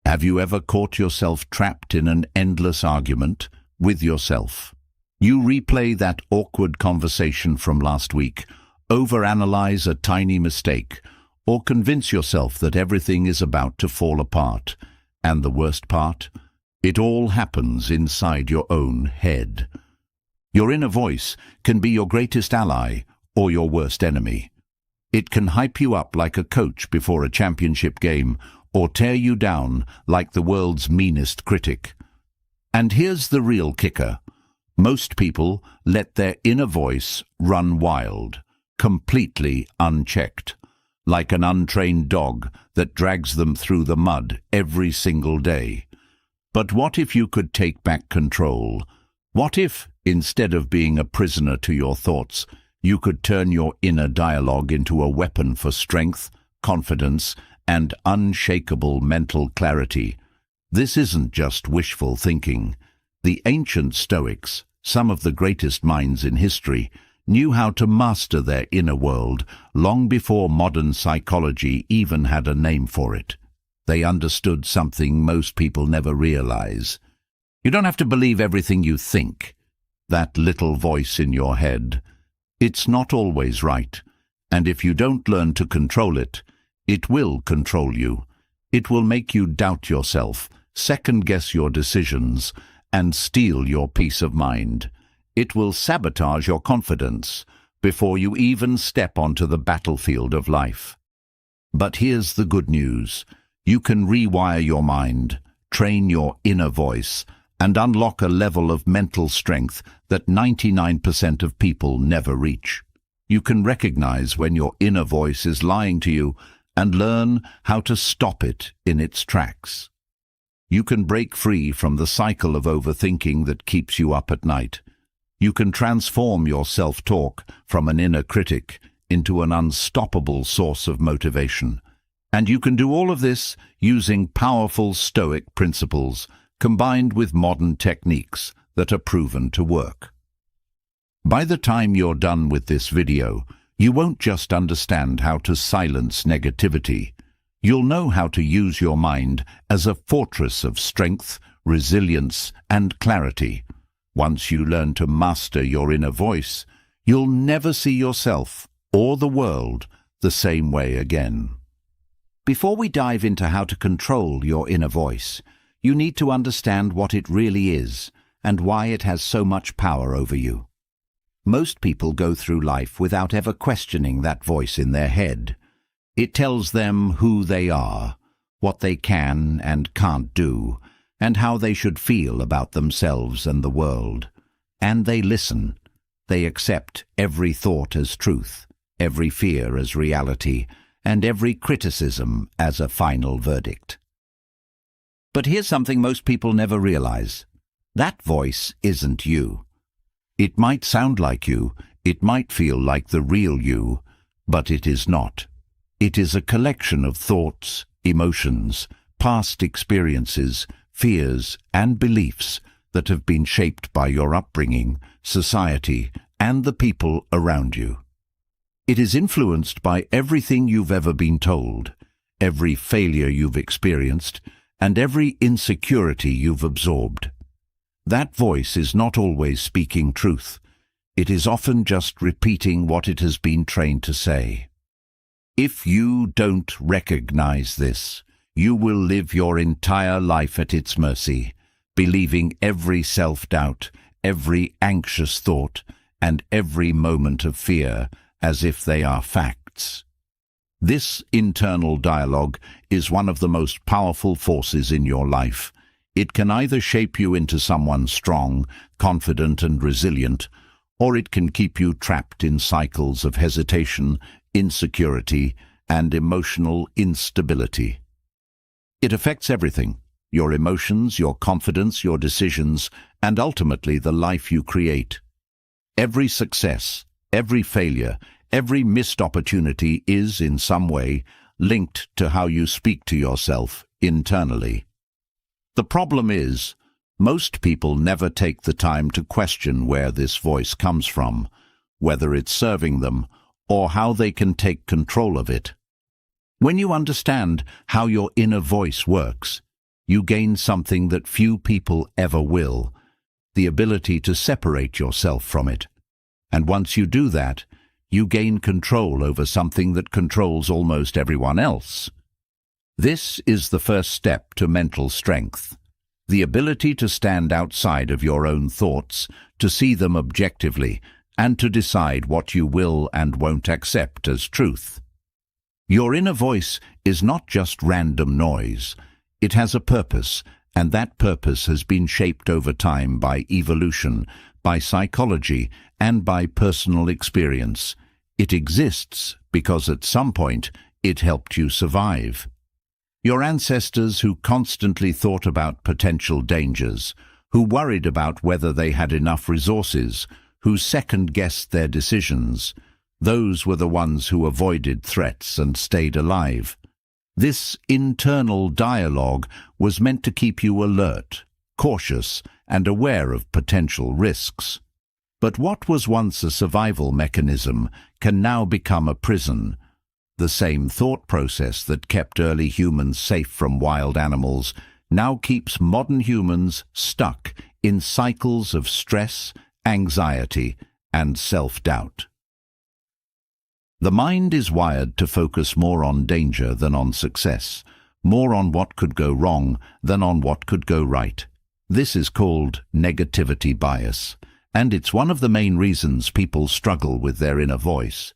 Have you ever caught yourself trapped in an endless argument with yourself? You replay that awkward conversation from last week, overanalyze a tiny mistake, or convince yourself that everything is about to fall apart. And the worst part? It all happens inside your own head. Your inner voice can be your greatest ally or your worst enemy. It can hype you up like a coach before a championship game, or tear you down like the world's meanest critic. And here's the real kicker. Most people let their inner voice run wild, completely unchecked, like an untrained dog that drags them through the mud every single day. But what if you could take back control? What if, instead of being a prisoner to your thoughts, you could turn your inner dialogue into a weapon for strength, confidence, and unshakable mental clarity? This isn't just wishful thinking. The ancient Stoics, some of the greatest minds in history, knew how to master their inner world long before modern psychology even had a name for it. They understood something most people never realize. You don't have to believe everything you think. That little voice in your head, it's not always right. And if you don't learn to control it, it will control you. It will make you doubt yourself, second-guess your decisions, and steal your peace of mind. It will sabotage your confidence before you even step onto the battlefield of life. But here's the good news. You can rewire your mind, train your inner voice, and unlock a level of mental strength that 99% of people never reach. You can recognize when your inner voice is lying to you and learn how to stop it in its tracks. You can break free from the cycle of overthinking that keeps you up at night. You can transform your self-talk from an inner critic into an unstoppable source of motivation. And you can do all of this using powerful Stoic principles combined with modern techniques that are proven to work. By the time you're done with this video, you won't just understand how to silence negativity. You'll know how to use your mind as a fortress of strength, resilience, and clarity. Once you learn to master your inner voice, you'll never see yourself or the world the same way again. Before we dive into how to control your inner voice, you need to understand what it really is and why it has so much power over you. Most people go through life without ever questioning that voice in their head. It tells them who they are, what they can and can't do, and how they should feel about themselves and the world. And they listen. They accept every thought as truth, every fear as reality, and every criticism as a final verdict. But here's something most people never realize. That voice isn't you. It might sound like you, it might feel like the real you, but it is not. It is a collection of thoughts, emotions, past experiences, fears, and beliefs that have been shaped by your upbringing, society, and the people around you. It is influenced by everything you've ever been told, every failure you've experienced, and every insecurity you've absorbed. That voice is not always speaking truth. It is often just repeating what it has been trained to say. If you don't recognize this, you will live your entire life at its mercy, believing every self-doubt, every anxious thought, and every moment of fear as if they are facts. This internal dialogue is one of the most powerful forces in your life. It can either shape you into someone strong, confident, and resilient, or it can keep you trapped in cycles of hesitation, insecurity, and emotional instability. It affects everything: your emotions, your confidence, your decisions, and ultimately the life you create. Every success, every failure, every missed opportunity is, in some way, linked to how you speak to yourself internally. The problem is, most people never take the time to question where this voice comes from, whether it's serving them, or how they can take control of it. When you understand how your inner voice works, you gain something that few people ever will, the ability to separate yourself from it. And once you do that, you gain control over something that controls almost everyone else. This is the first step to mental strength, the ability to stand outside of your own thoughts, to see them objectively, and to decide what you will and won't accept as truth. Your inner voice is not just random noise. It has a purpose, and that purpose has been shaped over time by evolution, by psychology, and by personal experience. It exists because at some point it helped you survive. Your ancestors who constantly thought about potential dangers, who worried about whether they had enough resources, who second-guessed their decisions, those were the ones who avoided threats and stayed alive. This internal dialogue was meant to keep you alert, cautious, and aware of potential risks. But what was once a survival mechanism can now become a prison. The same thought process that kept early humans safe from wild animals now keeps modern humans stuck in cycles of stress, anxiety, and self-doubt. The mind is wired to focus more on danger than on success, more on what could go wrong than on what could go right. This is called negativity bias, and it's one of the main reasons people struggle with their inner voice.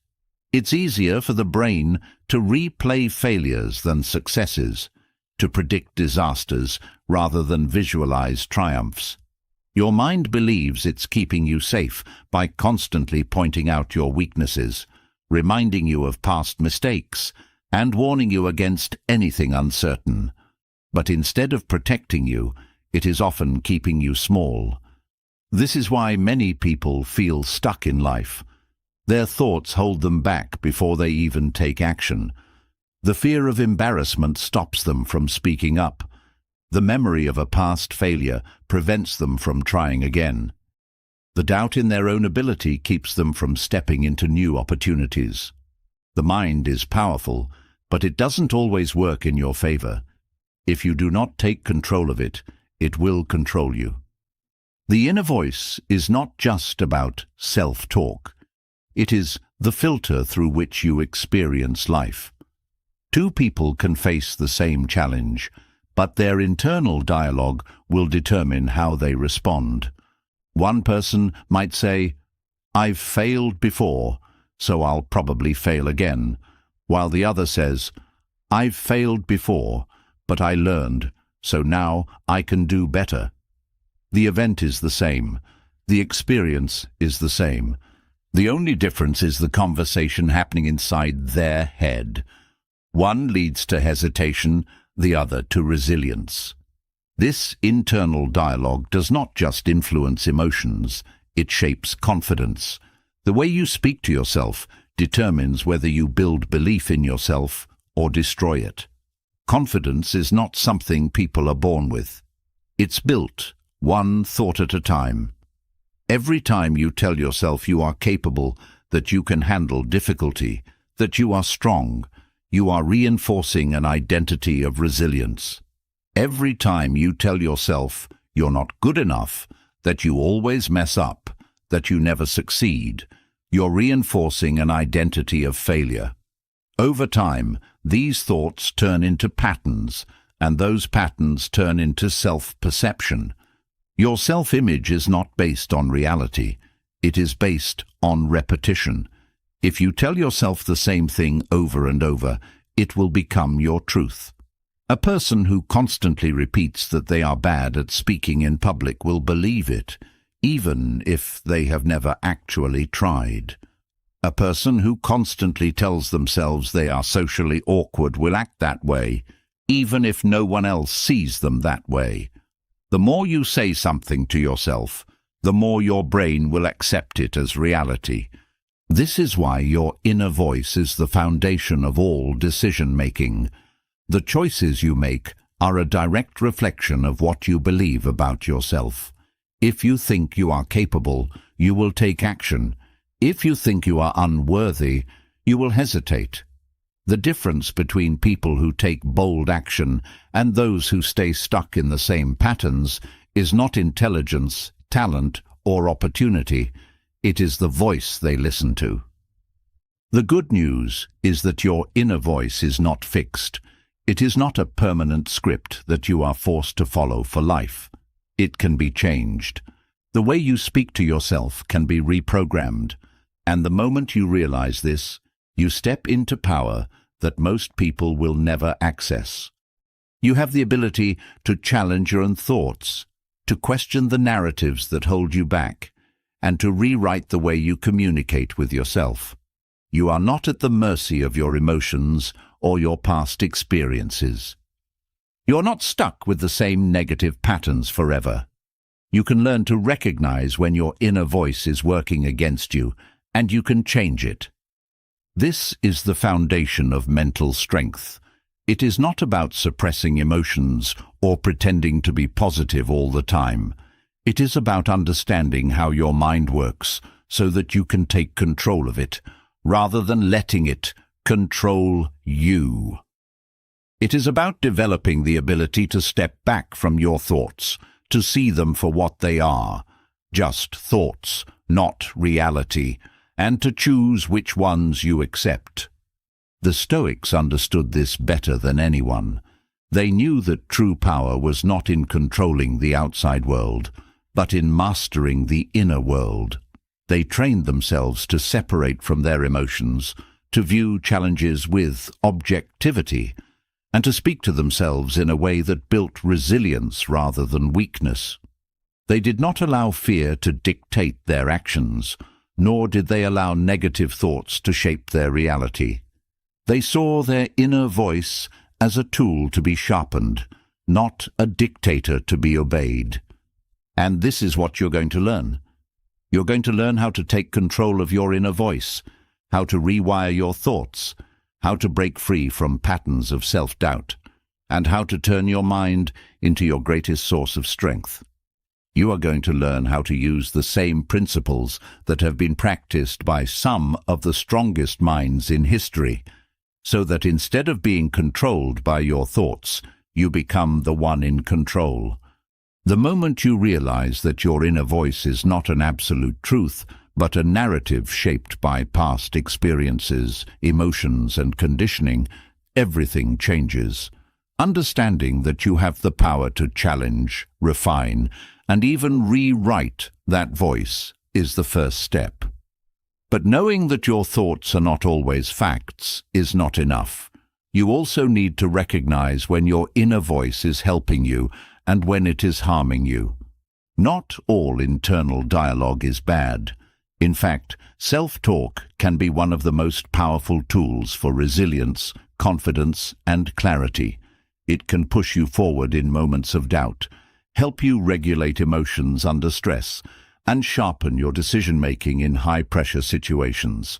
It's easier for the brain to replay failures than successes, to predict disasters rather than visualize triumphs. Your mind believes it's keeping you safe by constantly pointing out your weaknesses, reminding you of past mistakes, and warning you against anything uncertain. But instead of protecting you, it is often keeping you small. This is why many people feel stuck in life. Their thoughts hold them back before they even take action. The fear of embarrassment stops them from speaking up. The memory of a past failure prevents them from trying again. The doubt in their own ability keeps them from stepping into new opportunities. The mind is powerful, but it doesn't always work in your favor. If you do not take control of it, it will control you. The inner voice is not just about self-talk. It is the filter through which you experience life. Two people can face the same challenge, but their internal dialogue will determine how they respond. One person might say, "I've failed before, so I'll probably fail again," while the other says, "I've failed before, but I learned, so now I can do better." The event is the same. The experience is the same. The only difference is the conversation happening inside their head. One leads to hesitation, the other to resilience. This internal dialogue does not just influence emotions, it shapes confidence. The way you speak to yourself determines whether you build belief in yourself or destroy it. Confidence is not something people are born with. It's built, one thought at a time. Every time you tell yourself you are capable, that you can handle difficulty, that you are strong, you are reinforcing an identity of resilience. Every time you tell yourself you're not good enough, that you always mess up, that you never succeed, you're reinforcing an identity of failure. Over time, these thoughts turn into patterns, and those patterns turn into self-perception. Your self-image is not based on reality. It is based on repetition. If you tell yourself the same thing over and over, it will become your truth. A person who constantly repeats that they are bad at speaking in public will believe it, even if they have never actually tried. A person who constantly tells themselves they are socially awkward will act that way, even if no one else sees them that way. The more you say something to yourself, the more your brain will accept it as reality. This is why your inner voice is the foundation of all decision-making. The choices you make are a direct reflection of what you believe about yourself. If you think you are capable, you will take action. If you think you are unworthy, you will hesitate. The difference between people who take bold action and those who stay stuck in the same patterns is not intelligence, talent, or opportunity. It is the voice they listen to. The good news is that your inner voice is not fixed. It is not a permanent script that you are forced to follow for life. It can be changed. The way you speak to yourself can be reprogrammed, and the moment you realize this, you step into power that most people will never access. You have the ability to challenge your own thoughts, to question the narratives that hold you back, and to rewrite the way you communicate with yourself. You are not at the mercy of your emotions or your past experiences. You're not stuck with the same negative patterns forever. You can learn to recognize when your inner voice is working against you, and you can change it. This is the foundation of mental strength. It is not about suppressing emotions or pretending to be positive all the time. It is about understanding how your mind works so that you can take control of it, rather than letting it control you. It is about developing the ability to step back from your thoughts, to see them for what they are, just thoughts, not reality, and to choose which ones you accept. The Stoics understood this better than anyone. They knew that true power was not in controlling the outside world, but in mastering the inner world. They trained themselves to separate from their emotions, to view challenges with objectivity, and to speak to themselves in a way that built resilience rather than weakness. They did not allow fear to dictate their actions, nor did they allow negative thoughts to shape their reality. They saw their inner voice as a tool to be sharpened, not a dictator to be obeyed. And this is what you're going to learn. You're going to learn how to take control of your inner voice, how to rewire your thoughts, how to break free from patterns of self-doubt, and how to turn your mind into your greatest source of strength. You are going to learn how to use the same principles that have been practiced by some of the strongest minds in history, so that instead of being controlled by your thoughts, you become the one in control. The moment you realize that your inner voice is not an absolute truth, but a narrative shaped by past experiences, emotions, and conditioning, everything changes. Understanding that you have the power to challenge, refine, and even rewrite that voice is the first step. But knowing that your thoughts are not always facts is not enough. You also need to recognize when your inner voice is helping you and when it is harming you. Not all internal dialogue is bad. In fact, self-talk can be one of the most powerful tools for resilience, confidence, and clarity. It can push you forward in moments of doubt, help you regulate emotions under stress, and sharpen your decision-making in high-pressure situations.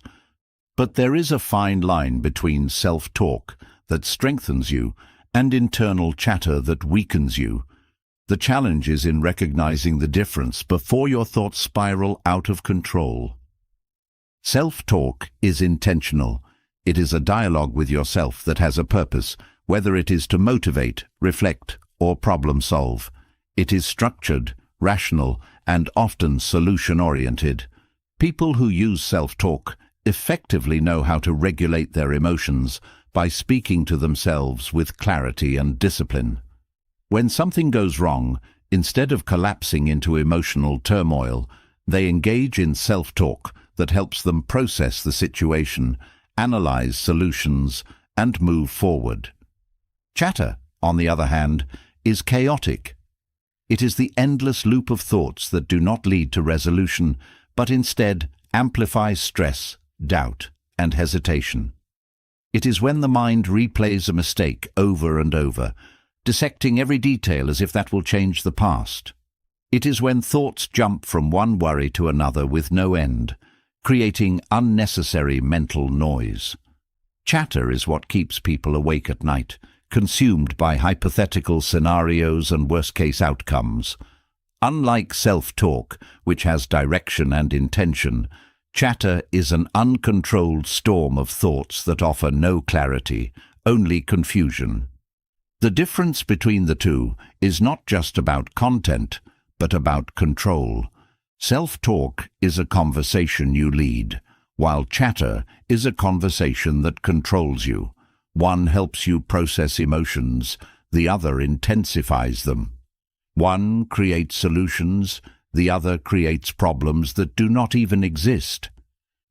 But there is a fine line between self-talk that strengthens you and internal chatter that weakens you. The challenge is in recognizing the difference before your thoughts spiral out of control. Self-talk is intentional. It is a dialogue with yourself that has a purpose, whether it is to motivate, reflect, or problem-solve. It is structured, rational, and often solution-oriented. People who use self-talk effectively know how to regulate their emotions by speaking to themselves with clarity and discipline. When something goes wrong, instead of collapsing into emotional turmoil, they engage in self-talk that helps them process the situation, analyze solutions, and move forward. Chatter, on the other hand, is chaotic. It is the endless loop of thoughts that do not lead to resolution, but instead amplify stress, doubt, and hesitation. It is when the mind replays a mistake over and over, dissecting every detail as if that will change the past. It is when thoughts jump from one worry to another with no end, creating unnecessary mental noise. Chatter is what keeps people awake at night, consumed by hypothetical scenarios and worst-case outcomes. Unlike self-talk, which has direction and intention, Chatter is an uncontrolled storm of thoughts that offer no clarity, only confusion. The difference between the two is not just about content, but about control. Self-talk is a conversation you lead, while chatter is a conversation that controls you. One helps you process emotions, the other intensifies them. One creates solutions, the other creates problems that do not even exist.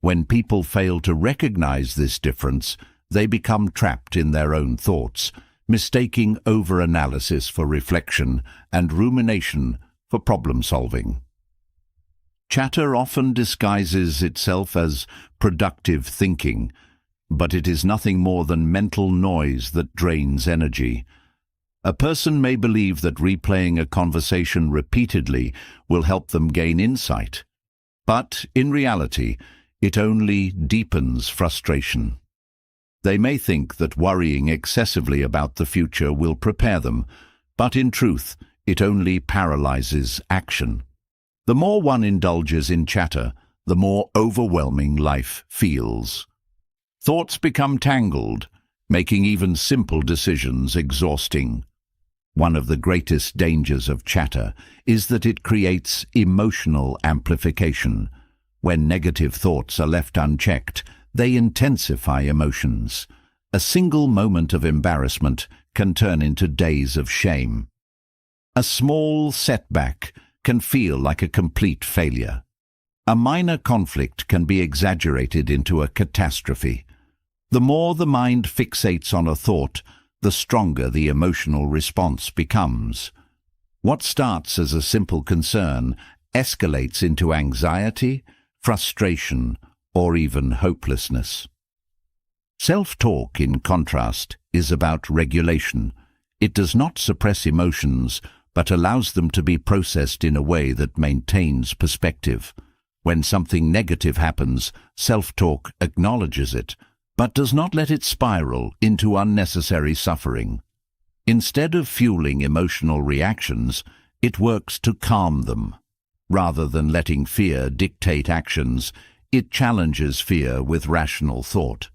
When people fail to recognize this difference, they become trapped in their own thoughts, mistaking over-analysis for reflection and rumination for problem-solving. Chatter often disguises itself as productive thinking, but it is nothing more than mental noise that drains energy. A person may believe that replaying a conversation repeatedly will help them gain insight, but in reality, it only deepens frustration. They may think that worrying excessively about the future will prepare them, but in truth, it only paralyzes action. The more one indulges in chatter, the more overwhelming life feels. Thoughts become tangled, making even simple decisions exhausting. One of the greatest dangers of chatter is that it creates emotional amplification. When negative thoughts are left unchecked, they intensify emotions. A single moment of embarrassment can turn into days of shame. A small setback can feel like a complete failure. A minor conflict can be exaggerated into a catastrophe. The more the mind fixates on a thought, the stronger the emotional response becomes. What starts as a simple concern escalates into anxiety, frustration, or even hopelessness. Self-talk, in contrast, is about regulation. It does not suppress emotions, but allows them to be processed in a way that maintains perspective. When something negative happens, self-talk acknowledges it, but does not let it spiral into unnecessary suffering. Instead of fueling emotional reactions, it works to calm them. Rather than letting fear dictate actions, it challenges fear with rational thought.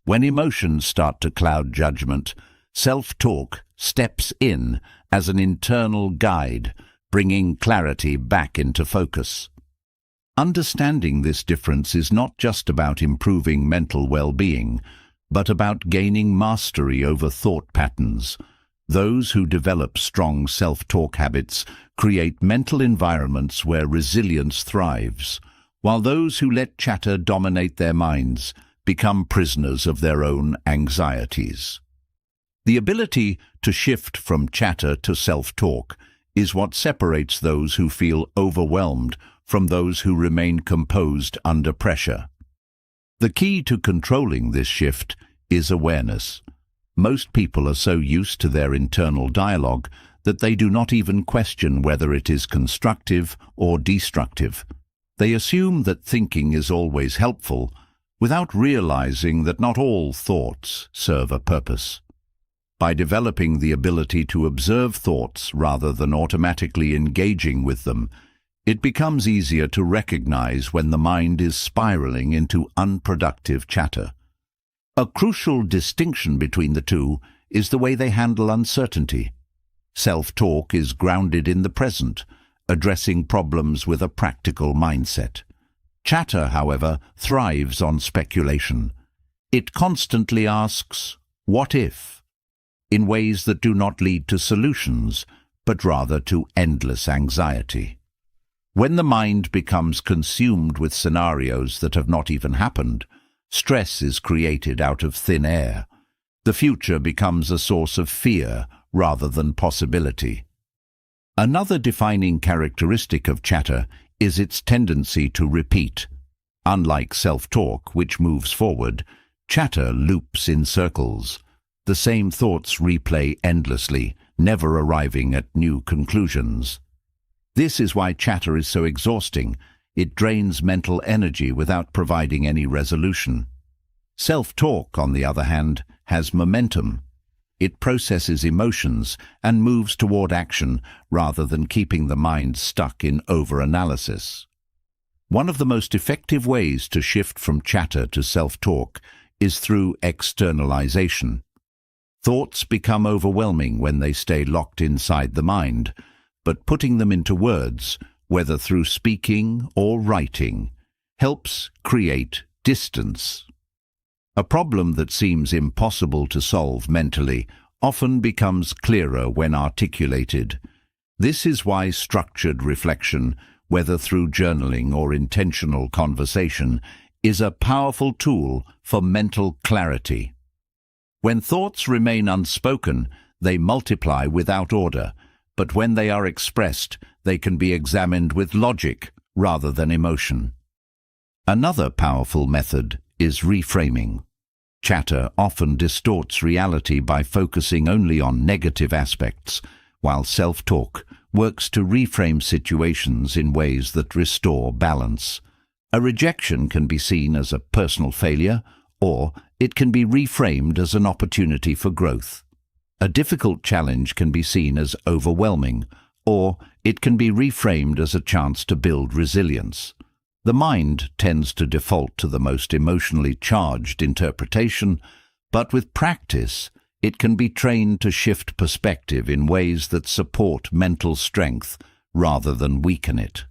When emotions start to cloud judgment, self-talk steps in as an internal guide, bringing clarity back into focus. Understanding this difference is not just about improving mental well-being, but about gaining mastery over thought patterns. Those who develop strong self-talk habits create mental environments where resilience thrives, while those who let chatter dominate their minds become prisoners of their own anxieties. The ability to shift from chatter to self-talk is what separates those who feel overwhelmed from those who remain composed under pressure. The key to controlling this shift is awareness. Most people are so used to their internal dialogue that they do not even question whether it is constructive or destructive. They assume that thinking is always helpful, without realizing that not all thoughts serve a purpose. By developing the ability to observe thoughts rather than automatically engaging with them, it becomes easier to recognize when the mind is spiraling into unproductive chatter. A crucial distinction between the two is the way they handle uncertainty. Self-talk is grounded in the present, addressing problems with a practical mindset. Chatter, however, thrives on speculation. It constantly asks, "What if?" in ways that do not lead to solutions, but rather to endless anxiety. When the mind becomes consumed with scenarios that have not even happened, stress is created out of thin air. The future becomes a source of fear rather than possibility. Another defining characteristic of chatter is its tendency to repeat. Unlike self-talk, which moves forward, chatter loops in circles. The same thoughts replay endlessly, never arriving at new conclusions. This is why chatter is so exhausting. It drains mental energy without providing any resolution. Self-talk, on the other hand, has momentum. It processes emotions and moves toward action rather than keeping the mind stuck in over-analysis. One of the most effective ways to shift from chatter to self-talk is through externalization. Thoughts become overwhelming when they stay locked inside the mind, but putting them into words, whether through speaking or writing, helps create distance. A problem that seems impossible to solve mentally often becomes clearer when articulated. This is why structured reflection, whether through journaling or intentional conversation, is a powerful tool for mental clarity. When thoughts remain unspoken, they multiply without order, but when they are expressed, they can be examined with logic rather than emotion. Another powerful method is reframing. Chatter often distorts reality by focusing only on negative aspects, while self-talk works to reframe situations in ways that restore balance. A rejection can be seen as a personal failure, or it can be reframed as an opportunity for growth. A difficult challenge can be seen as overwhelming, or it can be reframed as a chance to build resilience. The mind tends to default to the most emotionally charged interpretation, but with practice, it can be trained to shift perspective in ways that support mental strength rather than weaken it.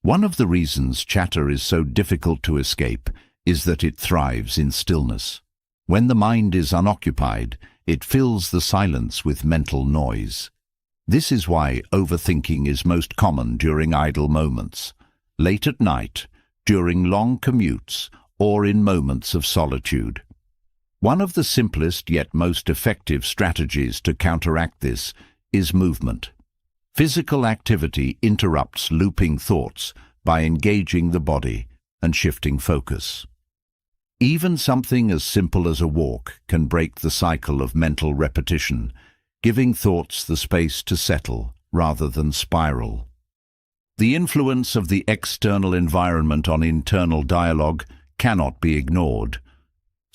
One of the reasons chatter is so difficult to escape is that it thrives in stillness. When the mind is unoccupied, it fills the silence with mental noise. This is why overthinking is most common during idle moments, late at night, during long commutes, or in moments of solitude. One of the simplest yet most effective strategies to counteract this is movement. Physical activity interrupts looping thoughts by engaging the body and shifting focus. Even something as simple as a walk can break the cycle of mental repetition, giving thoughts the space to settle rather than spiral. The influence of the external environment on internal dialogue cannot be ignored.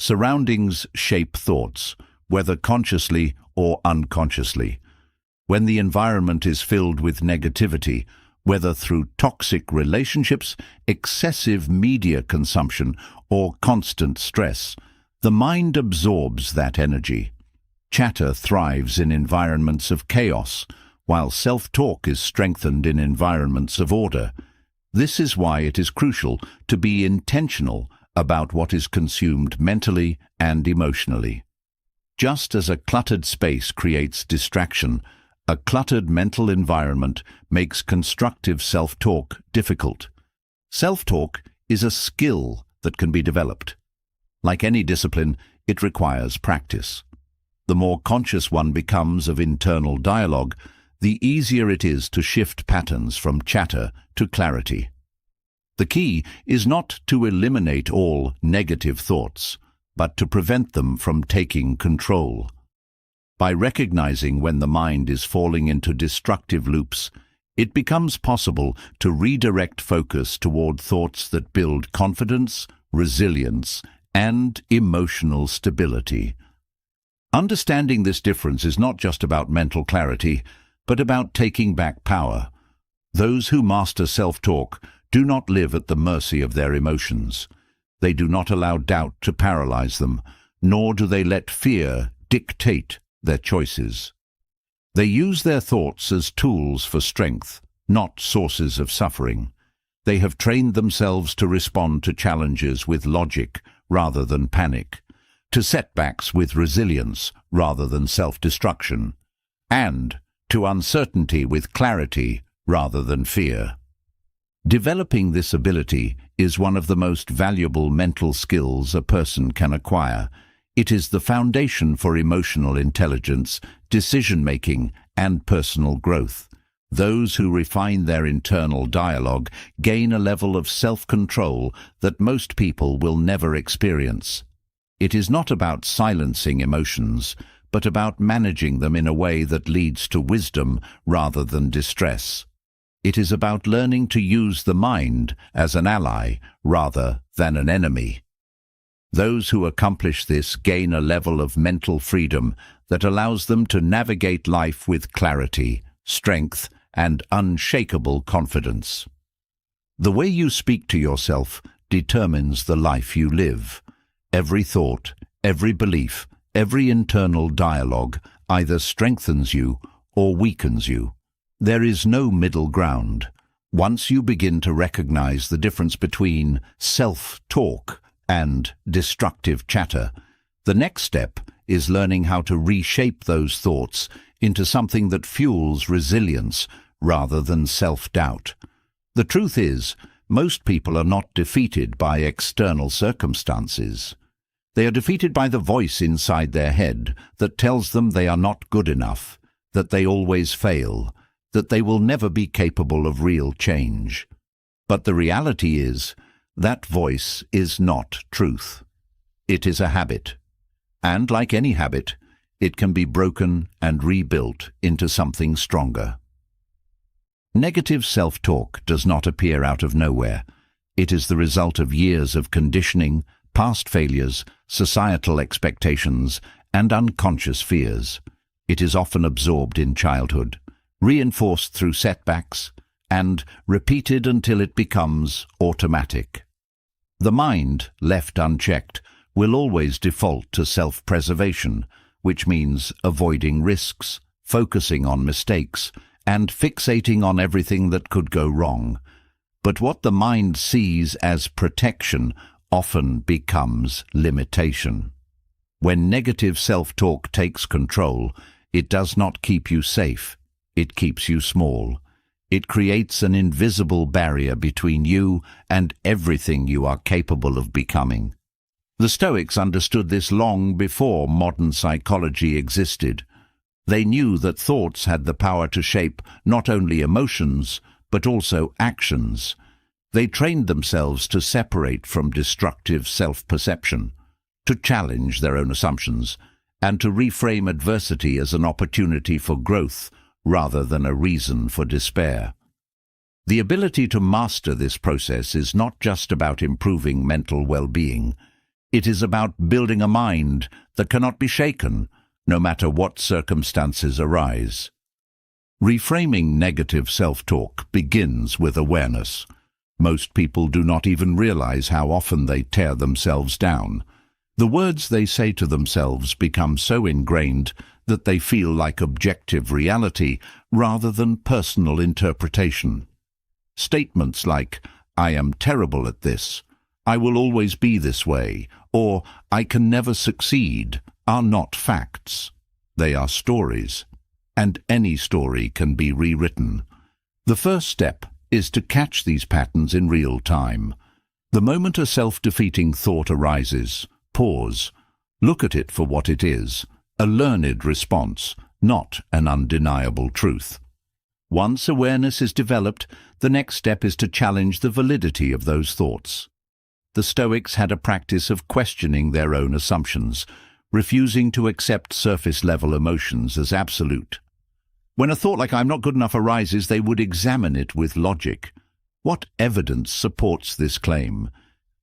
Surroundings shape thoughts, whether consciously or unconsciously. When the environment is filled with negativity, whether through toxic relationships, excessive media consumption, or constant stress, the mind absorbs that energy. Chatter thrives in environments of chaos, while self-talk is strengthened in environments of order. This is why it is crucial to be intentional about what is consumed mentally and emotionally. Just as a cluttered space creates distraction, a cluttered mental environment makes constructive self-talk difficult. Self-talk is a skill that can be developed. Like any discipline, it requires practice. The more conscious one becomes of internal dialogue, the easier it is to shift patterns from chatter to clarity. The key is not to eliminate all negative thoughts, but to prevent them from taking control. By recognizing when the mind is falling into destructive loops, it becomes possible to redirect focus toward thoughts that build confidence, resilience, and emotional stability. Understanding this difference is not just about mental clarity, but about taking back power. Those who master self-talk do not live at the mercy of their emotions. They do not allow doubt to paralyze them, nor do they let fear dictate their choices. They use their thoughts as tools for strength, not sources of suffering. They have trained themselves to respond to challenges with logic rather than panic, to setbacks with resilience rather than self-destruction, and to uncertainty with clarity rather than fear. Developing this ability is one of the most valuable mental skills a person can acquire. It is the foundation for emotional intelligence, decision-making, and personal growth. Those who refine their internal dialogue gain a level of self-control that most people will never experience. It is not about silencing emotions, but about managing them in a way that leads to wisdom rather than distress. It is about learning to use the mind as an ally rather than an enemy. Those who accomplish this gain a level of mental freedom that allows them to navigate life with clarity, strength, and unshakable confidence. The way you speak to yourself determines the life you live. Every thought, every belief, every internal dialogue either strengthens you or weakens you. There is no middle ground. Once you begin to recognize the difference between self-talk and destructive chatter, the next step is learning how to reshape those thoughts into something that fuels resilience rather than self-doubt. The truth is, most people are not defeated by external circumstances. They are defeated by the voice inside their head that tells them they are not good enough, that they always fail, that they will never be capable of real change. But the reality is, that voice is not truth. It is a habit. And like any habit, it can be broken and rebuilt into something stronger. Negative self-talk does not appear out of nowhere. It is the result of years of conditioning, past failures, societal expectations, and unconscious fears. It is often absorbed in childhood, reinforced through setbacks, and repeated until it becomes automatic. The mind, left unchecked, will always default to self-preservation, which means avoiding risks, focusing on mistakes, and fixating on everything that could go wrong. But what the mind sees as protection often becomes limitation. When negative self-talk takes control, it does not keep you safe, it keeps you small. It creates an invisible barrier between you and everything you are capable of becoming. The Stoics understood this long before modern psychology existed. They knew that thoughts had the power to shape not only emotions, but also actions. They trained themselves to separate from destructive self-perception, to challenge their own assumptions, and to reframe adversity as an opportunity for growth rather than a reason for despair. The ability to master this process is not just about improving mental well-being. It is about building a mind that cannot be shaken, no matter what circumstances arise. Reframing negative self-talk begins with awareness. Most people do not even realize how often they tear themselves down. The words they say to themselves become so ingrained that they feel like objective reality rather than personal interpretation. Statements like, "I am terrible at this," "I will always be this way," or "I can never succeed," are not facts. They are stories, and any story can be rewritten. The first step is to catch these patterns in real time. The moment a self-defeating thought arises, pause. Look at it for what it is, a learned response, not an undeniable truth. Once awareness is developed, the next step is to challenge the validity of those thoughts. The Stoics had a practice of questioning their own assumptions, refusing to accept surface-level emotions as absolute. When a thought like "I'm not good enough" arises, they would examine it with logic. What evidence supports this claim?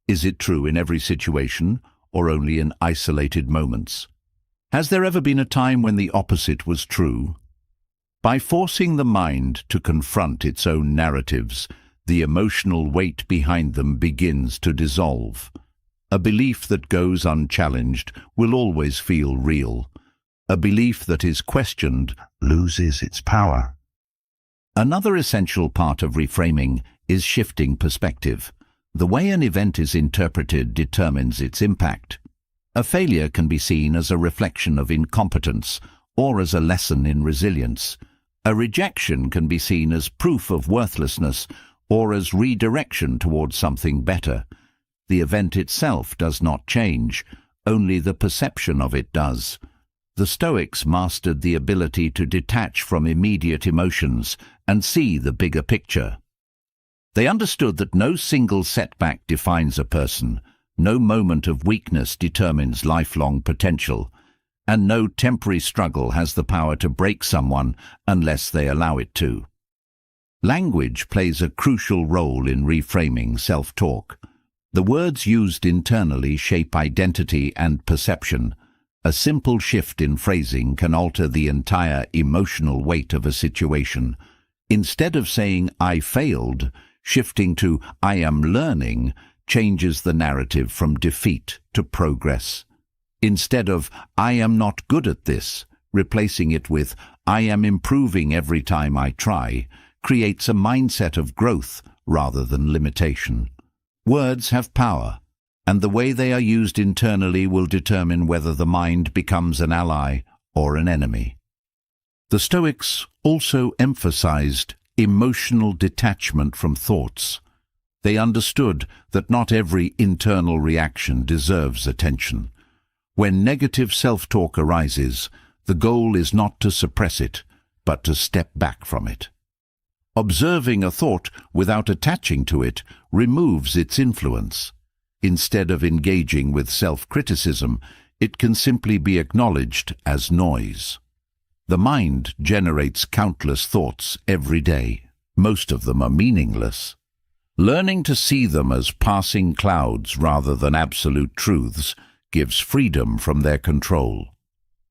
Is it true in every situation, or only in isolated moments? Has there ever been a time when the opposite was true? By forcing the mind to confront its own narratives, the emotional weight behind them begins to dissolve. A belief that goes unchallenged will always feel real. A belief that is questioned loses its power. Another essential part of reframing is shifting perspective. The way an event is interpreted determines its impact. A failure can be seen as a reflection of incompetence or as a lesson in resilience. A rejection can be seen as proof of worthlessness or as redirection towards something better. The event itself does not change, only the perception of it does. The Stoics mastered the ability to detach from immediate emotions and see the bigger picture. They understood that no single setback defines a person, no moment of weakness determines lifelong potential, and no temporary struggle has the power to break someone unless they allow it to. Language plays a crucial role in reframing self-talk. The words used internally shape identity and perception. A simple shift in phrasing can alter the entire emotional weight of a situation. Instead of saying "I failed," Shifting to "I am learning" changes the narrative from defeat to progress. Instead of "I am not good at this," replacing it with "I am improving every time I try," creates a mindset of growth rather than limitation. Words have power, and the way they are used internally will determine whether the mind becomes an ally or an enemy. The Stoics also emphasized emotional detachment from thoughts. They understood that not every internal reaction deserves attention. When negative self-talk arises, the goal is not to suppress it, but to step back from it. Observing a thought without attaching to it removes its influence. Instead of engaging with self-criticism, it can simply be acknowledged as noise. The mind generates countless thoughts every day. Most of them are meaningless. Learning to see them as passing clouds rather than absolute truths gives freedom from their control.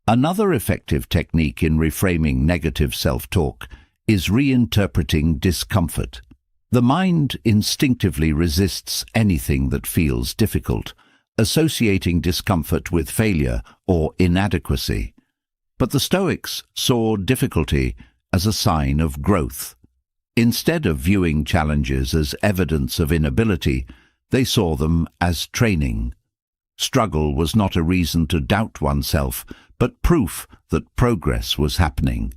Another effective technique in reframing negative self-talk is reinterpreting discomfort. The mind instinctively resists anything that feels difficult, associating discomfort with failure or inadequacy. But the Stoics saw difficulty as a sign of growth. Instead of viewing challenges as evidence of inability, they saw them as training. Struggle was not a reason to doubt oneself, but proof that progress was happening.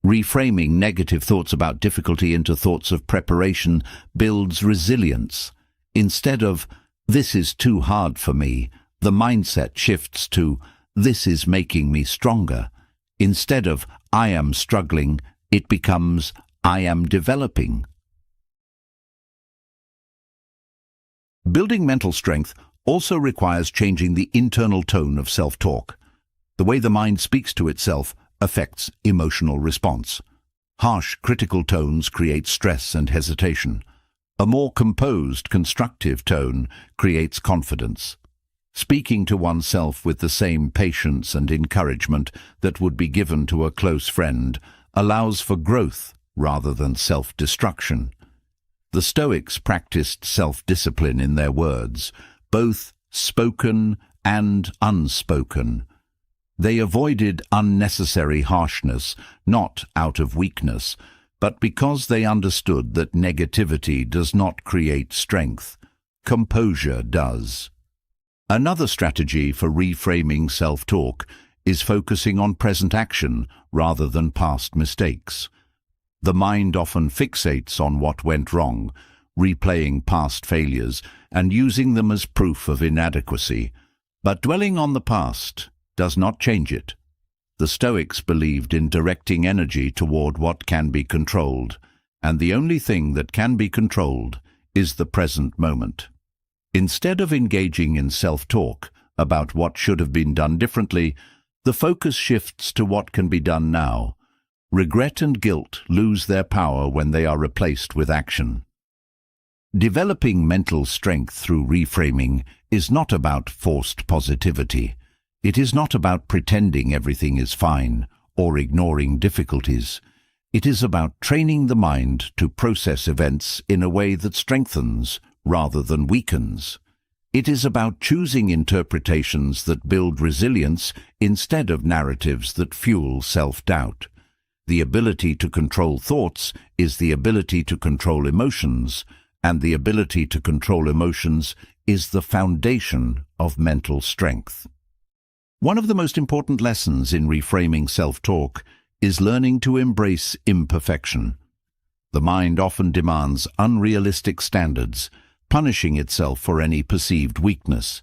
Reframing negative thoughts about difficulty into thoughts of preparation builds resilience. Instead of "this is too hard for me," the mindset shifts to "this is making me stronger." Instead of "I am struggling," it becomes "I am developing." Building mental strength also requires changing the internal tone of self-talk. The way the mind speaks to itself affects emotional response. Harsh, critical tones create stress and hesitation. A more composed, constructive tone creates confidence. Speaking to oneself with the same patience and encouragement that would be given to a close friend allows for growth rather than self-destruction. The Stoics practiced self-discipline in their words, both spoken and unspoken. They avoided unnecessary harshness, not out of weakness, but because they understood that negativity does not create strength. Composure does. Another strategy for reframing self-talk is focusing on present action rather than past mistakes. The mind often fixates on what went wrong, replaying past failures and using them as proof of inadequacy. But dwelling on the past does not change it. The Stoics believed in directing energy toward what can be controlled, and the only thing that can be controlled is the present moment. Instead of engaging in self-talk about what should have been done differently, the focus shifts to what can be done now. Regret and guilt lose their power when they are replaced with action. Developing mental strength through reframing is not about forced positivity. It is not about pretending everything is fine or ignoring difficulties. It is about training the mind to process events in a way that strengthens rather than weakens. It is about choosing interpretations that build resilience instead of narratives that fuel self-doubt. The ability to control thoughts is the ability to control emotions, and the ability to control emotions is the foundation of mental strength. One of the most important lessons in reframing self-talk is learning to embrace imperfection. The mind often demands unrealistic standards, punishing itself for any perceived weakness.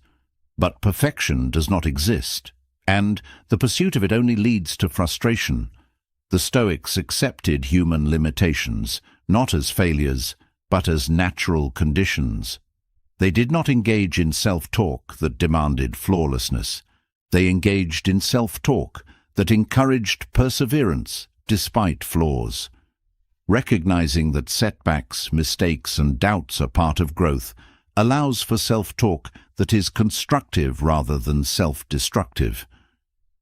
But perfection does not exist, and the pursuit of it only leads to frustration. The Stoics accepted human limitations, not as failures, but as natural conditions. They did not engage in self-talk that demanded flawlessness. They engaged in self-talk that encouraged perseverance despite flaws. Recognizing that setbacks, mistakes, and doubts are part of growth allows for self-talk that is constructive rather than self-destructive.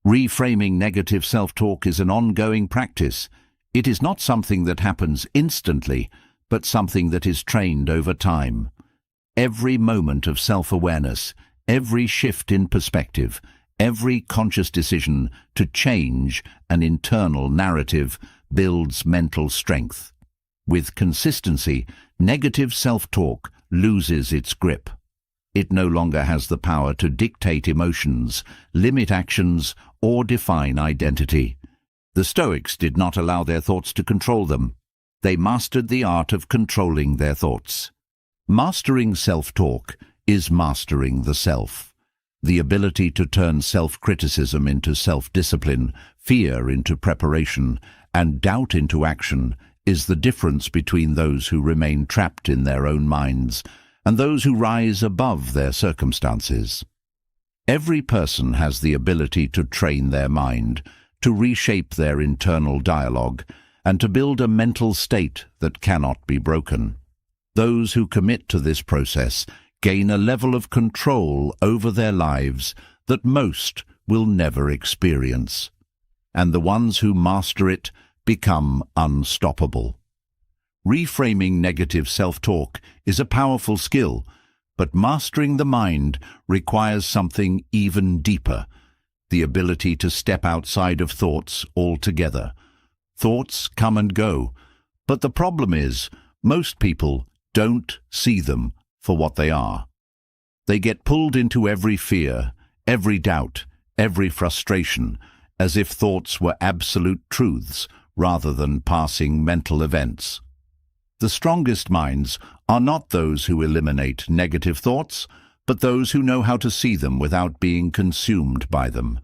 Reframing negative self-talk is an ongoing practice. It is not something that happens instantly, but something that is trained over time. Every moment of self-awareness, every shift in perspective, every conscious decision to change an internal narrative builds mental strength. With consistency, negative self-talk loses its grip. It no longer has the power to dictate emotions, limit actions, or define identity. The Stoics did not allow their thoughts to control them. They mastered the art of controlling their thoughts. Mastering self-talk is mastering the self. The ability to turn self-criticism into self-discipline, fear into preparation, and doubt into action is the difference between those who remain trapped in their own minds and those who rise above their circumstances. Every person has the ability to train their mind, to reshape their internal dialogue, and to build a mental state that cannot be broken. Those who commit to this process gain a level of control over their lives that most will never experience, and the ones who master it become unstoppable. Reframing negative self-talk is a powerful skill, but mastering the mind requires something even deeper, the ability to step outside of thoughts altogether. Thoughts come and go, but the problem is, most people don't see them for what they are. They get pulled into every fear, every doubt, every frustration, as if thoughts were absolute truths rather than passing mental events. The strongest minds are not those who eliminate negative thoughts, but those who know how to see them without being consumed by them.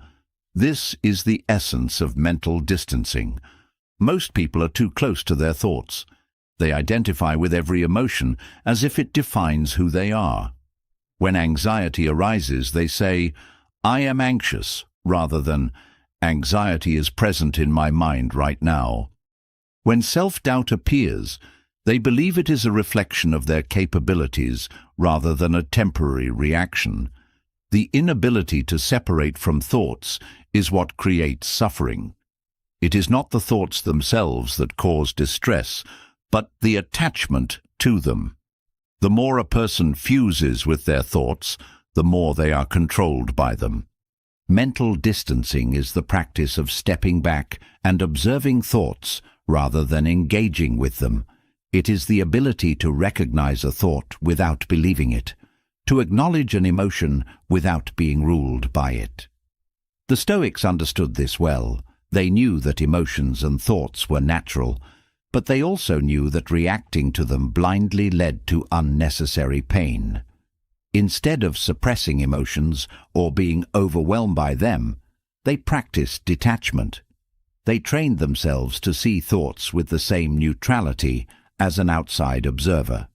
This is the essence of mental distancing. Most people are too close to their thoughts. They identify with every emotion as if it defines who they are. When anxiety arises, they say, "I am anxious," rather than, "Anxiety is present in my mind right now." When self-doubt appears, they believe it is a reflection of their capabilities rather than a temporary reaction. The inability to separate from thoughts is what creates suffering. It is not the thoughts themselves that cause distress, but the attachment to them. The more a person fuses with their thoughts, the more they are controlled by them. Mental distancing is the practice of stepping back and observing thoughts rather than engaging with them. It is the ability to recognize a thought without believing it, to acknowledge an emotion without being ruled by it. The Stoics understood this well. They knew that emotions and thoughts were natural, but they also knew that reacting to them blindly led to unnecessary pain. Instead of suppressing emotions or being overwhelmed by them, they practiced detachment. They trained themselves to see thoughts with the same neutrality as an outside observer.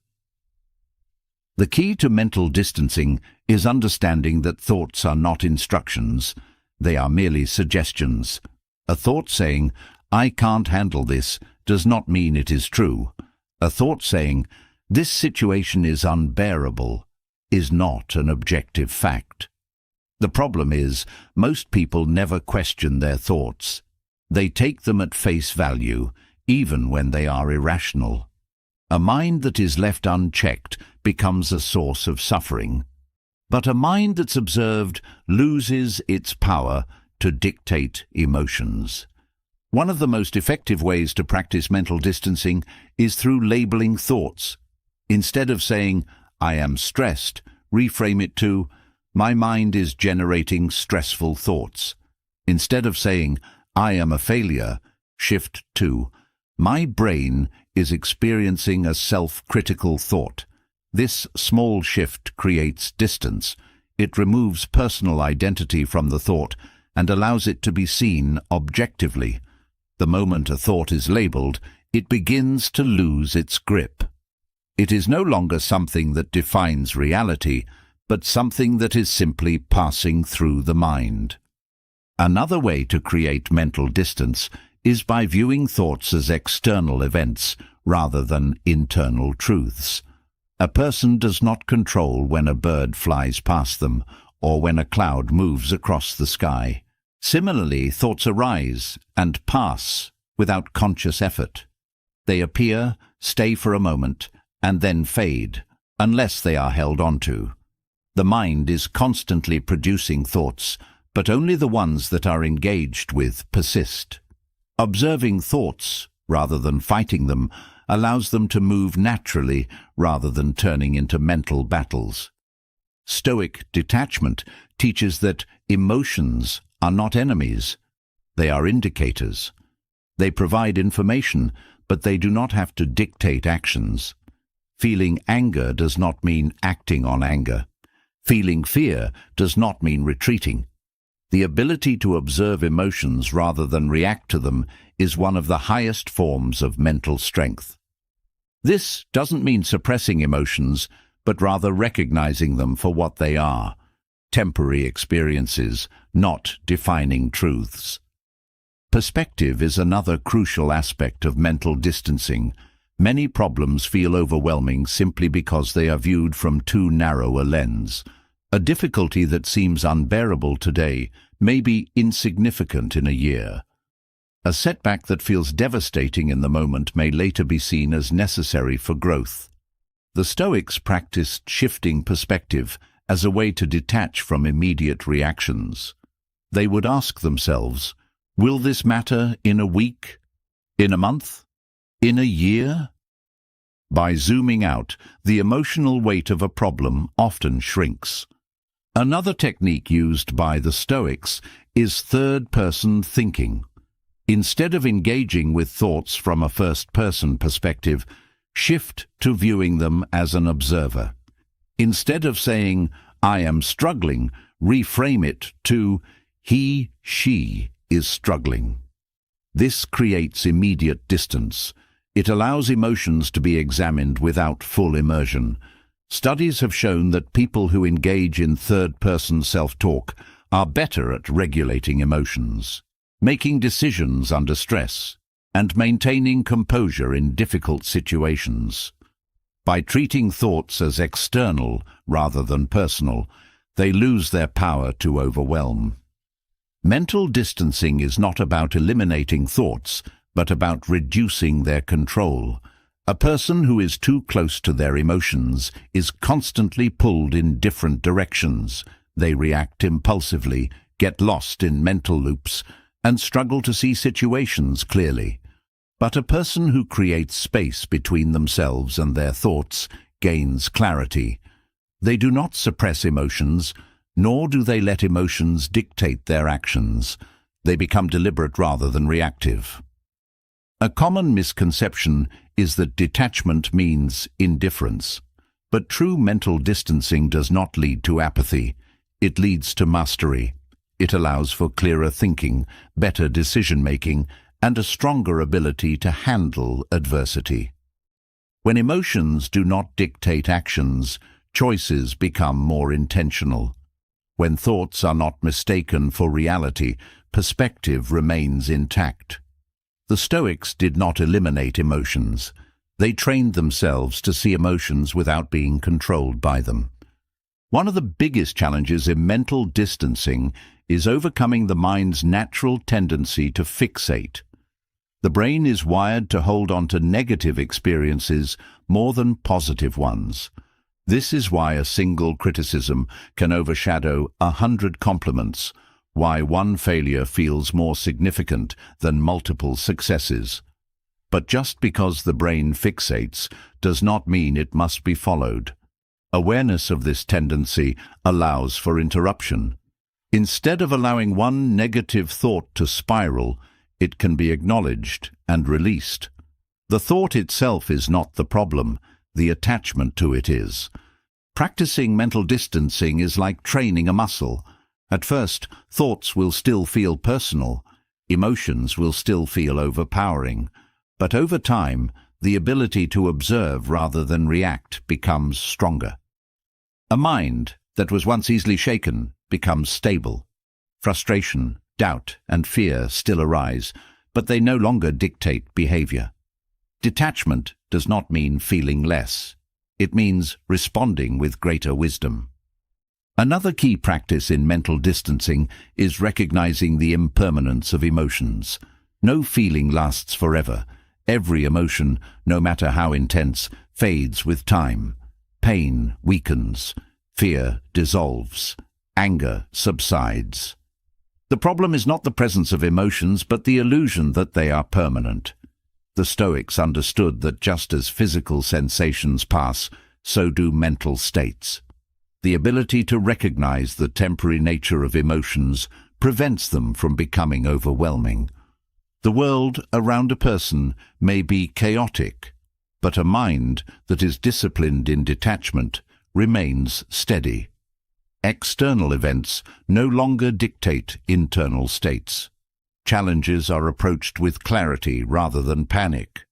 The key to mental distancing is understanding that thoughts are not instructions, they are merely suggestions. A thought saying, "I can't handle this," does not mean it is true. A thought saying, "This situation is unbearable," is not an objective fact. The problem is, most people never question their thoughts. They take them at face value, even when they are irrational. A mind that is left unchecked becomes a source of suffering. But a mind that's observed loses its power to dictate emotions. One of the most effective ways to practice mental distancing is through labeling thoughts. Instead of saying, "I am stressed," reframe it to, "My mind is generating stressful thoughts." Instead of saying, "I am a failure," shift to, "My brain is experiencing a self-critical thought." This small shift creates distance. It removes personal identity from the thought and allows it to be seen objectively. The moment a thought is labeled, it begins to lose its grip. It is no longer something that defines reality, but something that is simply passing through the mind. Another way to create mental distance is by viewing thoughts as external events rather than internal truths. A person does not control when a bird flies past them or when a cloud moves across the sky. Similarly, thoughts arise and pass without conscious effort. They appear, stay for a moment, and then fade, unless they are held onto. The mind is constantly producing thoughts, but only the ones that are engaged with persist. Observing thoughts, rather than fighting them, allows them to move naturally rather than turning into mental battles. Stoic detachment teaches that emotions are not enemies. They are indicators. They provide information, but they do not have to dictate actions. Feeling anger does not mean acting on anger. Feeling fear does not mean retreating. The ability to observe emotions rather than react to them is one of the highest forms of mental strength. This doesn't mean suppressing emotions, but rather recognizing them for what they are, temporary experiences, not defining truths. Perspective is another crucial aspect of mental distancing. Many problems feel overwhelming simply because they are viewed from too narrow a lens. A difficulty that seems unbearable today may be insignificant in a year. A setback that feels devastating in the moment may later be seen as necessary for growth. The Stoics practiced shifting perspective as a way to detach from immediate reactions. They would ask themselves, will this matter in a week? In a month? In a year? By zooming out, the emotional weight of a problem often shrinks. Another technique used by the Stoics is third-person thinking. Instead of engaging with thoughts from a first-person perspective, shift to viewing them as an observer. Instead of saying, I am struggling, reframe it to, he, she is struggling. This creates immediate distance. It allows emotions to be examined without full immersion. Studies have shown that people who engage in third-person self-talk are better at regulating emotions, making decisions under stress, and maintaining composure in difficult situations. By treating thoughts as external rather than personal, they lose their power to overwhelm. Mental distancing is not about eliminating thoughts, but about reducing their control. A person who is too close to their emotions is constantly pulled in different directions. They react impulsively, get lost in mental loops, and struggle to see situations clearly. But a person who creates space between themselves and their thoughts gains clarity. They do not suppress emotions, nor do they let emotions dictate their actions. They become deliberate rather than reactive. A common misconception is that detachment means indifference. But true mental distancing does not lead to apathy. It leads to mastery. It allows for clearer thinking, better decision-making, and a stronger ability to handle adversity. When emotions do not dictate actions, choices become more intentional. When thoughts are not mistaken for reality, perspective remains intact. The Stoics did not eliminate emotions. They trained themselves to see emotions without being controlled by them. One of the biggest challenges in mental distancing is overcoming the mind's natural tendency to fixate. The brain is wired to hold on to negative experiences more than positive ones. This is why a single criticism can overshadow 100 compliments, why one failure feels more significant than multiple successes. But just because the brain fixates does not mean it must be followed. Awareness of this tendency allows for interruption. Instead of allowing one negative thought to spiral, it can be acknowledged and released. The thought itself is not the problem, the attachment to it is. Practicing mental distancing is like training a muscle. At first, thoughts will still feel personal, emotions will still feel overpowering, but over time, the ability to observe rather than react becomes stronger. A mind that was once easily shaken becomes stable. Frustration, doubt, and fear still arise, but they no longer dictate behavior. Detachment does not mean feeling less. It means responding with greater wisdom. Another key practice in mental distancing is recognizing the impermanence of emotions. No feeling lasts forever. Every emotion, no matter how intense, fades with time. Pain weakens, fear dissolves, anger subsides. The problem is not the presence of emotions, but the illusion that they are permanent. The Stoics understood that just as physical sensations pass, so do mental states. The ability to recognize the temporary nature of emotions prevents them from becoming overwhelming. The world around a person may be chaotic, but a mind that is disciplined in detachment remains steady. External events no longer dictate internal states. Challenges are approached with clarity rather than panic.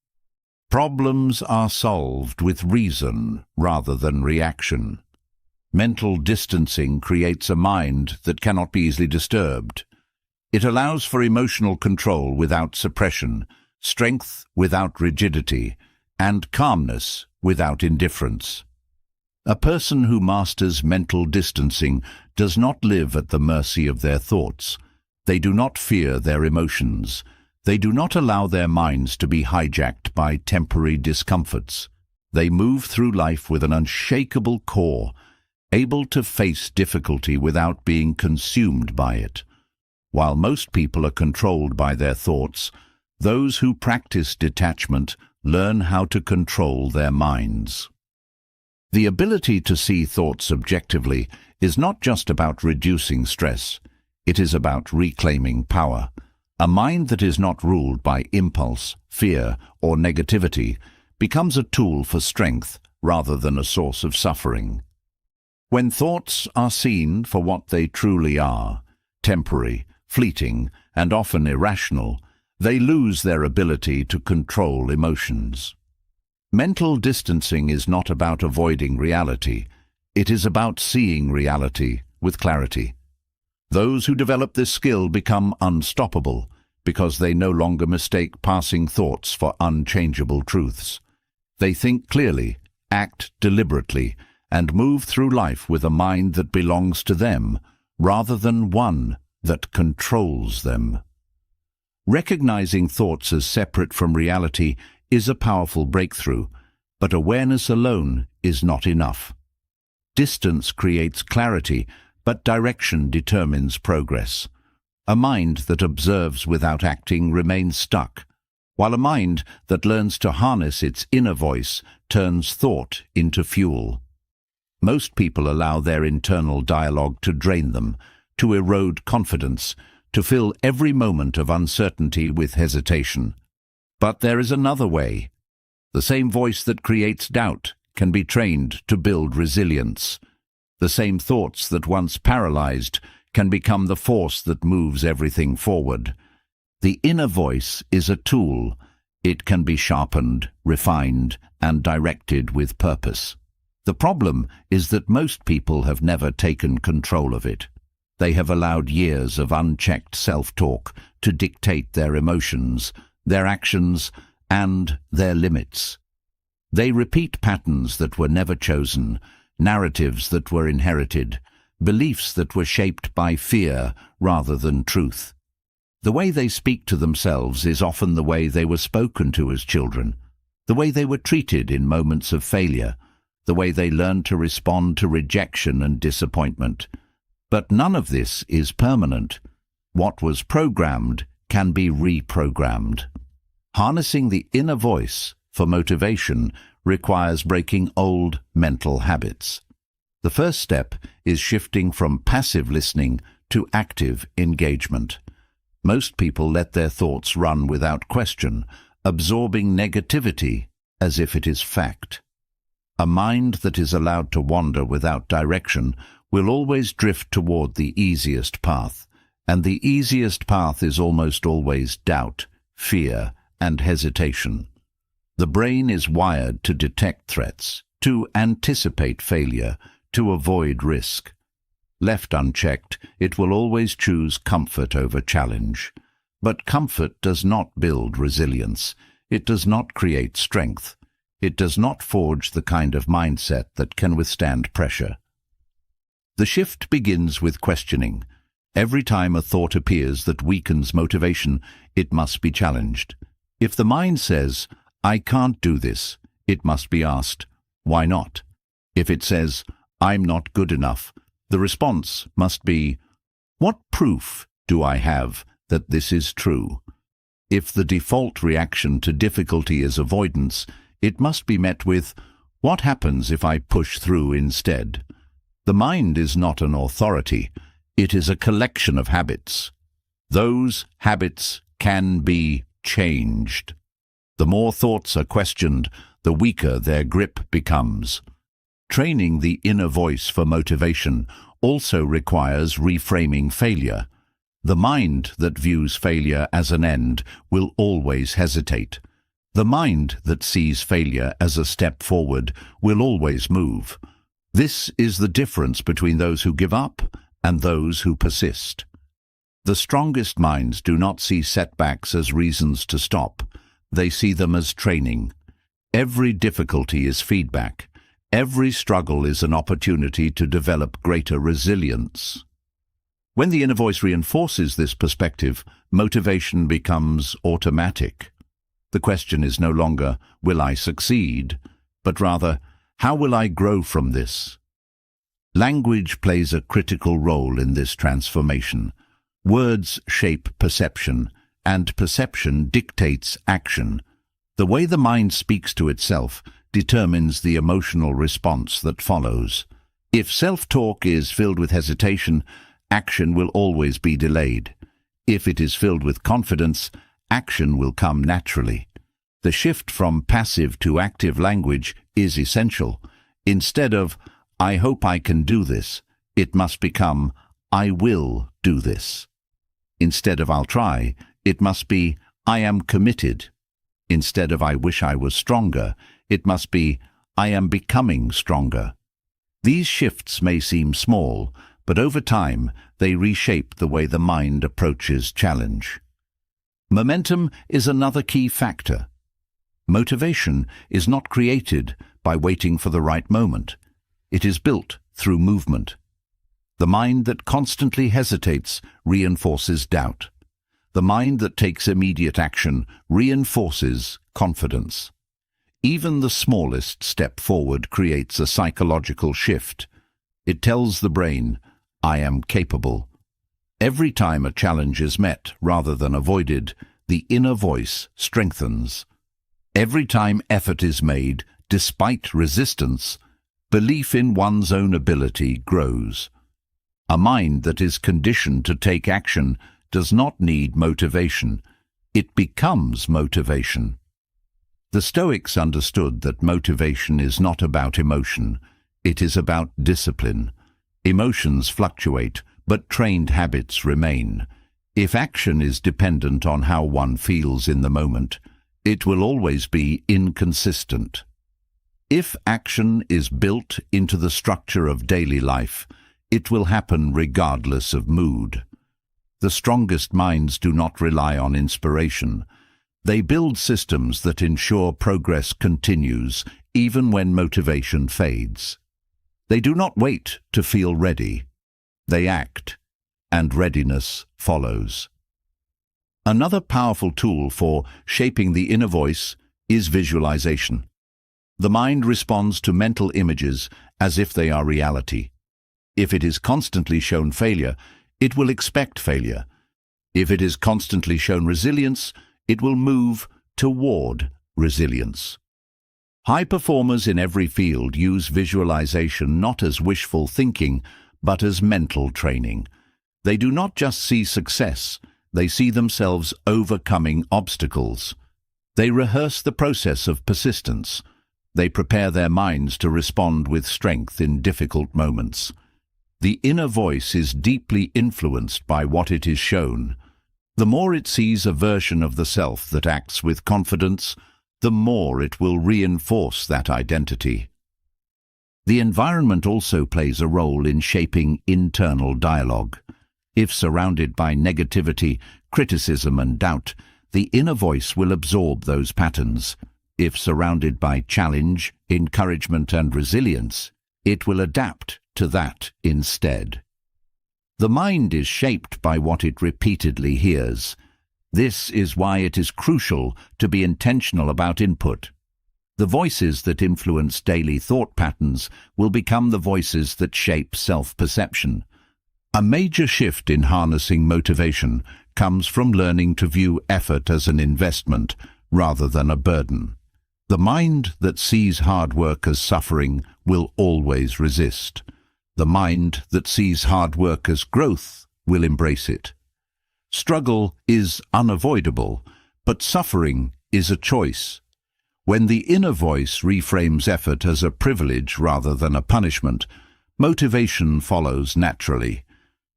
Problems are solved with reason rather than reaction. Mental distancing creates a mind that cannot be easily disturbed. It allows for emotional control without suppression, strength without rigidity, and calmness without indifference. A person who masters mental distancing does not live at the mercy of their thoughts. They do not fear their emotions. They do not allow their minds to be hijacked by temporary discomforts. They move through life with an unshakable core, able to face difficulty without being consumed by it. While most people are controlled by their thoughts, those who practice detachment learn how to control their minds. The ability to see thoughts objectively is not just about reducing stress. It is about reclaiming power. A mind that is not ruled by impulse, fear, or negativity becomes a tool for strength rather than a source of suffering. When thoughts are seen for what they truly are, temporary, fleeting, and often irrational, they lose their ability to control emotions. Mental distancing is not about avoiding reality. It is about seeing reality with clarity. Those who develop this skill become unstoppable because they no longer mistake passing thoughts for unchangeable truths. They think clearly, act deliberately, and move through life with a mind that belongs to them rather than one that controls them. Recognizing thoughts as separate from reality is a powerful breakthrough, but awareness alone is not enough. Distance creates clarity, but direction determines progress. A mind that observes without acting remains stuck, while a mind that learns to harness its inner voice turns thought into fuel. Most people allow their internal dialogue to drain them, to erode confidence, to fill every moment of uncertainty with hesitation. But there is another way. The same voice that creates doubt can be trained to build resilience. The same thoughts that once paralyzed can become the force that moves everything forward. The inner voice is a tool. It can be sharpened, refined, and directed with purpose. The problem is that most people have never taken control of it. They have allowed years of unchecked self-talk to dictate their emotions, their actions, and their limits. They repeat patterns that were never chosen, narratives that were inherited, beliefs that were shaped by fear rather than truth. The way they speak to themselves is often the way they were spoken to as children, the way they were treated in moments of failure, the way they learned to respond to rejection and disappointment. But none of this is permanent. What was programmed can be reprogrammed. Harnessing the inner voice for motivation requires breaking old mental habits. The first step is shifting from passive listening to active engagement. Most people let their thoughts run without question, absorbing negativity as if it is fact. A mind that is allowed to wander without direction will always drift toward the easiest path, and the easiest path is almost always doubt, fear, and hesitation. The brain is wired to detect threats, to anticipate failure, to avoid risk. Left unchecked, it will always choose comfort over challenge. But comfort does not build resilience. It does not create strength. It does not forge the kind of mindset that can withstand pressure. The shift begins with questioning. Every time a thought appears that weakens motivation, it must be challenged. If the mind says, "I can't do this," it must be asked, "Why not?" If it says, "I'm not good enough," the response must be, "What proof do I have that this is true?" If the default reaction to difficulty is avoidance, it must be met with, "What happens if I push through instead?" The mind is not an authority. It is a collection of habits. Those habits can be changed. The more thoughts are questioned, the weaker their grip becomes. Training the inner voice for motivation also requires reframing failure. The mind that views failure as an end will always hesitate. The mind that sees failure as a step forward will always move. This is the difference between those who give up and those who persist. The strongest minds do not see setbacks as reasons to stop. They see them as training. Every difficulty is feedback. Every struggle is an opportunity to develop greater resilience. When the inner voice reinforces this perspective, motivation becomes automatic. The question is no longer, "Will I succeed?" but rather, "How will I grow from this?" Language plays a critical role in this transformation. Words shape perception, and perception dictates action. The way the mind speaks to itself determines the emotional response that follows. If self-talk is filled with hesitation, action will always be delayed. If it is filled with confidence, action will come naturally. The shift from passive to active language is essential. Instead of, "I hope I can do this," it must become, "I will do this." Instead of "I'll try," it must be, "I am committed." Instead of "I wish I was stronger," it must be, "I am becoming stronger." These shifts may seem small, but over time they reshape the way the mind approaches challenge. Momentum is another key factor. Motivation is not created by waiting for the right moment. It is built through movement. The mind that constantly hesitates reinforces doubt. The mind that takes immediate action reinforces confidence. Even the smallest step forward creates a psychological shift. It tells the brain, "I am capable." Every time a challenge is met rather than avoided, the inner voice strengthens. Every time effort is made, despite resistance, belief in one's own ability grows. A mind that is conditioned to take action does not need motivation. It becomes motivation. The Stoics understood that motivation is not about emotion. It is about discipline. Emotions fluctuate, but trained habits remain. If action is dependent on how one feels in the moment, it will always be inconsistent. If action is built into the structure of daily life, it will happen regardless of mood. The strongest minds do not rely on inspiration. They build systems that ensure progress continues even when motivation fades. They do not wait to feel ready. They act, and readiness follows. Another powerful tool for shaping the inner voice is visualization. The mind responds to mental images as if they are reality. If it is constantly shown failure, it will expect failure. If it is constantly shown resilience, it will move toward resilience. High performers in every field use visualization not as wishful thinking, but as mental training. They do not just see success, they see themselves overcoming obstacles. They rehearse the process of persistence. They prepare their minds to respond with strength in difficult moments. The inner voice is deeply influenced by what it is shown. The more it sees a version of the self that acts with confidence, the more it will reinforce that identity. The environment also plays a role in shaping internal dialogue. If surrounded by negativity, criticism and doubt, the inner voice will absorb those patterns. If surrounded by challenge, encouragement and resilience, it will adapt to that instead. The mind is shaped by what it repeatedly hears. This is why it is crucial to be intentional about input. The voices that influence daily thought patterns will become the voices that shape self-perception. A major shift in harnessing motivation comes from learning to view effort as an investment rather than a burden. The mind that sees hard work as suffering will always resist. The mind that sees hard work as growth will embrace it. Struggle is unavoidable, but suffering is a choice. When the inner voice reframes effort as a privilege rather than a punishment, motivation follows naturally.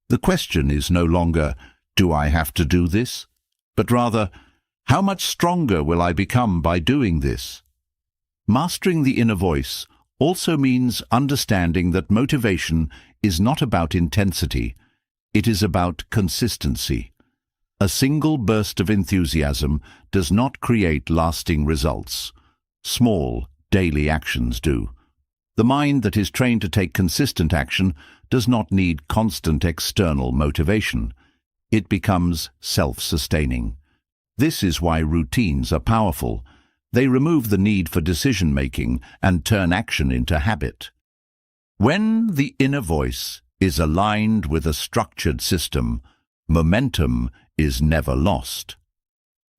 The question is no longer, do I have to do this? But rather, how much stronger will I become by doing this? Mastering the inner voice also means understanding that motivation is not about intensity, it is about consistency. A single burst of enthusiasm does not create lasting results. Small, daily actions do. The mind that is trained to take consistent action does not need constant external motivation. It becomes self-sustaining. This is why routines are powerful. They remove the need for decision-making and turn action into habit. When the inner voice is aligned with a structured system, momentum is never lost.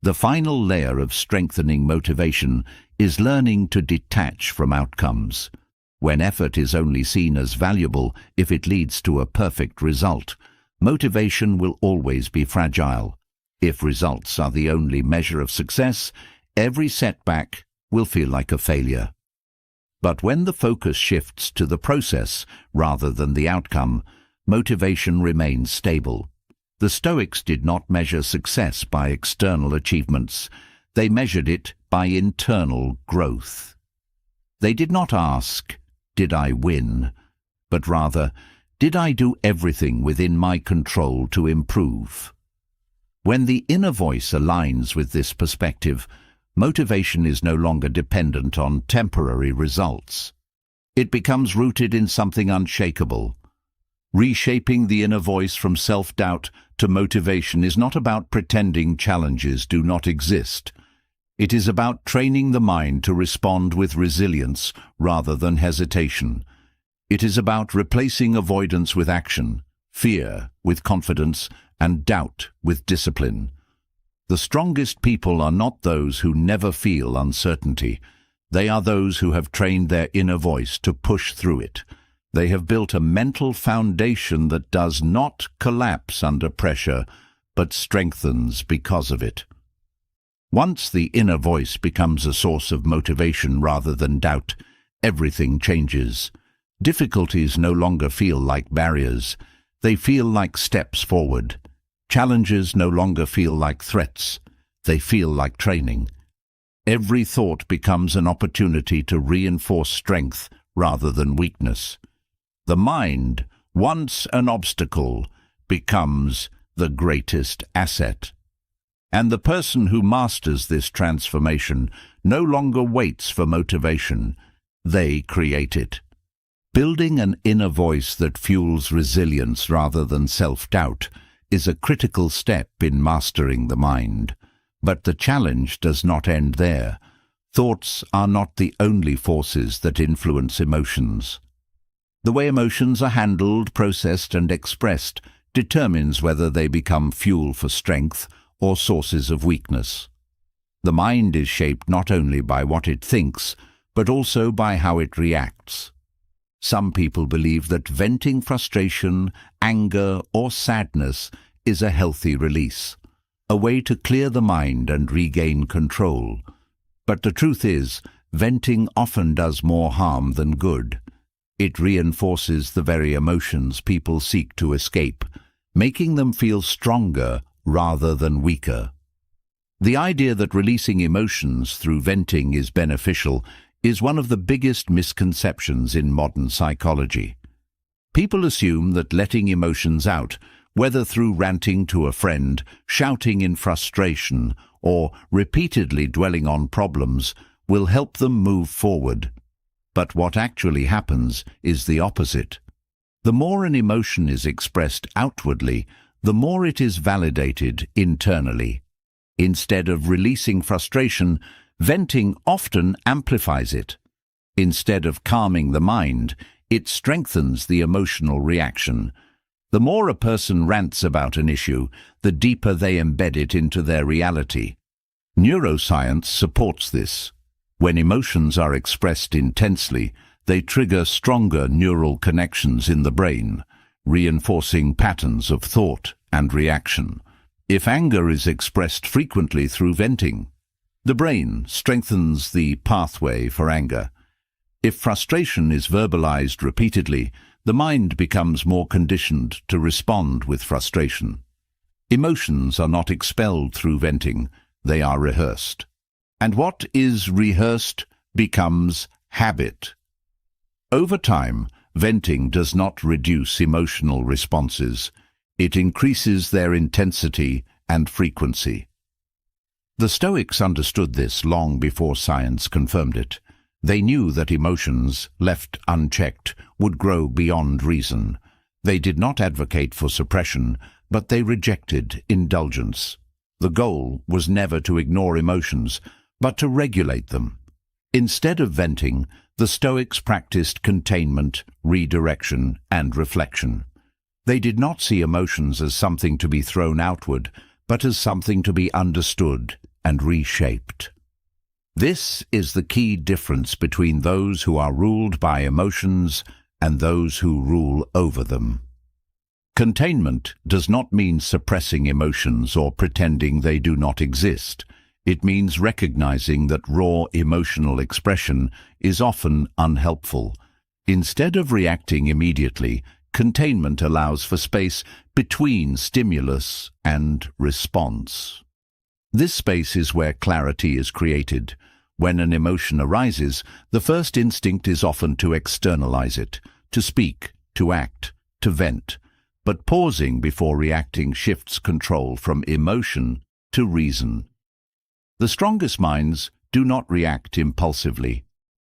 The final layer of strengthening motivation is learning to detach from outcomes. When effort is only seen as valuable if it leads to a perfect result, motivation will always be fragile. If results are the only measure of success, every setback will feel like a failure. But when the focus shifts to the process rather than the outcome, motivation remains stable. The Stoics did not measure success by external achievements. They measured it by internal growth. They did not ask, "Did I win?" but rather, "Did I do everything within my control to improve?" When the inner voice aligns with this perspective, motivation is no longer dependent on temporary results. It becomes rooted in something unshakable. Reshaping the inner voice from self-doubt to motivation is not about pretending challenges do not exist. It is about training the mind to respond with resilience rather than hesitation. It is about replacing avoidance with action, fear with confidence, and doubt with discipline. The strongest people are not those who never feel uncertainty. They are those who have trained their inner voice to push through it. They have built a mental foundation that does not collapse under pressure, but strengthens because of it. Once the inner voice becomes a source of motivation rather than doubt, everything changes. Difficulties no longer feel like barriers. They feel like steps forward. Challenges no longer feel like threats. They feel like training. Every thought becomes an opportunity to reinforce strength rather than weakness. The mind, once an obstacle, becomes the greatest asset. And the person who masters this transformation no longer waits for motivation. They create it. Building an inner voice that fuels resilience rather than self-doubt is a critical step in mastering the mind. But the challenge does not end there. Thoughts are not the only forces that influence emotions. The way emotions are handled, processed, and expressed determines whether they become fuel for strength or sources of weakness. The mind is shaped not only by what it thinks, but also by how it reacts. Some people believe that venting frustration, anger, or sadness is a healthy release, a way to clear the mind and regain control. But the truth is, venting often does more harm than good. It reinforces the very emotions people seek to escape, making them feel stronger rather than weaker. The idea that releasing emotions through venting is beneficial is one of the biggest misconceptions in modern psychology. People assume that letting emotions out, whether through ranting to a friend, shouting in frustration, or repeatedly dwelling on problems, will help them move forward. But what actually happens is the opposite. The more an emotion is expressed outwardly, the more it is validated internally. Instead of releasing frustration, venting often amplifies it. Instead of calming the mind, it strengthens the emotional reaction. The more a person rants about an issue, the deeper they embed it into their reality. Neuroscience supports this. When emotions are expressed intensely, they trigger stronger neural connections in the brain, reinforcing patterns of thought and reaction. If anger is expressed frequently through venting, the brain strengthens the pathway for anger. If frustration is verbalized repeatedly, the mind becomes more conditioned to respond with frustration. Emotions are not expelled through venting, they are rehearsed. And what is rehearsed becomes habit. Over time, venting does not reduce emotional responses. It increases their intensity and frequency. The Stoics understood this long before science confirmed it. They knew that emotions, left unchecked, would grow beyond reason. They did not advocate for suppression, but they rejected indulgence. The goal was never to ignore emotions, but to regulate them. Instead of venting, the Stoics practiced containment, redirection, and reflection. They did not see emotions as something to be thrown outward, but as something to be understood and reshaped. This is the key difference between those who are ruled by emotions and those who rule over them. Containment does not mean suppressing emotions or pretending they do not exist. It means recognizing that raw emotional expression is often unhelpful. Instead of reacting immediately, containment allows for space between stimulus and response. This space is where clarity is created. When an emotion arises, the first instinct is often to externalize it, to speak, to act, to vent. But pausing before reacting shifts control from emotion to reason. The strongest minds do not react impulsively.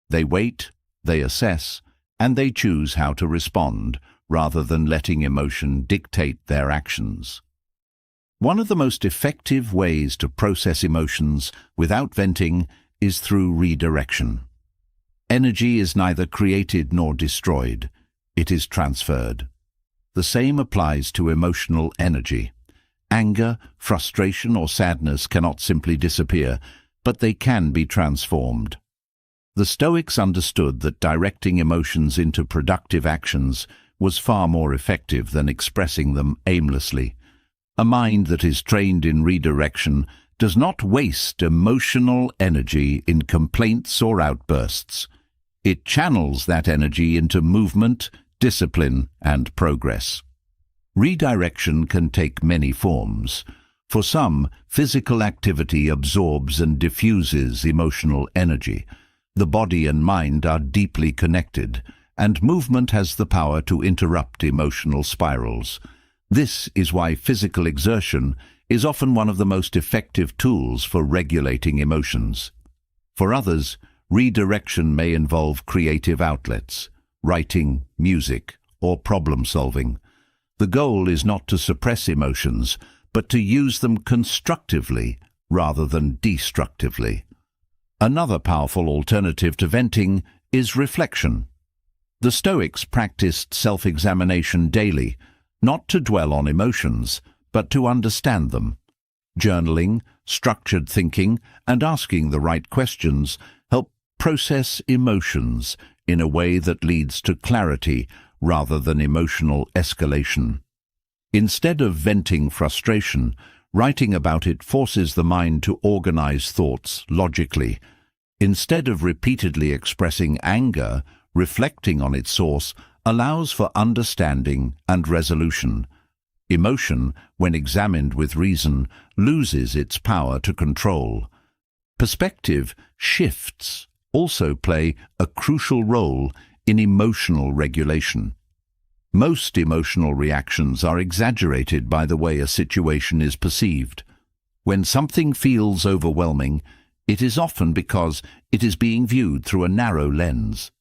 They wait, they assess, and they choose how to respond, rather than letting emotion dictate their actions. One of the most effective ways to process emotions without venting is through redirection. Energy is neither created nor destroyed. It is transferred. The same applies to emotional energy. Anger, frustration, or sadness cannot simply disappear, but they can be transformed. The Stoics understood that directing emotions into productive actions was far more effective than expressing them aimlessly. A mind that is trained in redirection does not waste emotional energy in complaints or outbursts. It channels that energy into movement, discipline, and progress. Redirection can take many forms. For some, physical activity absorbs and diffuses emotional energy. The body and mind are deeply connected, and movement has the power to interrupt emotional spirals. This is why physical exertion is often one of the most effective tools for regulating emotions. For others, redirection may involve creative outlets, writing, music, or problem-solving. The goal is not to suppress emotions, but to use them constructively rather than destructively. Another powerful alternative to venting is reflection. The Stoics practiced self-examination daily, not to dwell on emotions, but to understand them. Journaling, structured thinking, and asking the right questions help process emotions in a way that leads to clarity rather than emotional escalation. Instead of venting frustration, writing about it forces the mind to organize thoughts logically. Instead of repeatedly expressing anger, reflecting on its source allows for understanding and resolution. Emotion, when examined with reason, loses its power to control. Perspective shifts also play a crucial role in emotional regulation. Most emotional reactions are exaggerated by the way a situation is perceived. When something feels overwhelming, it is often because it is being viewed through a narrow lens.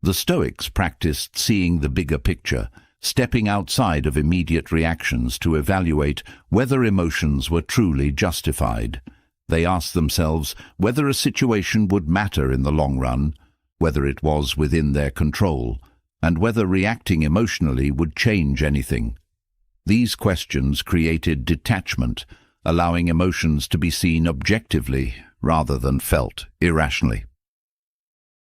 The Stoics practiced seeing the bigger picture. stepping outside of immediate reactions to evaluate whether emotions were truly justified. They asked themselves whether a situation would matter in the long run, whether it was within their control, and whether reacting emotionally would change anything. These questions created detachment, allowing emotions to be seen objectively rather than felt irrationally.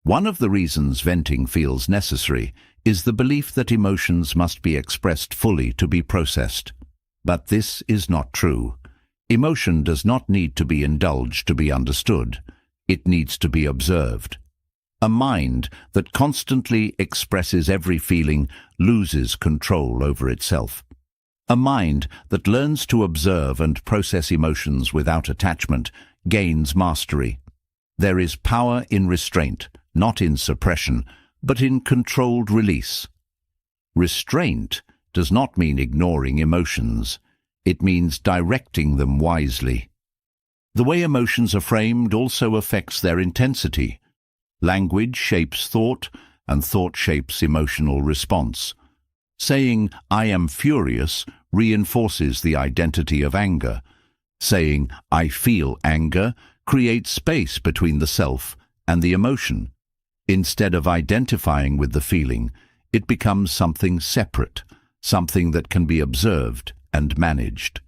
One of the reasons venting feels necessary is the belief that emotions must be expressed fully to be processed. But this is not true. Emotion does not need to be indulged to be understood. It needs to be observed. A mind that constantly expresses every feeling loses control over itself. A mind that learns to observe and process emotions without attachment gains mastery. There is power in restraint, not in suppression, but in controlled release. Restraint does not mean ignoring emotions. It means directing them wisely. The way emotions are framed also affects their intensity. Language shapes thought, and thought shapes emotional response. Saying, "I am furious," reinforces the identity of anger. Saying, "I feel anger," creates space between the self and the emotion. Instead of identifying with the feeling, it becomes something separate, something that can be observed and managed.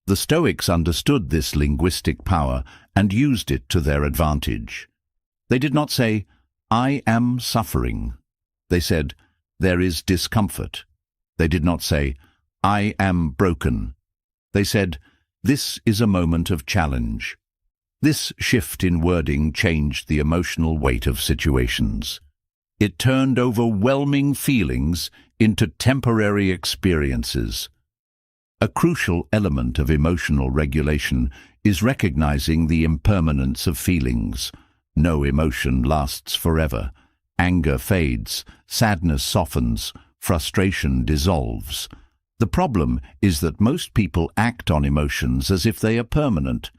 The Stoics understood this linguistic power and used it to their advantage. They did not say, "I am suffering." They said, "There is discomfort." They did not say, "I am broken." They said, "This is a moment of challenge." This shift in wording changed the emotional weight of situations. It turned overwhelming feelings into temporary experiences. A crucial element of emotional regulation is recognizing the impermanence of feelings. No emotion lasts forever. Anger fades, sadness softens, frustration dissolves. The problem is that most people act on emotions as if they are permanent,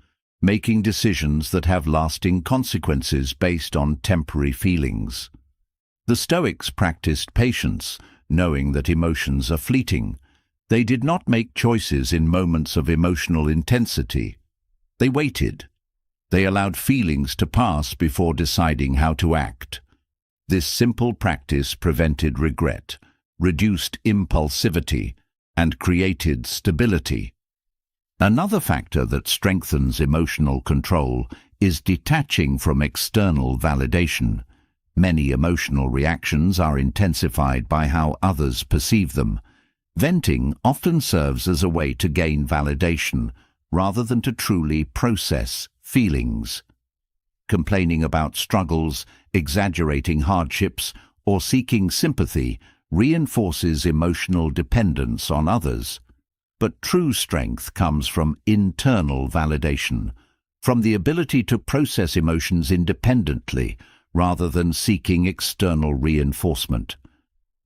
making decisions that have lasting consequences based on temporary feelings. The Stoics practiced patience, knowing that emotions are fleeting. They did not make choices in moments of emotional intensity. They waited. They allowed feelings to pass before deciding how to act. This simple practice prevented regret, reduced impulsivity, and created stability. Another factor that strengthens emotional control is detaching from external validation. Many emotional reactions are intensified by how others perceive them. Venting often serves as a way to gain validation rather than to truly process feelings. Complaining about struggles, exaggerating hardships, or seeking sympathy reinforces emotional dependence on others. But true strength comes from internal validation, from the ability to process emotions independently rather than seeking external reinforcement.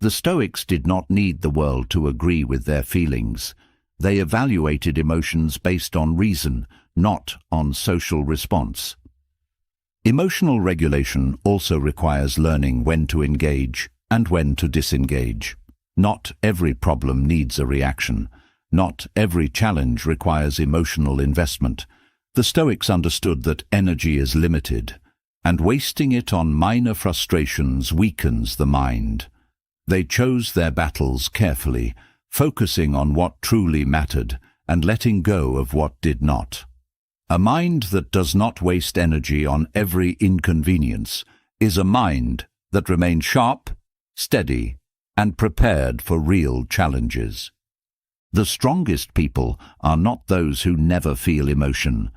The Stoics did not need the world to agree with their feelings. They evaluated emotions based on reason, not on social response. Emotional regulation also requires learning when to engage and when to disengage. Not every problem needs a reaction. Not every challenge requires emotional investment. The Stoics understood that energy is limited, and wasting it on minor frustrations weakens the mind. They chose their battles carefully, focusing on what truly mattered and letting go of what did not. A mind that does not waste energy on every inconvenience is a mind that remains sharp, steady, and prepared for real challenges. The strongest people are not those who never feel emotion.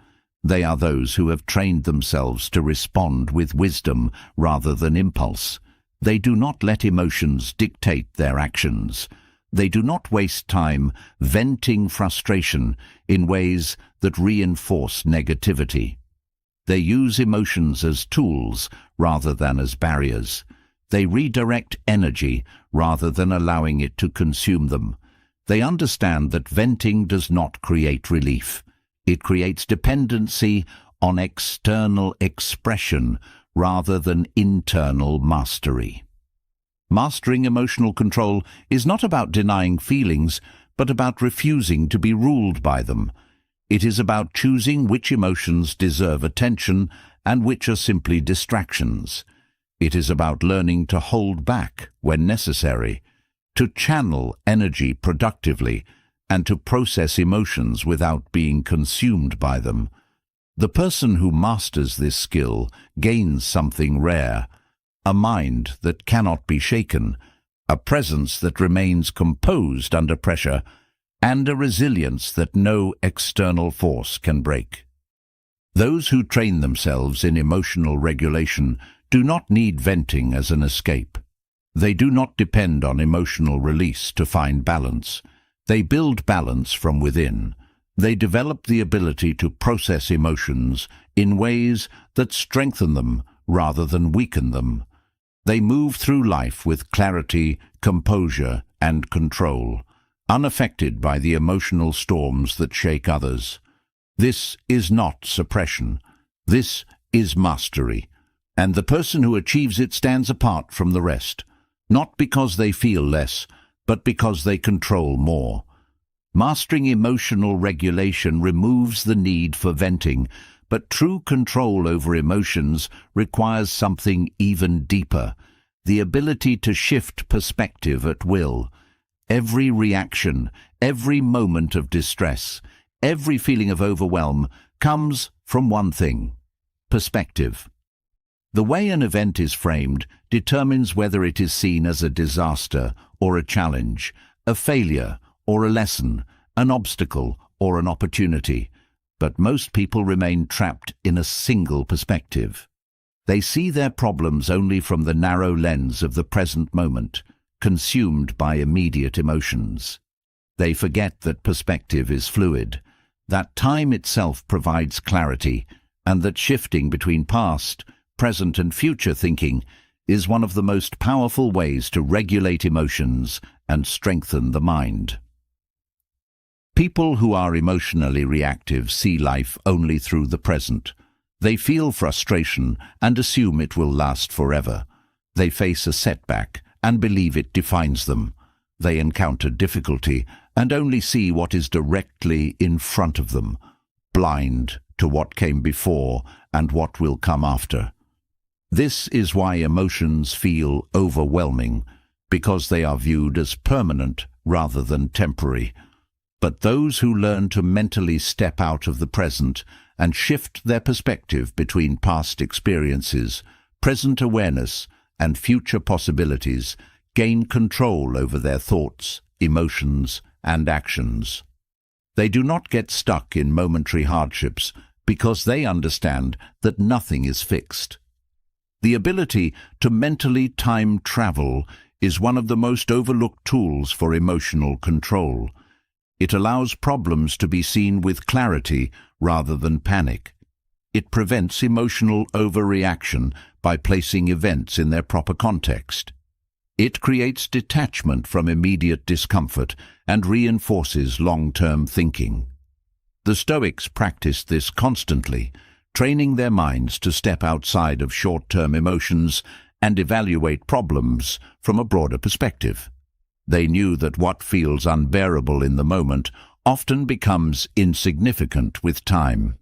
They are those who have trained themselves to respond with wisdom rather than impulse. They do not let emotions dictate their actions. They do not waste time venting frustration in ways that reinforce negativity. They use emotions as tools rather than as barriers. They redirect energy rather than allowing it to consume them. They understand that venting does not create relief. It creates dependency on external expression rather than internal mastery. Mastering emotional control is not about denying feelings, but about refusing to be ruled by them. It is about choosing which emotions deserve attention and which are simply distractions. It is about learning to hold back when necessary, to channel energy productively, and to process emotions without being consumed by them. The person who masters this skill gains something rare: a mind that cannot be shaken, a presence that remains composed under pressure, and a resilience that no external force can break. Those who train themselves in emotional regulation do not need venting as an escape. They do not depend on emotional release to find balance. They build balance from within. They develop the ability to process emotions in ways that strengthen them rather than weaken them. They move through life with clarity, composure, and control, unaffected by the emotional storms that shake others. This is not suppression. This is mastery. And the person who achieves it stands apart from the rest, not because they feel less, but because they control more. Mastering emotional regulation removes the need for venting, but true control over emotions requires something even deeper: the ability to shift perspective at will. Every reaction, every moment of distress, every feeling of overwhelm comes from one thing: perspective. The way an event is framed determines whether it is seen as a disaster or a challenge, a failure or a lesson, an obstacle or an opportunity. But most people remain trapped in a single perspective. They see their problems only from the narrow lens of the present moment, consumed by immediate emotions. They forget that perspective is fluid, that time itself provides clarity, and that shifting between past, present and future thinking is one of the most powerful ways to regulate emotions and strengthen the mind. People who are emotionally reactive see life only through the present. They feel frustration and assume it will last forever. They face a setback and believe it defines them. They encounter difficulty and only see what is directly in front of them, blind to what came before and what will come after. This is why emotions feel overwhelming, because they are viewed as permanent rather than temporary. But those who learn to mentally step out of the present and shift their perspective between past experiences, present awareness, and future possibilities gain control over their thoughts, emotions, and actions. They do not get stuck in momentary hardships because they understand that nothing is fixed. The ability to mentally time travel is one of the most overlooked tools for emotional control. It allows problems to be seen with clarity rather than panic. It prevents emotional overreaction by placing events in their proper context. It creates detachment from immediate discomfort and reinforces long-term thinking. The Stoics practiced this constantly, training their minds to step outside of short-term emotions and evaluate problems from a broader perspective. They knew that what feels unbearable in the moment often becomes insignificant with time.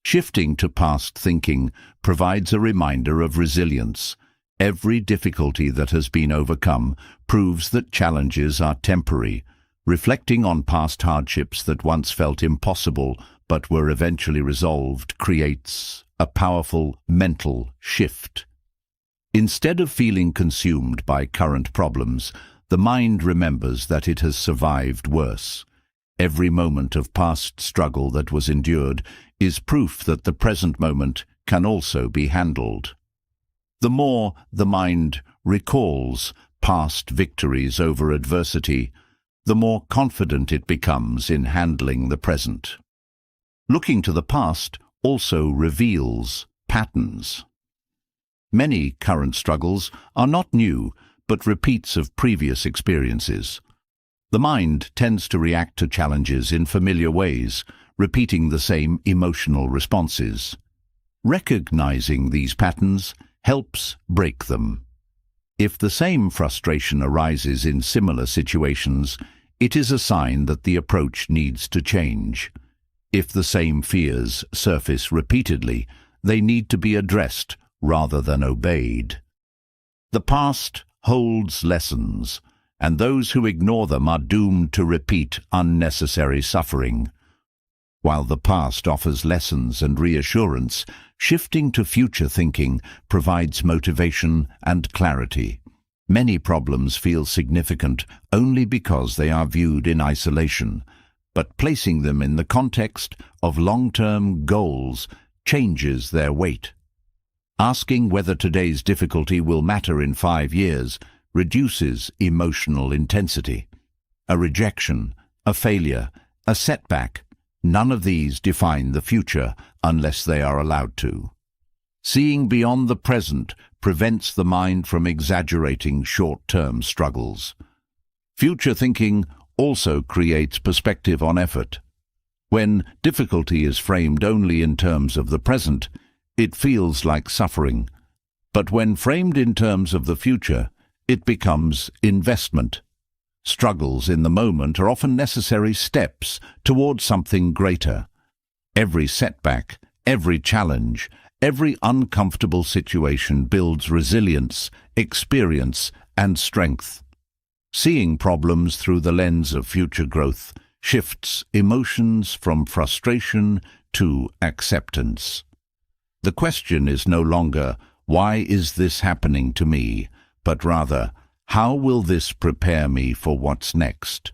Shifting to past thinking provides a reminder of resilience. Every difficulty that has been overcome proves that challenges are temporary. Reflecting on past hardships that once felt impossible but were eventually resolved creates a powerful mental shift. Instead of feeling consumed by current problems, the mind remembers that it has survived worse. Every moment of past struggle that was endured is proof that the present moment can also be handled. The more the mind recalls past victories over adversity, the more confident it becomes in handling the present. Looking to the past also reveals patterns. Many current struggles are not new, but repeats of previous experiences. The mind tends to react to challenges in familiar ways, repeating the same emotional responses. Recognizing these patterns helps break them. If the same frustration arises in similar situations, it is a sign that the approach needs to change. If the same fears surface repeatedly, they need to be addressed rather than obeyed. The past holds lessons, and those who ignore them are doomed to repeat unnecessary suffering. While the past offers lessons and reassurance, shifting to future thinking provides motivation and clarity. Many problems feel significant only because they are viewed in isolation, but placing them in the context of long-term goals changes their weight. Asking whether today's difficulty will matter in 5 years reduces emotional intensity. A rejection, a failure, a setback, none of these define the future unless they are allowed to. Seeing beyond the present prevents the mind from exaggerating short-term struggles. Future thinking also creates perspective on effort. When difficulty is framed only in terms of the present, it feels like suffering. But when framed in terms of the future, it becomes investment. Struggles in the moment are often necessary steps towards something greater. Every setback, every challenge, every uncomfortable situation builds resilience, experience, and strength. Seeing problems through the lens of future growth shifts emotions from frustration to acceptance. The question is no longer, "Why is this happening to me?" but rather, "How will this prepare me for what's next?"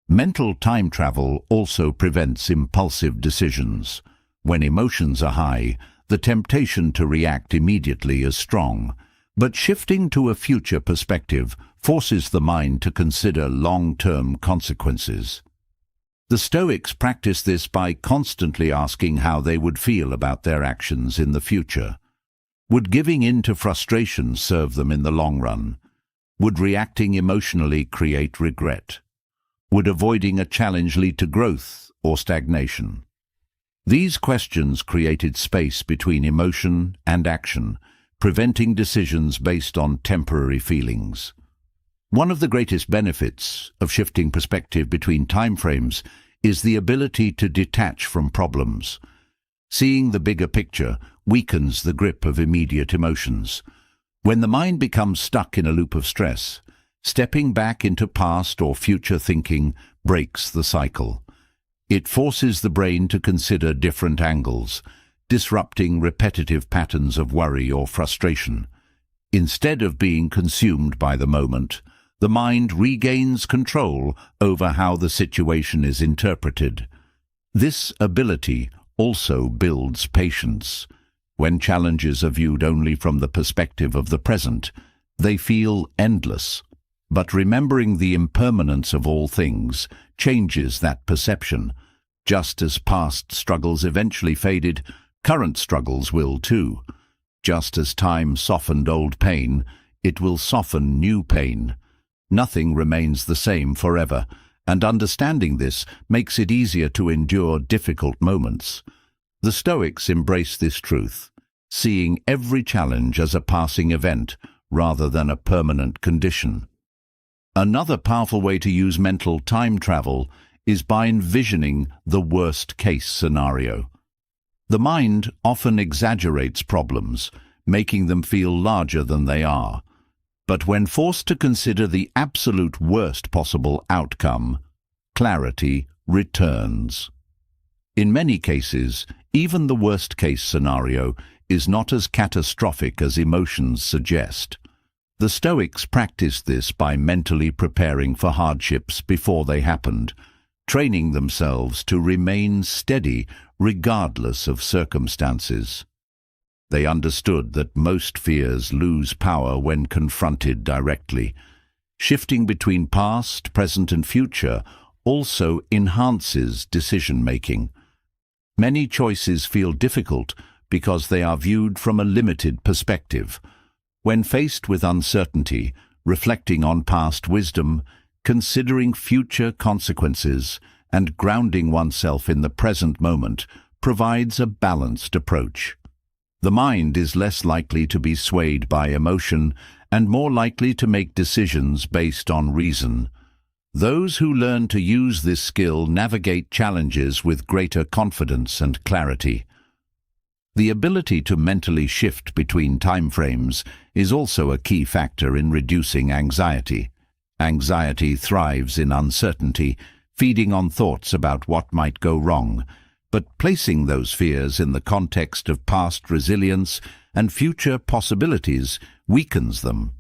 Mental time travel also prevents impulsive decisions. When emotions are high, the temptation to react immediately is strong, but shifting to a future perspective forces the mind to consider long-term consequences. The Stoics practice this by constantly asking how they would feel about their actions in the future. Would giving in to frustration serve them in the long run? Would reacting emotionally create regret? Would avoiding a challenge lead to growth or stagnation? These questions created space between emotion and action, preventing decisions based on temporary feelings. One of the greatest benefits of shifting perspective between timeframes is the ability to detach from problems. Seeing the bigger picture weakens the grip of immediate emotions. When the mind becomes stuck in a loop of stress, stepping back into past or future thinking breaks the cycle. It forces the brain to consider different angles, disrupting repetitive patterns of worry or frustration. Instead of being consumed by the moment, the mind regains control over how the situation is interpreted. This ability also builds patience. When challenges are viewed only from the perspective of the present, they feel endless. But remembering the impermanence of all things changes that perception. Just as past struggles eventually faded, current struggles will too. Just as time softened old pain, it will soften new pain. Nothing remains the same forever, and understanding this makes it easier to endure difficult moments. The Stoics embrace this truth, seeing every challenge as a passing event rather than a permanent condition. Another powerful way to use mental time travel is by envisioning the worst-case scenario. The mind often exaggerates problems, making them feel larger than they are. But when forced to consider the absolute worst possible outcome, clarity returns. In many cases, even the worst-case scenario is not as catastrophic as emotions suggest. The Stoics practiced this by mentally preparing for hardships before they happened, training themselves to remain steady regardless of circumstances. They understood that most fears lose power when confronted directly. Shifting between past, present, and future also enhances decision-making. Many choices feel difficult because they are viewed from a limited perspective. When faced with uncertainty, reflecting on past wisdom, considering future consequences, and grounding oneself in the present moment provides a balanced approach. The mind is less likely to be swayed by emotion and more likely to make decisions based on reason. Those who learn to use this skill navigate challenges with greater confidence and clarity. The ability to mentally shift between timeframes is also a key factor in reducing anxiety. Anxiety thrives in uncertainty, feeding on thoughts about what might go wrong, but placing those fears in the context of past resilience and future possibilities weakens them.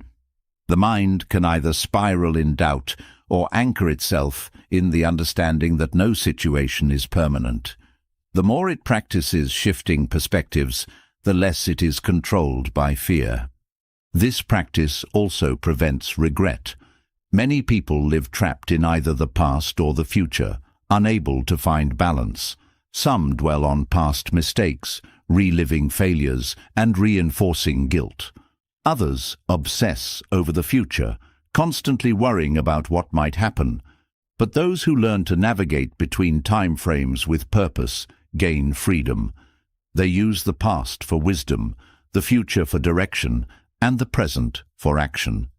The mind can either spiral in doubt or anchor itself in the understanding that no situation is permanent. The more it practices shifting perspectives, the less it is controlled by fear. This practice also prevents regret. Many people live trapped in either the past or the future, unable to find balance. Some dwell on past mistakes, reliving failures and reinforcing guilt. Others obsess over the future, constantly worrying about what might happen. But those who learn to navigate between time frames with purpose gain freedom. They use the past for wisdom, the future for direction, and the present for action.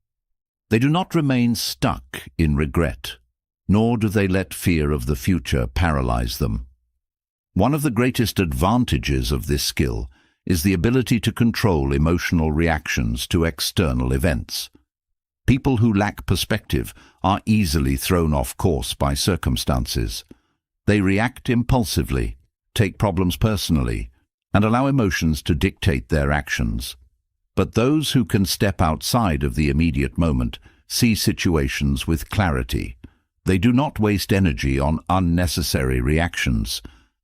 They do not remain stuck in regret, nor do they let fear of the future paralyze them. One of the greatest advantages of this skill is the ability to control emotional reactions to external events. People who lack perspective are easily thrown off course by circumstances. They react impulsively, take problems personally, and allow emotions to dictate their actions. But those who can step outside of the immediate moment see situations with clarity. They do not waste energy on unnecessary reactions.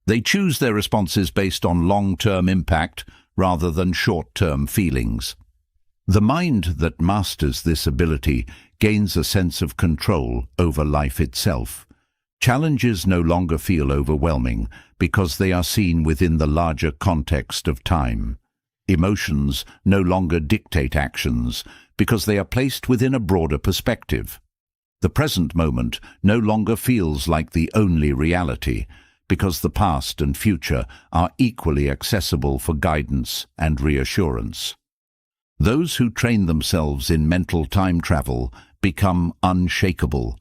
They choose their responses based on long-term impact rather than short-term feelings. The mind that masters this ability gains a sense of control over life itself. Challenges no longer feel overwhelming because they are seen within the larger context of time. Emotions no longer dictate actions because they are placed within a broader perspective. The present moment no longer feels like the only reality because the past and future are equally accessible for guidance and reassurance. Those who train themselves in mental time travel become unshakable.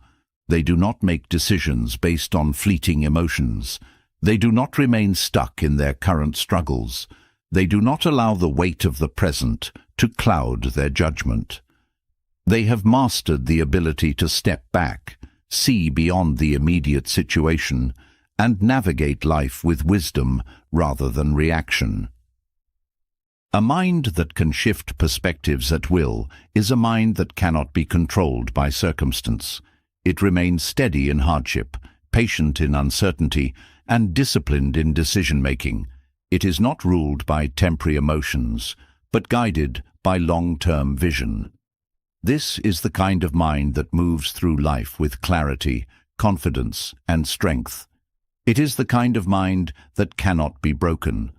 They do not make decisions based on fleeting emotions. They do not remain stuck in their current struggles. They do not allow the weight of the present to cloud their judgment. They have mastered the ability to step back, see beyond the immediate situation, and navigate life with wisdom rather than reaction. A mind that can shift perspectives at will is a mind that cannot be controlled by circumstance. It remains steady in hardship, patient in uncertainty, and disciplined in decision-making. It is not ruled by temporary emotions, but guided by long-term vision. This is the kind of mind that moves through life with clarity, confidence, and strength. It is the kind of mind that cannot be broken.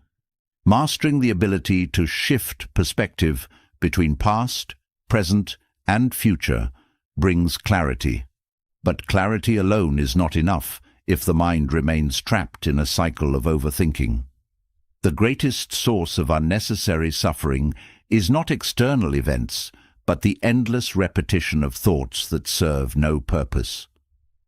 Mastering the ability to shift perspective between past, present, and future brings clarity. But clarity alone is not enough if the mind remains trapped in a cycle of overthinking. The greatest source of unnecessary suffering is not external events, but the endless repetition of thoughts that serve no purpose.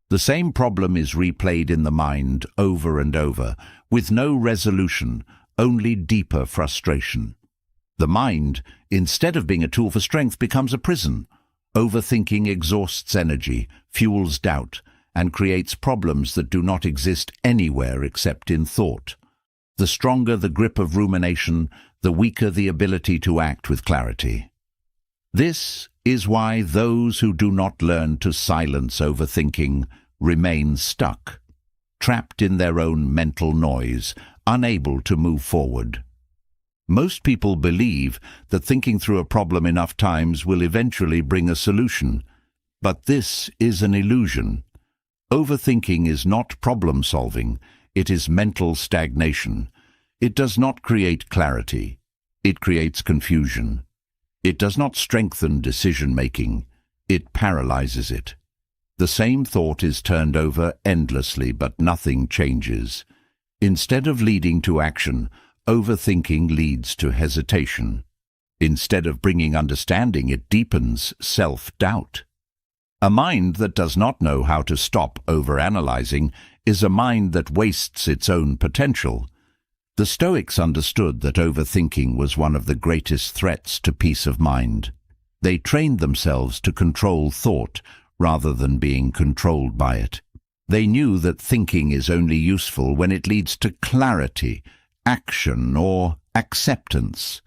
The same problem is replayed in the mind over and over, with no resolution, only deeper frustration. The mind, instead of being a tool for strength, becomes a prison. Overthinking exhausts energy, fuels doubt, and creates problems that do not exist anywhere except in thought. The stronger the grip of rumination, the weaker the ability to act with clarity. This is why those who do not learn to silence overthinking remain stuck, trapped in their own mental noise, unable to move forward. Most people believe that thinking through a problem enough times will eventually bring a solution, but this is an illusion. Overthinking is not problem-solving, it is mental stagnation. It does not create clarity, it creates confusion. It does not strengthen decision-making, it paralyzes it. The same thought is turned over endlessly, but nothing changes. Instead of leading to action, overthinking leads to hesitation. Instead of bringing understanding, it deepens self-doubt. A mind that does not know how to stop overanalyzing is a mind that wastes its own potential. The Stoics understood that overthinking was one of the greatest threats to peace of mind. They trained themselves to control thought rather than being controlled by it. They knew that thinking is only useful when it leads to clarity, action, or acceptance.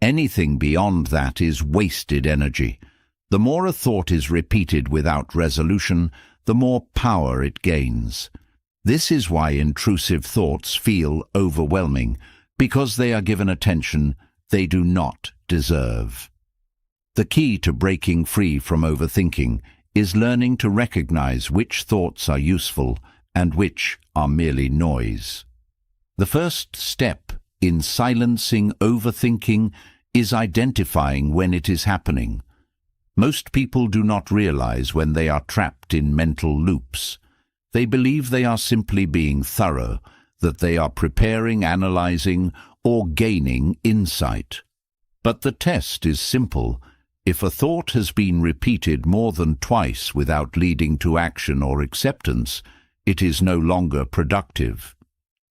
Anything beyond that is wasted energy. The more a thought is repeated without resolution, the more power it gains. This is why intrusive thoughts feel overwhelming, because they are given attention they do not deserve. The key to breaking free from overthinking is learning to recognize which thoughts are useful and which are merely noise. The first step in silencing overthinking is identifying when it is happening. Most people do not realize when they are trapped in mental loops. They believe they are simply being thorough, that they are preparing, analyzing, or gaining insight. But the test is simple. If a thought has been repeated more than twice without leading to action or acceptance, it is no longer productive.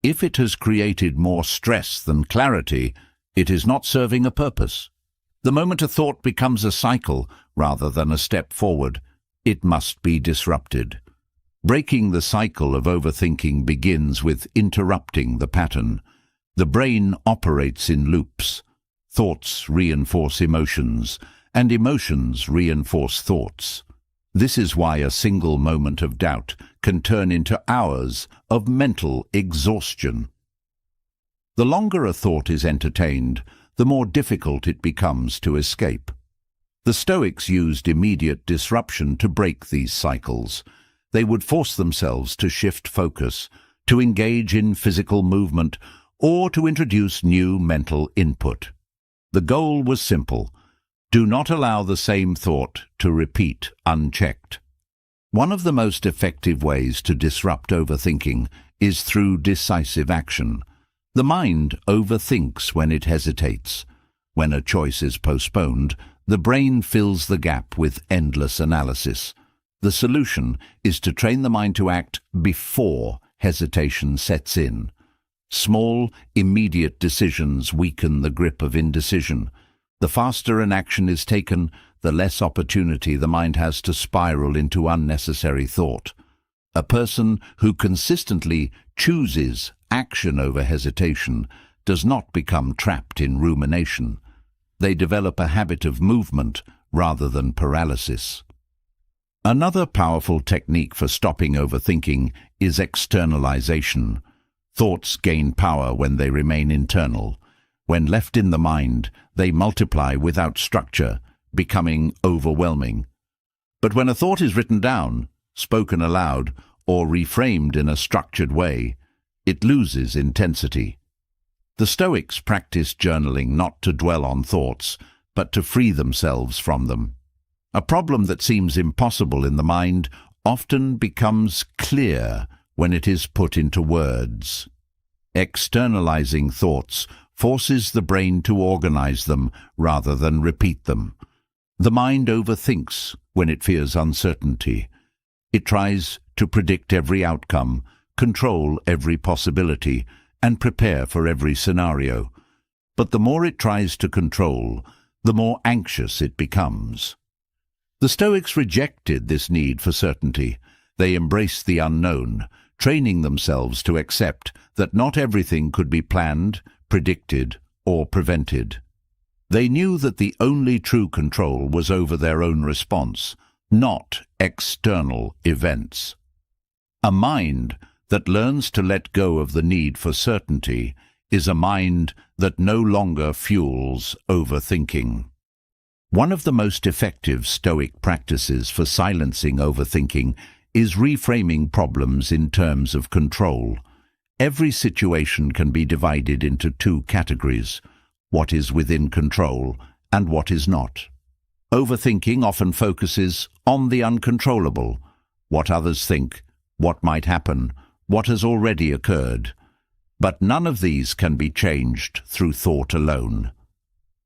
If it has created more stress than clarity, it is not serving a purpose. The moment a thought becomes a cycle rather than a step forward, it must be disrupted. Breaking the cycle of overthinking begins with interrupting the pattern. The brain operates in loops. Thoughts reinforce emotions, and emotions reinforce thoughts. This is why a single moment of doubt can turn into hours of mental exhaustion. The longer a thought is entertained, the more difficult it becomes to escape. The Stoics used immediate disruption to break these cycles. They would force themselves to shift focus, to engage in physical movement, or to introduce new mental input. The goal was simple: do not allow the same thought to repeat unchecked. One of the most effective ways to disrupt overthinking is through decisive action. The mind overthinks when it hesitates. When a choice is postponed, the brain fills the gap with endless analysis. The solution is to train the mind to act before hesitation sets in. Small, immediate decisions weaken the grip of indecision. The faster an action is taken, the less opportunity the mind has to spiral into unnecessary thought. A person who consistently chooses action over hesitation does not become trapped in rumination. They develop a habit of movement rather than paralysis. Another powerful technique for stopping overthinking is externalization. Thoughts gain power when they remain internal. When left in the mind, they multiply without structure, becoming overwhelming. But when a thought is written down, spoken aloud, or reframed in a structured way, it loses intensity. The Stoics practiced journaling not to dwell on thoughts, but to free themselves from them. A problem that seems impossible in the mind often becomes clear when it is put into words. Externalizing thoughts forces the brain to organize them rather than repeat them. The mind overthinks when it fears uncertainty. It tries to predict every outcome, control every possibility, and prepare for every scenario. But the more it tries to control, the more anxious it becomes. The Stoics rejected this need for certainty. They embraced the unknown, training themselves to accept that not everything could be planned, predicted, or prevented. They knew that the only true control was over their own response, not external events. A mind that learns to let go of the need for certainty is a mind that no longer fuels overthinking. One of the most effective Stoic practices for silencing overthinking is reframing problems in terms of control. Every situation can be divided into two categories: what is within control and what is not. Overthinking often focuses on the uncontrollable: what others think, what might happen, what has already occurred. But none of these can be changed through thought alone.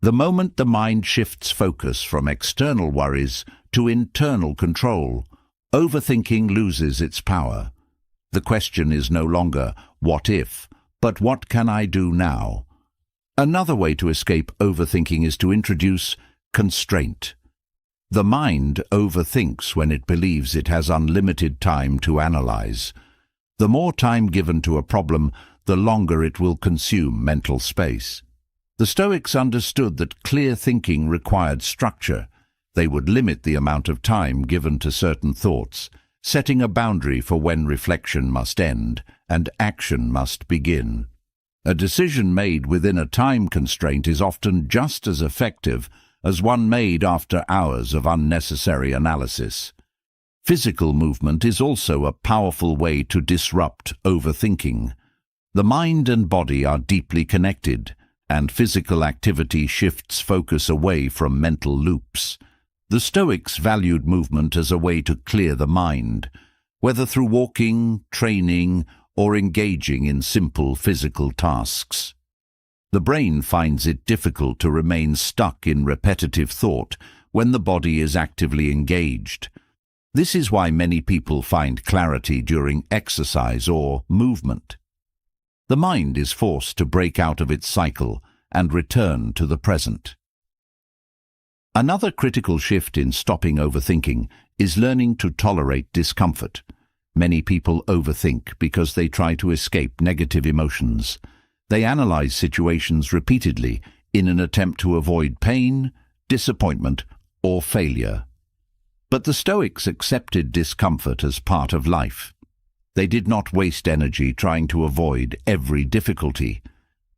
The moment the mind shifts focus from external worries to internal control, overthinking loses its power. The question is no longer, what if, but what can I do now? Another way to escape overthinking is to introduce constraint. The mind overthinks when it believes it has unlimited time to analyze. The more time given to a problem, the longer it will consume mental space. The Stoics understood that clear thinking required structure. They would limit the amount of time given to certain thoughts, setting a boundary for when reflection must end and action must begin. A decision made within a time constraint is often just as effective as one made after hours of unnecessary analysis. Physical movement is also a powerful way to disrupt overthinking. The mind and body are deeply connected, and physical activity shifts focus away from mental loops. The Stoics valued movement as a way to clear the mind, whether through walking, training, or engaging in simple physical tasks. The brain finds it difficult to remain stuck in repetitive thought when the body is actively engaged. This is why many people find clarity during exercise or movement. The mind is forced to break out of its cycle and return to the present. Another critical shift in stopping overthinking is learning to tolerate discomfort. Many people overthink because they try to escape negative emotions. They analyze situations repeatedly in an attempt to avoid pain, disappointment, or failure. But the Stoics accepted discomfort as part of life. They did not waste energy trying to avoid every difficulty.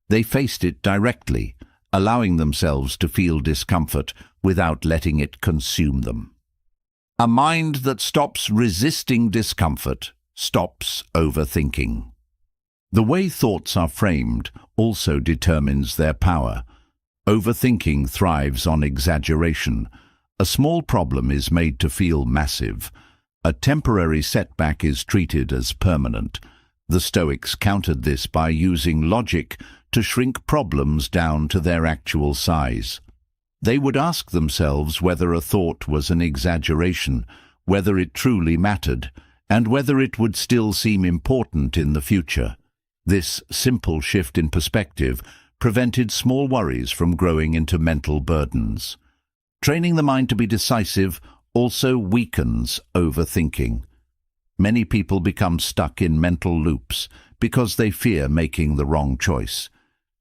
They faced it directly, allowing themselves to feel discomfort without letting it consume them. A mind that stops resisting discomfort stops overthinking. The way thoughts are framed also determines their power. Overthinking thrives on exaggeration. A small problem is made to feel massive. A temporary setback is treated as permanent. The Stoics countered this by using logic to shrink problems down to their actual size. They would ask themselves whether a thought was an exaggeration, whether it truly mattered, and whether it would still seem important in the future. This simple shift in perspective prevented small worries from growing into mental burdens. Training the mind to be decisive also weakens overthinking. Many people become stuck in mental loops because they fear making the wrong choice.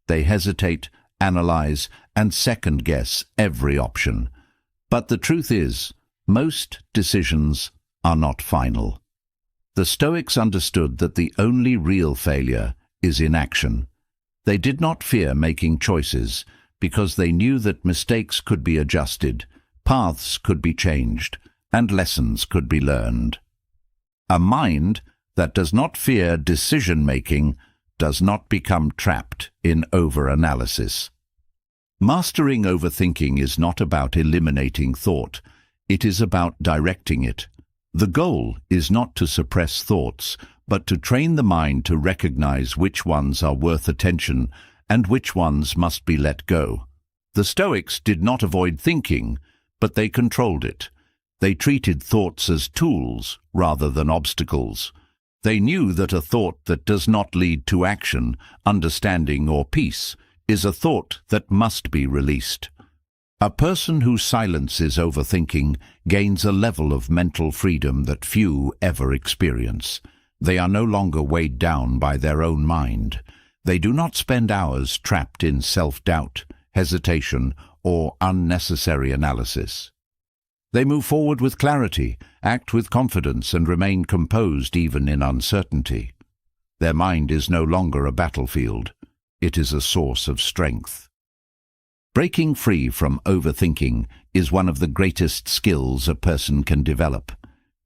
They hesitate, analyze, and second-guess every option. But the truth is, most decisions are not final. The Stoics understood that the only real failure is inaction. They did not fear making choices because they knew that mistakes could be adjusted, paths could be changed, and lessons could be learned. A mind that does not fear decision-making does not become trapped in over-analysis. Mastering overthinking is not about eliminating thought. It is about directing it. The goal is not to suppress thoughts, but to train the mind to recognize which ones are worth attention and which ones must be let go. The Stoics did not avoid thinking, but they controlled it. They treated thoughts as tools rather than obstacles. They knew that a thought that does not lead to action, understanding, or peace is a thought that must be released. A person who silences overthinking gains a level of mental freedom that few ever experience. They are no longer weighed down by their own mind. They do not spend hours trapped in self-doubt, hesitation, or unnecessary analysis. They move forward with clarity, act with confidence, and remain composed even in uncertainty. Their mind is no longer a battlefield. It is a source of strength. Breaking free from overthinking is one of the greatest skills a person can develop.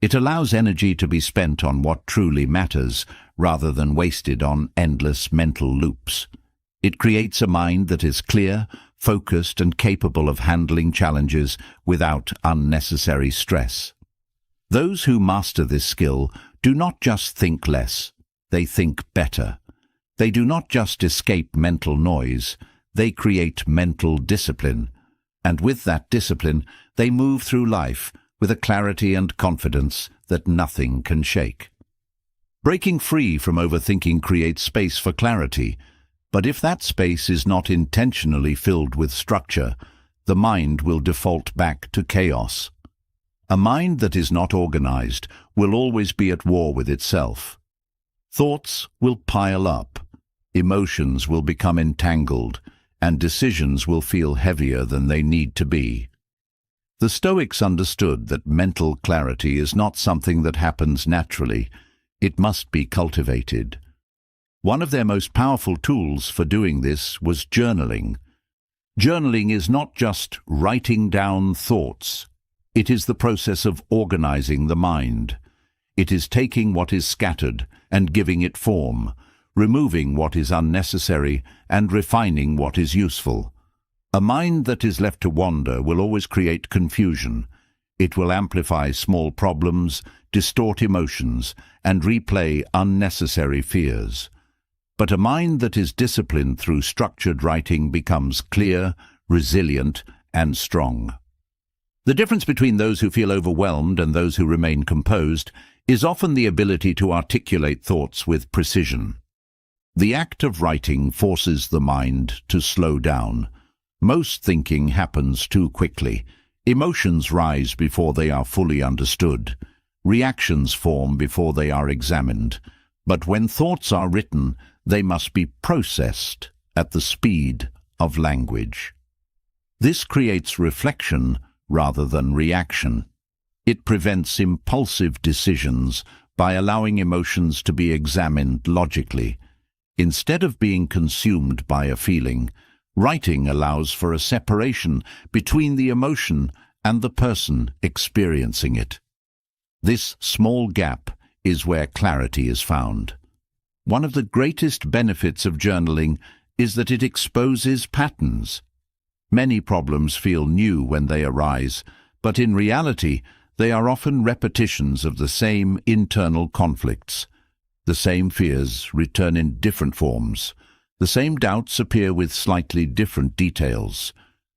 It allows energy to be spent on what truly matters rather than wasted on endless mental loops. It creates a mind that is clear, focused, and capable of handling challenges without unnecessary stress. Those who master this skill do not just think less, they think better. They do not just escape mental noise, They create mental discipline, and with that discipline, they move through life with a clarity and confidence that nothing can shake. Breaking free from overthinking creates space for clarity, but if that space is not intentionally filled with structure, the mind will default back to chaos. A mind that is not organized will always be at war with itself. Thoughts will pile up, emotions will become entangled, and decisions will feel heavier than they need to be. The Stoics understood that mental clarity is not something that happens naturally. It must be cultivated. One of their most powerful tools for doing this was journaling. Journaling is not just writing down thoughts. It is the process of organizing the mind. It is taking what is scattered and giving it form, removing what is unnecessary and refining what is useful. A mind that is left to wander will always create confusion. It will amplify small problems, distort emotions, and replay unnecessary fears. But a mind that is disciplined through structured writing becomes clear, resilient, and strong. The difference between those who feel overwhelmed and those who remain composed is often the ability to articulate thoughts with precision. The act of writing forces the mind to slow down. Most thinking happens too quickly. Emotions rise before they are fully understood. Reactions form before they are examined. But when thoughts are written, they must be processed at the speed of language. This creates reflection rather than reaction. It prevents impulsive decisions by allowing emotions to be examined logically. Instead of being consumed by a feeling, writing allows for a separation between the emotion and the person experiencing it. This small gap is where clarity is found. One of the greatest benefits of journaling is that it exposes patterns. Many problems feel new when they arise, but in reality, they are often repetitions of the same internal conflicts. The same fears return in different forms. The same doubts appear with slightly different details.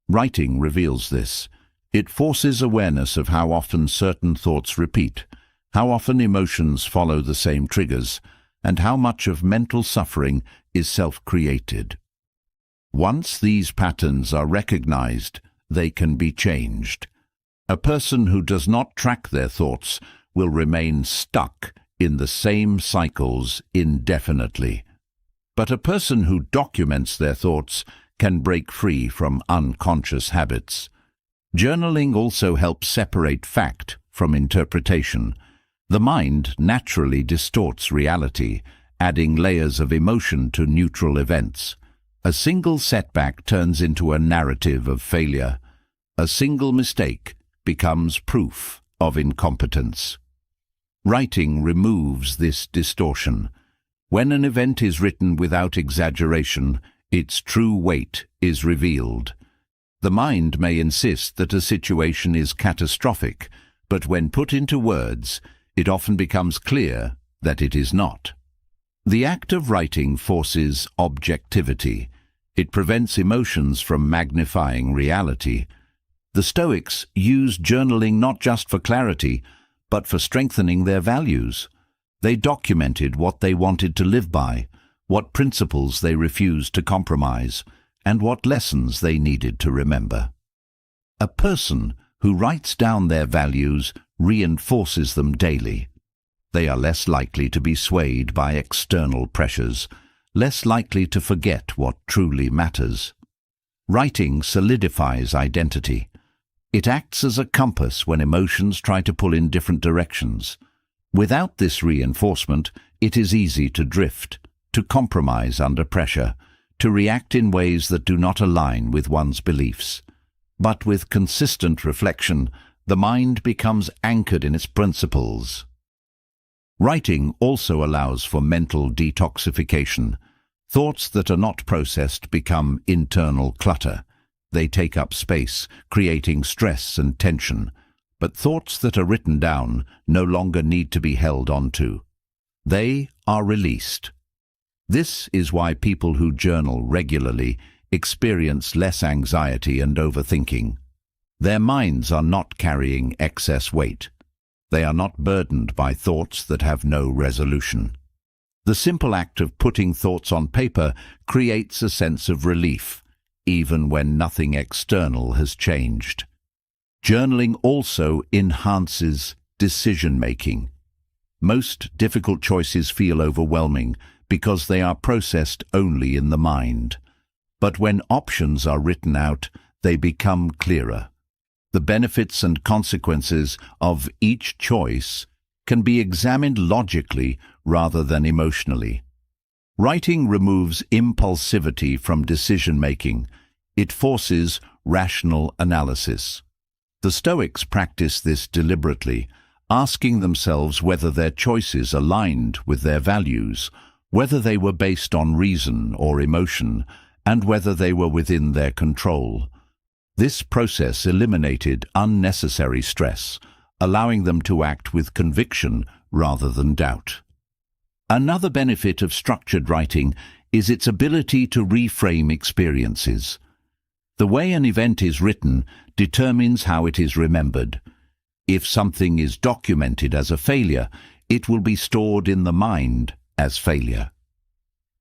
Writing reveals this. It forces awareness of how often certain thoughts repeat, how often emotions follow the same triggers, and how much of mental suffering is self-created. Once these patterns are recognized, they can be changed. A person who does not track their thoughts will remain stuck in the same cycles indefinitely. But a person who documents their thoughts can break free from unconscious habits. Journaling also helps separate fact from interpretation. The mind naturally distorts reality, adding layers of emotion to neutral events. A single setback turns into a narrative of failure. A single mistake becomes proof of incompetence. Writing removes this distortion. When an event is written without exaggeration, its true weight is revealed. The mind may insist that a situation is catastrophic, but when put into words, it often becomes clear that it is not. The act of writing forces objectivity. It prevents emotions from magnifying reality. The Stoics used journaling not just for clarity, but for strengthening their values. They documented what they wanted to live by, what principles they refused to compromise, and what lessons they needed to remember. A person who writes down their values reinforces them daily. They are less likely to be swayed by external pressures, less likely to forget what truly matters. Writing solidifies identity. It acts as a compass when emotions try to pull in different directions. Without this reinforcement, it is easy to drift, to compromise under pressure, to react in ways that do not align with one's beliefs. But with consistent reflection, the mind becomes anchored in its principles. Writing also allows for mental detoxification. Thoughts that are not processed become internal clutter. They take up space, creating stress and tension. But thoughts that are written down no longer need to be held onto. They are released. This is why people who journal regularly experience less anxiety and overthinking. Their minds are not carrying excess weight. They are not burdened by thoughts that have no resolution. The simple act of putting thoughts on paper creates a sense of relief, even when nothing external has changed. Journaling also enhances decision-making. Most difficult choices feel overwhelming because they are processed only in the mind. But when options are written out, they become clearer. The benefits and consequences of each choice can be examined logically rather than emotionally. Writing removes impulsivity from decision-making. It forces rational analysis. The Stoics practice this deliberately, asking themselves whether their choices aligned with their values, whether they were based on reason or emotion, and whether they were within their control. This process eliminated unnecessary stress, allowing them to act with conviction rather than doubt. Another benefit of structured writing is its ability to reframe experiences. The way an event is written determines how it is remembered. If something is documented as a failure, it will be stored in the mind as failure.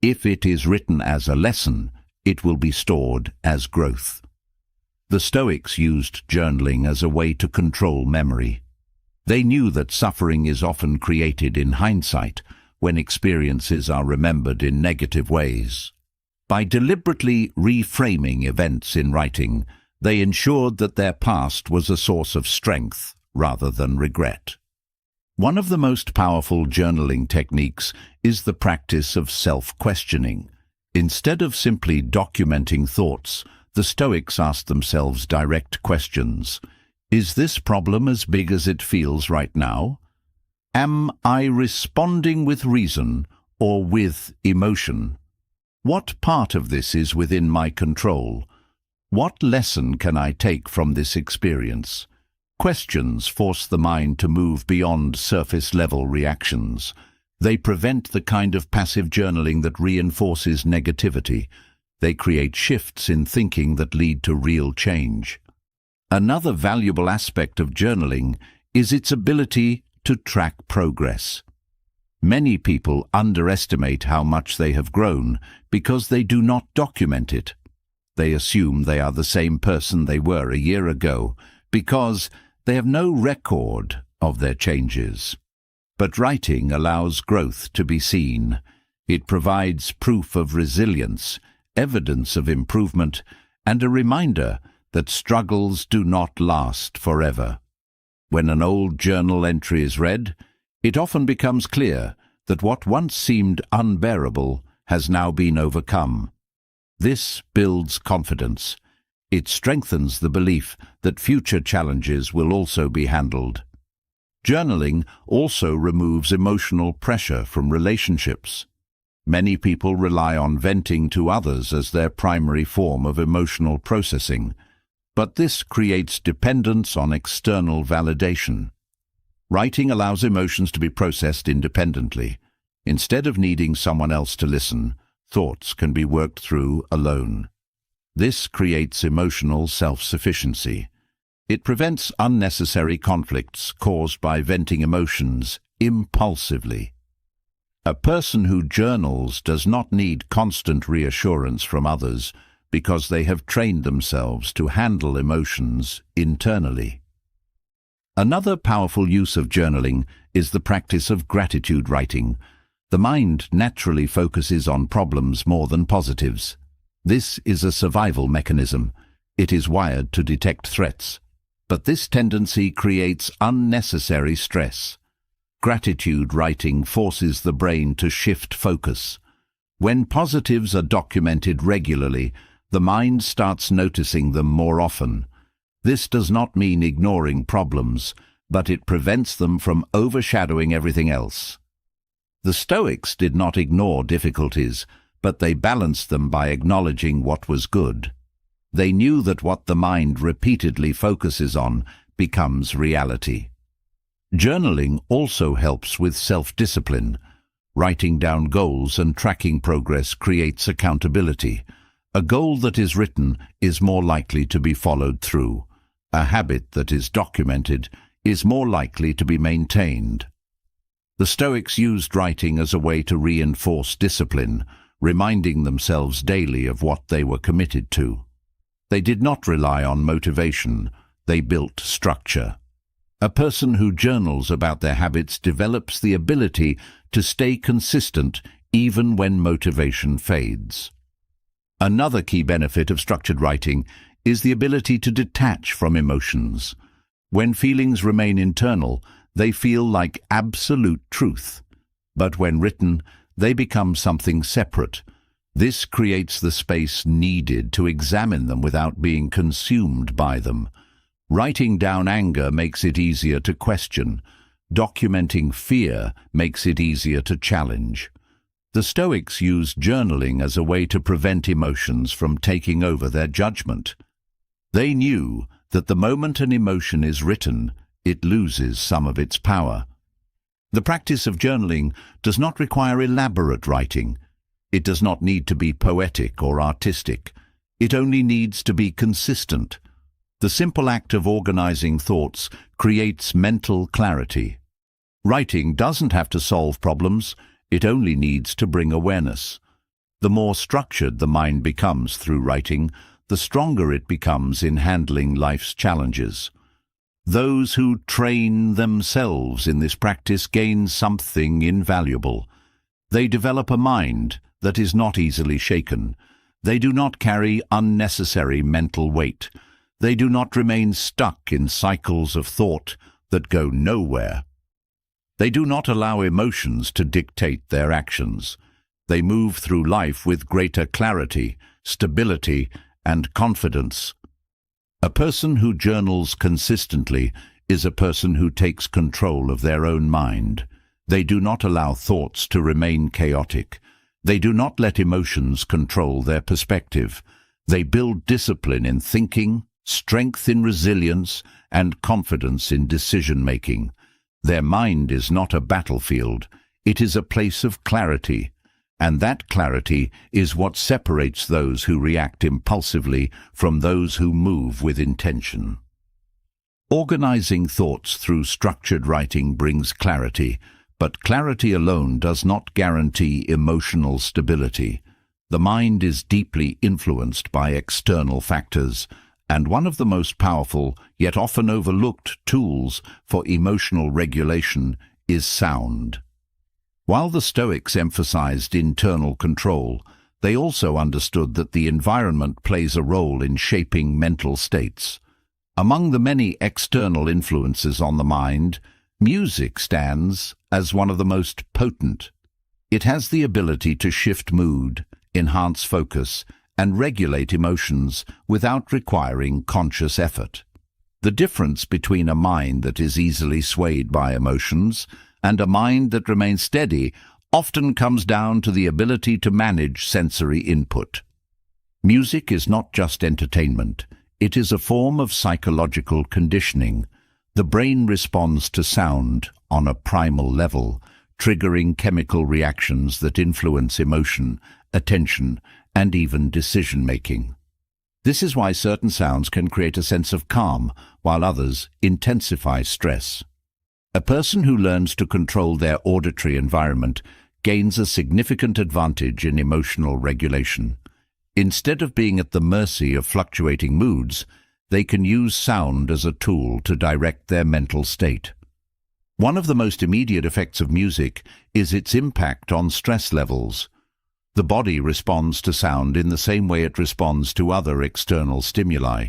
If it is written as a lesson, it will be stored as growth. The Stoics used journaling as a way to control memory. They knew that suffering is often created in hindsight, when experiences are remembered in negative ways. By deliberately reframing events in writing, they ensured that their past was a source of strength rather than regret. One of the most powerful journaling techniques is the practice of self-questioning. Instead of simply documenting thoughts, the Stoics asked themselves direct questions. Is this problem as big as it feels right now? Am I responding with reason or with emotion? What part of this is within my control? What lesson can I take from this experience? Questions force the mind to move beyond surface-level reactions. They prevent the kind of passive journaling that reinforces negativity. They create shifts in thinking that lead to real change. Another valuable aspect of journaling is its ability to track progress. Many people underestimate how much they have grown because they do not document it. They assume they are the same person they were a year ago because they have no record of their changes. But writing allows growth to be seen. It provides proof of resilience, evidence of improvement, and a reminder that struggles do not last forever. When an old journal entry is read, it often becomes clear that what once seemed unbearable has now been overcome. This builds confidence. It strengthens the belief that future challenges will also be handled. Journaling also removes emotional pressure from relationships. Many people rely on venting to others as their primary form of emotional processing, but this creates dependence on external validation. Writing allows emotions to be processed independently. Instead of needing someone else to listen, thoughts can be worked through alone. This creates emotional self-sufficiency. It prevents unnecessary conflicts caused by venting emotions impulsively. A person who journals does not need constant reassurance from others because they have trained themselves to handle emotions internally. Another powerful use of journaling is the practice of gratitude writing. The mind naturally focuses on problems more than positives. This is a survival mechanism. It is wired to detect threats. But this tendency creates unnecessary stress. Gratitude writing forces the brain to shift focus. When positives are documented regularly, the mind starts noticing them more often. This does not mean ignoring problems, but it prevents them from overshadowing everything else. The Stoics did not ignore difficulties, but they balanced them by acknowledging what was good. They knew that what the mind repeatedly focuses on becomes reality. Journaling also helps with self-discipline. Writing down goals and tracking progress creates accountability. A goal that is written is more likely to be followed through. A habit that is documented is more likely to be maintained. The Stoics used writing as a way to reinforce discipline, reminding themselves daily of what they were committed to. They did not rely on motivation, they built structure. A person who journals about their habits develops the ability to stay consistent even when motivation fades. Another key benefit of structured writing is the ability to detach from emotions. When feelings remain internal, they feel like absolute truth. But when written, they become something separate. This creates the space needed to examine them without being consumed by them. Writing down anger makes it easier to question. Documenting fear makes it easier to challenge. The Stoics used journaling as a way to prevent emotions from taking over their judgment. They knew that the moment an emotion is written, it loses some of its power. The practice of journaling does not require elaborate writing. It does not need to be poetic or artistic. It only needs to be consistent. The simple act of organizing thoughts creates mental clarity. Writing doesn't have to solve problems, it only needs to bring awareness. The more structured the mind becomes through writing, the stronger it becomes in handling life's challenges. Those who train themselves in this practice gain something invaluable. They develop a mind that is not easily shaken. They do not carry unnecessary mental weight. They do not remain stuck in cycles of thought that go nowhere. They do not allow emotions to dictate their actions. They move through life with greater clarity, stability, and confidence. A person who journals consistently is a person who takes control of their own mind. They do not allow thoughts to remain chaotic. They do not let emotions control their perspective. They build discipline in thinking, strength in resilience, and confidence in decision-making. Their mind is not a battlefield, it is a place of clarity, and that clarity is what separates those who react impulsively from those who move with intention. Organizing thoughts through structured writing brings clarity, but clarity alone does not guarantee emotional stability. The mind is deeply influenced by external factors, and one of the most powerful, yet often overlooked tools for emotional regulation is sound. While the Stoics emphasized internal control, they also understood that the environment plays a role in shaping mental states. Among the many external influences on the mind, music stands as one of the most potent. It has the ability to shift mood, enhance focus, and regulate emotions without requiring conscious effort. The difference between a mind that is easily swayed by emotions and a mind that remains steady often comes down to the ability to manage sensory input. Music is not just entertainment, it is a form of psychological conditioning. The brain responds to sound on a primal level, triggering chemical reactions that influence emotion, attention, and even decision-making. This is why certain sounds can create a sense of calm, while others intensify stress. A person who learns to control their auditory environment gains a significant advantage in emotional regulation. Instead of being at the mercy of fluctuating moods, they can use sound as a tool to direct their mental state. One of the most immediate effects of music is its impact on stress levels. The body responds to sound in the same way it responds to other external stimuli.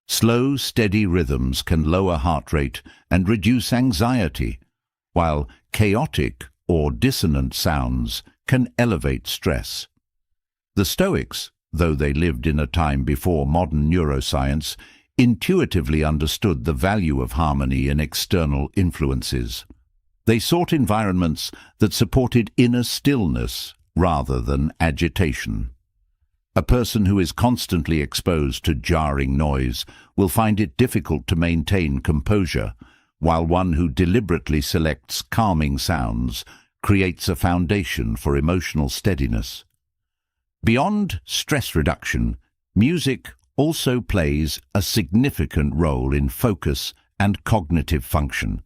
Slow, steady rhythms can lower heart rate and reduce anxiety, while chaotic or dissonant sounds can elevate stress. The Stoics, though they lived in a time before modern neuroscience, intuitively understood the value of harmony in external influences. They sought environments that supported inner stillness rather than agitation. A person who is constantly exposed to jarring noise will find it difficult to maintain composure, while one who deliberately selects calming sounds creates a foundation for emotional steadiness. Beyond stress reduction, music also plays a significant role in focus and cognitive function.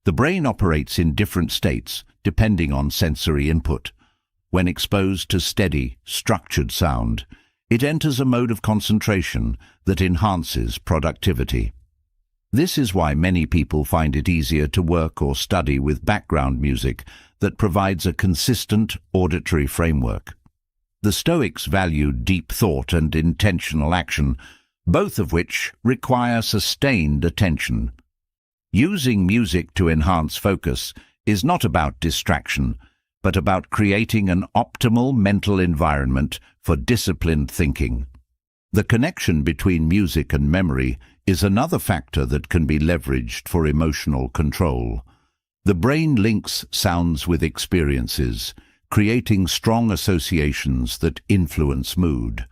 The brain operates in different states depending on sensory input. When exposed to steady, structured sound, it enters a mode of concentration that enhances productivity. This is why many people find it easier to work or study with background music that provides a consistent auditory framework. The Stoics valued deep thought and intentional action, both of which require sustained attention. Using music to enhance focus is not about distraction, but about creating an optimal mental environment for disciplined thinking. The connection between music and memory is another factor that can be leveraged for emotional control. The brain links sounds with experiences, creating strong associations that influence mood.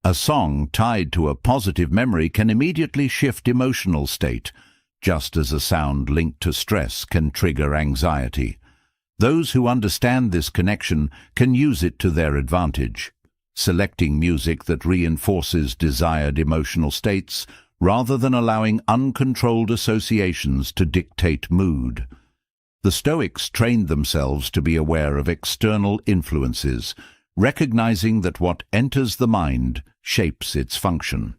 A song tied to a positive memory can immediately shift emotional state, just as a sound linked to stress can trigger anxiety. Those who understand this connection can use it to their advantage, selecting music that reinforces desired emotional states rather than allowing uncontrolled associations to dictate mood. The Stoics trained themselves to be aware of external influences, recognizing that what enters the mind shapes its function.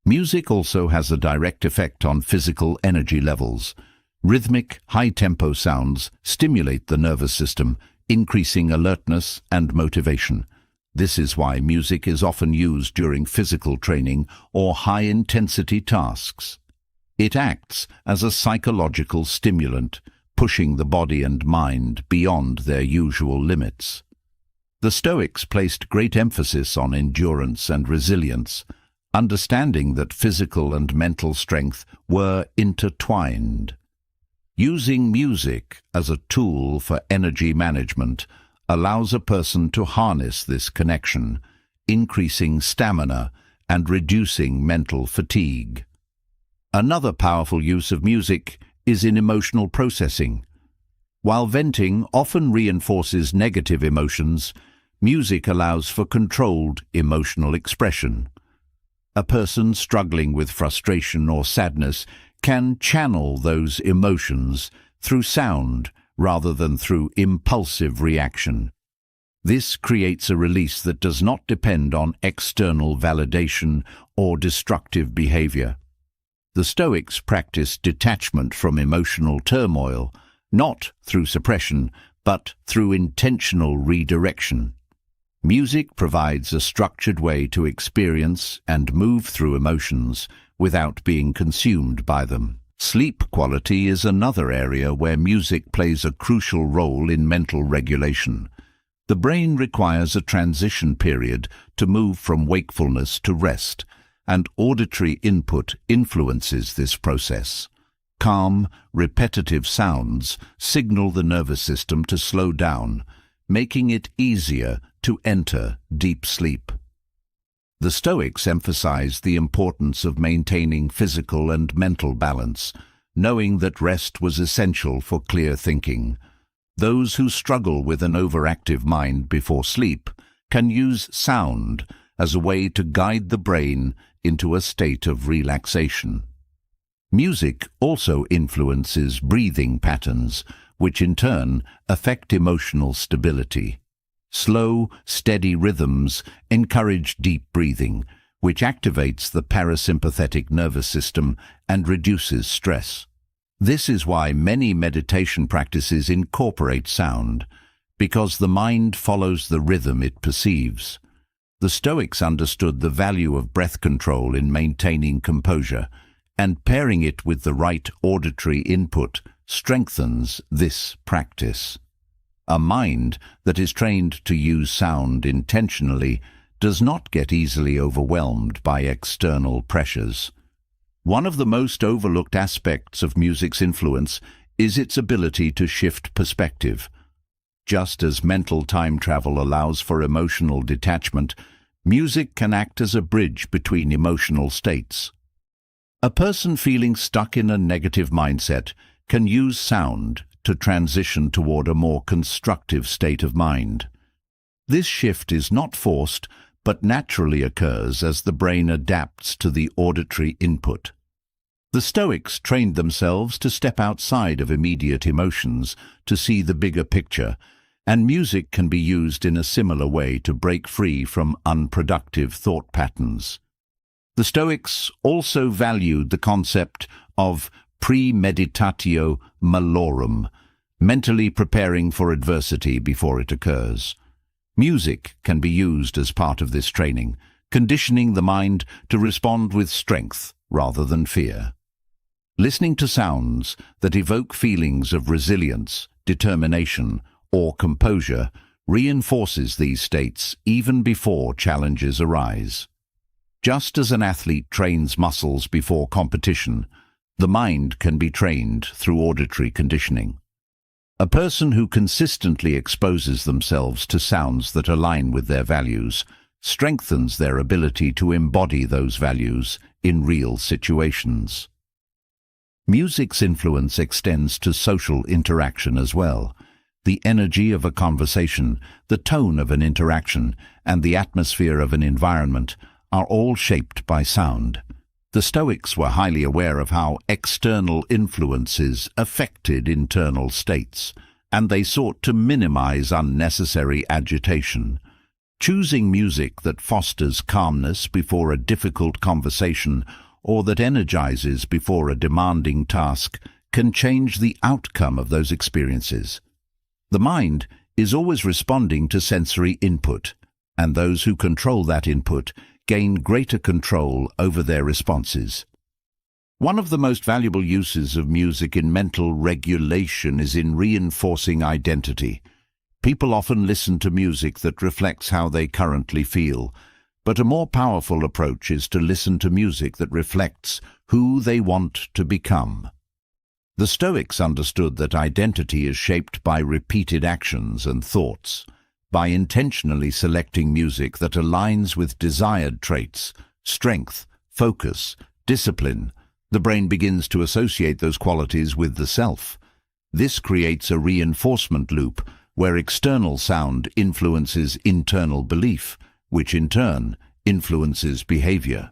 Music also has a direct effect on physical energy levels. Rhythmic, high-tempo sounds stimulate the nervous system, increasing alertness and motivation. This is why music is often used during physical training or high-intensity tasks. It acts as a psychological stimulant, pushing the body and mind beyond their usual limits. The Stoics placed great emphasis on endurance and resilience, understanding that physical and mental strength were intertwined. Using music as a tool for energy management allows a person to harness this connection, increasing stamina and reducing mental fatigue. Another powerful use of music is in emotional processing. While venting often reinforces negative emotions, music allows for controlled emotional expression. A person struggling with frustration or sadness can channel those emotions through sound rather than through impulsive reaction. This creates a release that does not depend on external validation or destructive behavior. The Stoics practiced detachment from emotional turmoil, not through suppression, but through intentional redirection. Music provides a structured way to experience and move through emotions without being consumed by them. Sleep quality is another area where music plays a crucial role in mental regulation. The brain requires a transition period to move from wakefulness to rest, and auditory input influences this process. Calm, repetitive sounds signal the nervous system to slow down, making it easier to enter deep sleep. The Stoics emphasized the importance of maintaining physical and mental balance, knowing that rest was essential for clear thinking. Those who struggle with an overactive mind before sleep can use sound as a way to guide the brain into a state of relaxation. Music also influences breathing patterns, which in turn affect emotional stability. Slow, steady rhythms encourage deep breathing, which activates the parasympathetic nervous system and reduces stress. This is why many meditation practices incorporate sound, because the mind follows the rhythm it perceives. The Stoics understood the value of breath control in maintaining composure, and pairing it with the right auditory input strengthens this practice. A mind that is trained to use sound intentionally does not get easily overwhelmed by external pressures. One of the most overlooked aspects of music's influence is its ability to shift perspective. Just as mental time travel allows for emotional detachment, music can act as a bridge between emotional states. A person feeling stuck in a negative mindset can use sound to transition toward a more constructive state of mind. This shift is not forced, but naturally occurs as the brain adapts to the auditory input. The Stoics trained themselves to step outside of immediate emotions to see the bigger picture, and music can be used in a similar way to break free from unproductive thought patterns. The Stoics also valued the concept of premeditatio malorum, mentally preparing for adversity before it occurs. Music can be used as part of this training, conditioning the mind to respond with strength rather than fear. Listening to sounds that evoke feelings of resilience, determination, or composure reinforces these states even before challenges arise. Just as an athlete trains muscles before competition, the mind can be trained through auditory conditioning. A person who consistently exposes themselves to sounds that align with their values strengthens their ability to embody those values in real situations. Music's influence extends to social interaction as well. The energy of a conversation, the tone of an interaction, and the atmosphere of an environment are all shaped by sound. The Stoics were highly aware of how external influences affected internal states, and they sought to minimize unnecessary agitation. Choosing music that fosters calmness before a difficult conversation or that energizes before a demanding task can change the outcome of those experiences. The mind is always responding to sensory input, and those who control that input gain greater control over their responses. One of the most valuable uses of music in mental regulation is in reinforcing identity. People often listen to music that reflects how they currently feel, but a more powerful approach is to listen to music that reflects who they want to become. The Stoics understood that identity is shaped by repeated actions and thoughts. By intentionally selecting music that aligns with desired traits, strength, focus, discipline, the brain begins to associate those qualities with the self. This creates a reinforcement loop where external sound influences internal belief, which in turn influences behavior.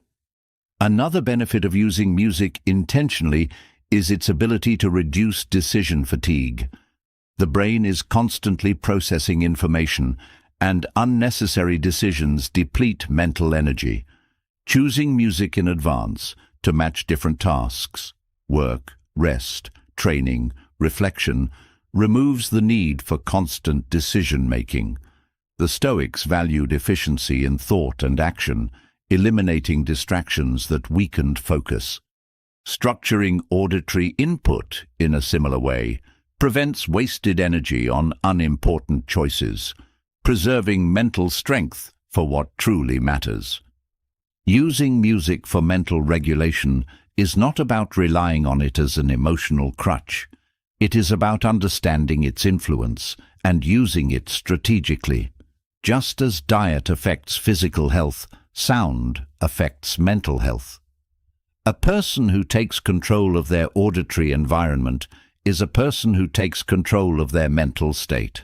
Another benefit of using music intentionally is its ability to reduce decision fatigue. The brain is constantly processing information, and unnecessary decisions deplete mental energy. Choosing music in advance to match different tasks, work, rest, training, reflection, removes the need for constant decision-making. The Stoics valued efficiency in thought and action, eliminating distractions that weakened focus. Structuring auditory input in a similar way prevents wasted energy on unimportant choices, preserving mental strength for what truly matters. Using music for mental regulation is not about relying on it as an emotional crutch. It is about understanding its influence and using it strategically. Just as diet affects physical health, sound affects mental health. A person who takes control of their auditory environment is a person who takes control of their mental state.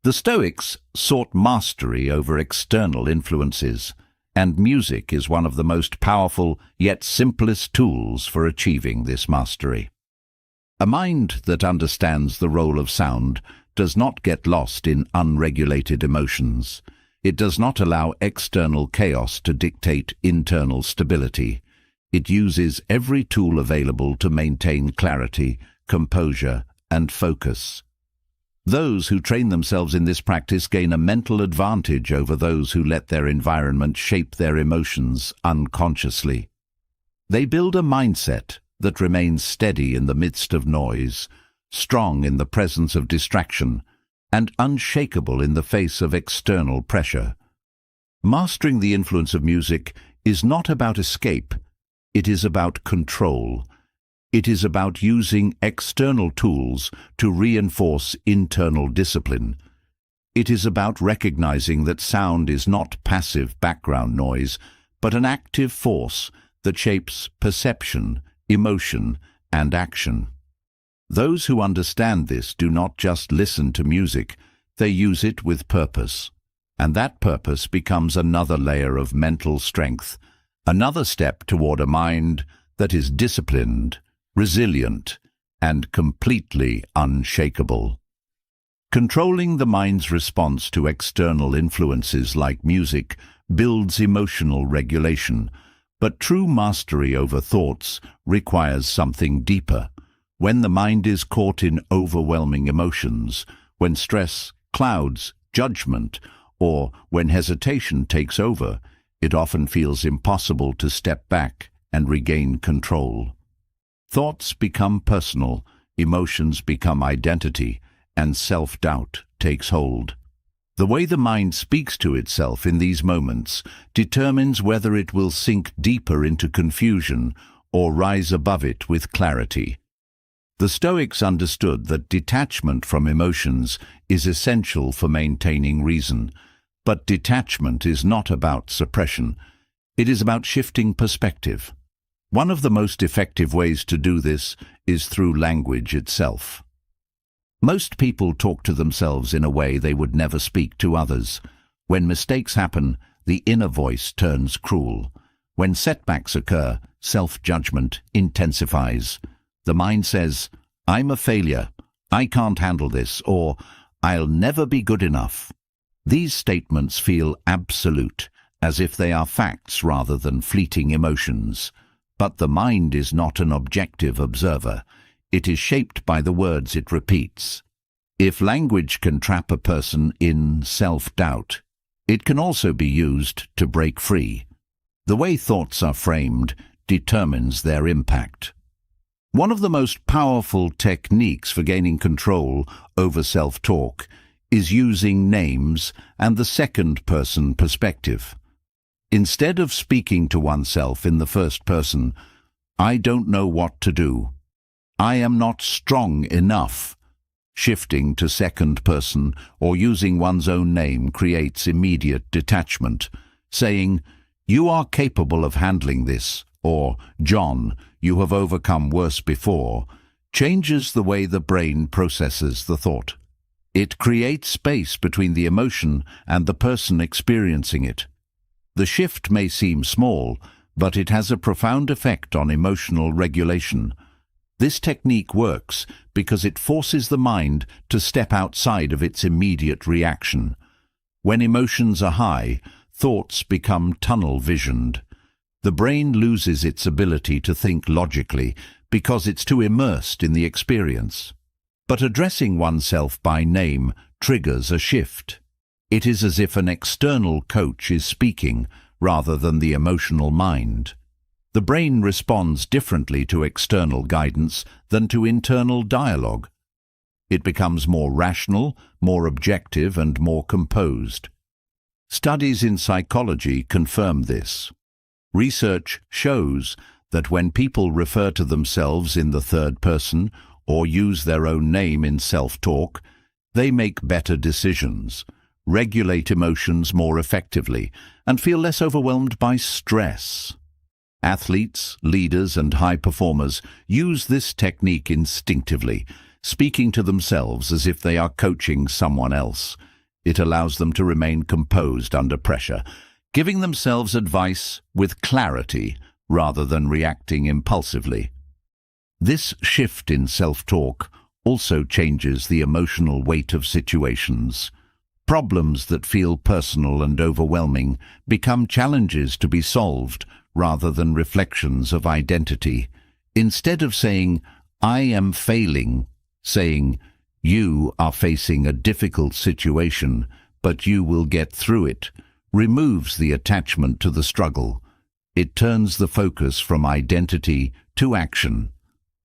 The Stoics sought mastery over external influences, and music is one of the most powerful yet simplest tools for achieving this mastery. A mind that understands the role of sound does not get lost in unregulated emotions. It does not allow external chaos to dictate internal stability. It uses every tool available to maintain clarity, composure, and focus. Those who train themselves in this practice gain a mental advantage over those who let their environment shape their emotions unconsciously. They build a mindset that remains steady in the midst of noise, strong in the presence of distraction, and unshakable in the face of external pressure. Mastering the influence of music is not about escape, it is about control. It is about using external tools to reinforce internal discipline. It is about recognizing that sound is not passive background noise, but an active force that shapes perception, emotion, and action. Those who understand this do not just listen to music, they use it with purpose. and that purpose becomes another layer of mental strength, another step toward a mind that is disciplined, resilient, and completely unshakable. Controlling the mind's response to external influences like music builds emotional regulation, but true mastery over thoughts requires something deeper. When the mind is caught in overwhelming emotions, when stress clouds judgment, or when hesitation takes over, it often feels impossible to step back and regain control. Thoughts become personal, emotions become identity, and self-doubt takes hold. The way the mind speaks to itself in these moments determines whether it will sink deeper into confusion or rise above it with clarity. The Stoics understood that detachment from emotions is essential for maintaining reason, but detachment is not about suppression. It is about shifting perspective. One of the most effective ways to do this is through language itself. Most people talk to themselves in a way they would never speak to others. When mistakes happen, the inner voice turns cruel. When setbacks occur, self-judgment intensifies. The mind says, "I'm a failure, I can't handle this," or "I'll never be good enough." These statements feel absolute, as if they are facts rather than fleeting emotions. But the mind is not an objective observer. It is shaped by the words it repeats. If language can trap a person in self-doubt, it can also be used to break free. The way thoughts are framed determines their impact. One of the most powerful techniques for gaining control over self-talk is using names and the second-person perspective. Instead of speaking to oneself in the first person, "I don't know what to do," "I am not strong enough," shifting to second person or using one's own name creates immediate detachment. Saying, "You are capable of handling this," or "John, you have overcome worse before," changes the way the brain processes the thought. It creates space between the emotion and the person experiencing it. The shift may seem small, but it has a profound effect on emotional regulation. This technique works because it forces the mind to step outside of its immediate reaction. When emotions are high, thoughts become tunnel-visioned. The brain loses its ability to think logically because it's too immersed in the experience. But addressing oneself by name triggers a shift. It is as if an external coach is speaking rather than the emotional mind. The brain responds differently to external guidance than to internal dialogue. It becomes more rational, more objective, and more composed. Studies in psychology confirm this. Research shows that when people refer to themselves in the third person or use their own name in self-talk, they make better decisions, regulate emotions more effectively, and feel less overwhelmed by stress. Athletes, leaders, and high performers use this technique instinctively, speaking to themselves as if they are coaching someone else. It allows them to remain composed under pressure, giving themselves advice with clarity rather than reacting impulsively. This shift in self-talk also changes the emotional weight of situations. Problems that feel personal and overwhelming become challenges to be solved rather than reflections of identity. Instead of saying, "I am failing," saying, "You are facing a difficult situation, but you will get through it," removes the attachment to the struggle. It turns the focus from identity to action.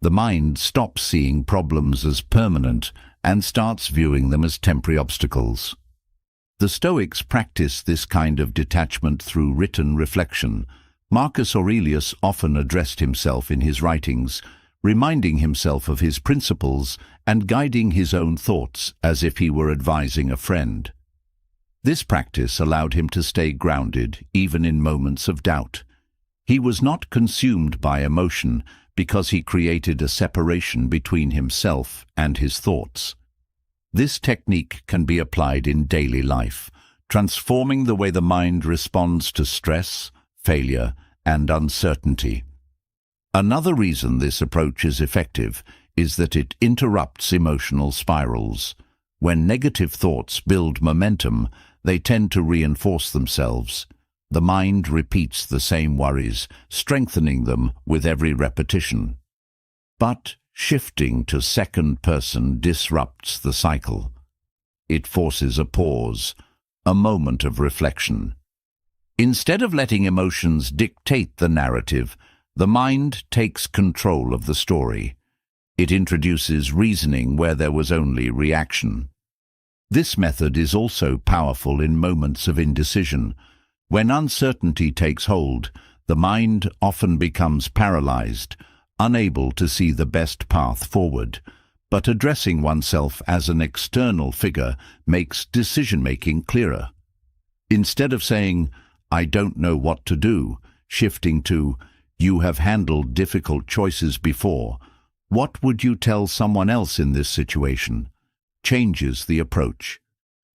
The mind stops seeing problems as permanent and starts viewing them as temporary obstacles. The Stoics practiced this kind of detachment through written reflection. Marcus Aurelius often addressed himself in his writings, reminding himself of his principles and guiding his own thoughts as if he were advising a friend. This practice allowed him to stay grounded even in moments of doubt. He was not consumed by emotion because he created a separation between himself and his thoughts. This technique can be applied in daily life, transforming the way the mind responds to stress, failure, and uncertainty. Another reason this approach is effective is that it interrupts emotional spirals. When negative thoughts build momentum, they tend to reinforce themselves. The mind repeats the same worries, strengthening them with every repetition. But shifting to second person disrupts the cycle. It forces a pause, a moment of reflection. Instead of letting emotions dictate the narrative, the mind takes control of the story. It introduces reasoning where there was only reaction. This method is also powerful in moments of indecision. When uncertainty takes hold, the mind often becomes paralyzed, unable to see the best path forward. But addressing oneself as an external figure makes decision-making clearer. Instead of saying, "I don't know what to do," shifting to, "You have handled difficult choices before. What would you tell someone else in this situation?" changes the approach.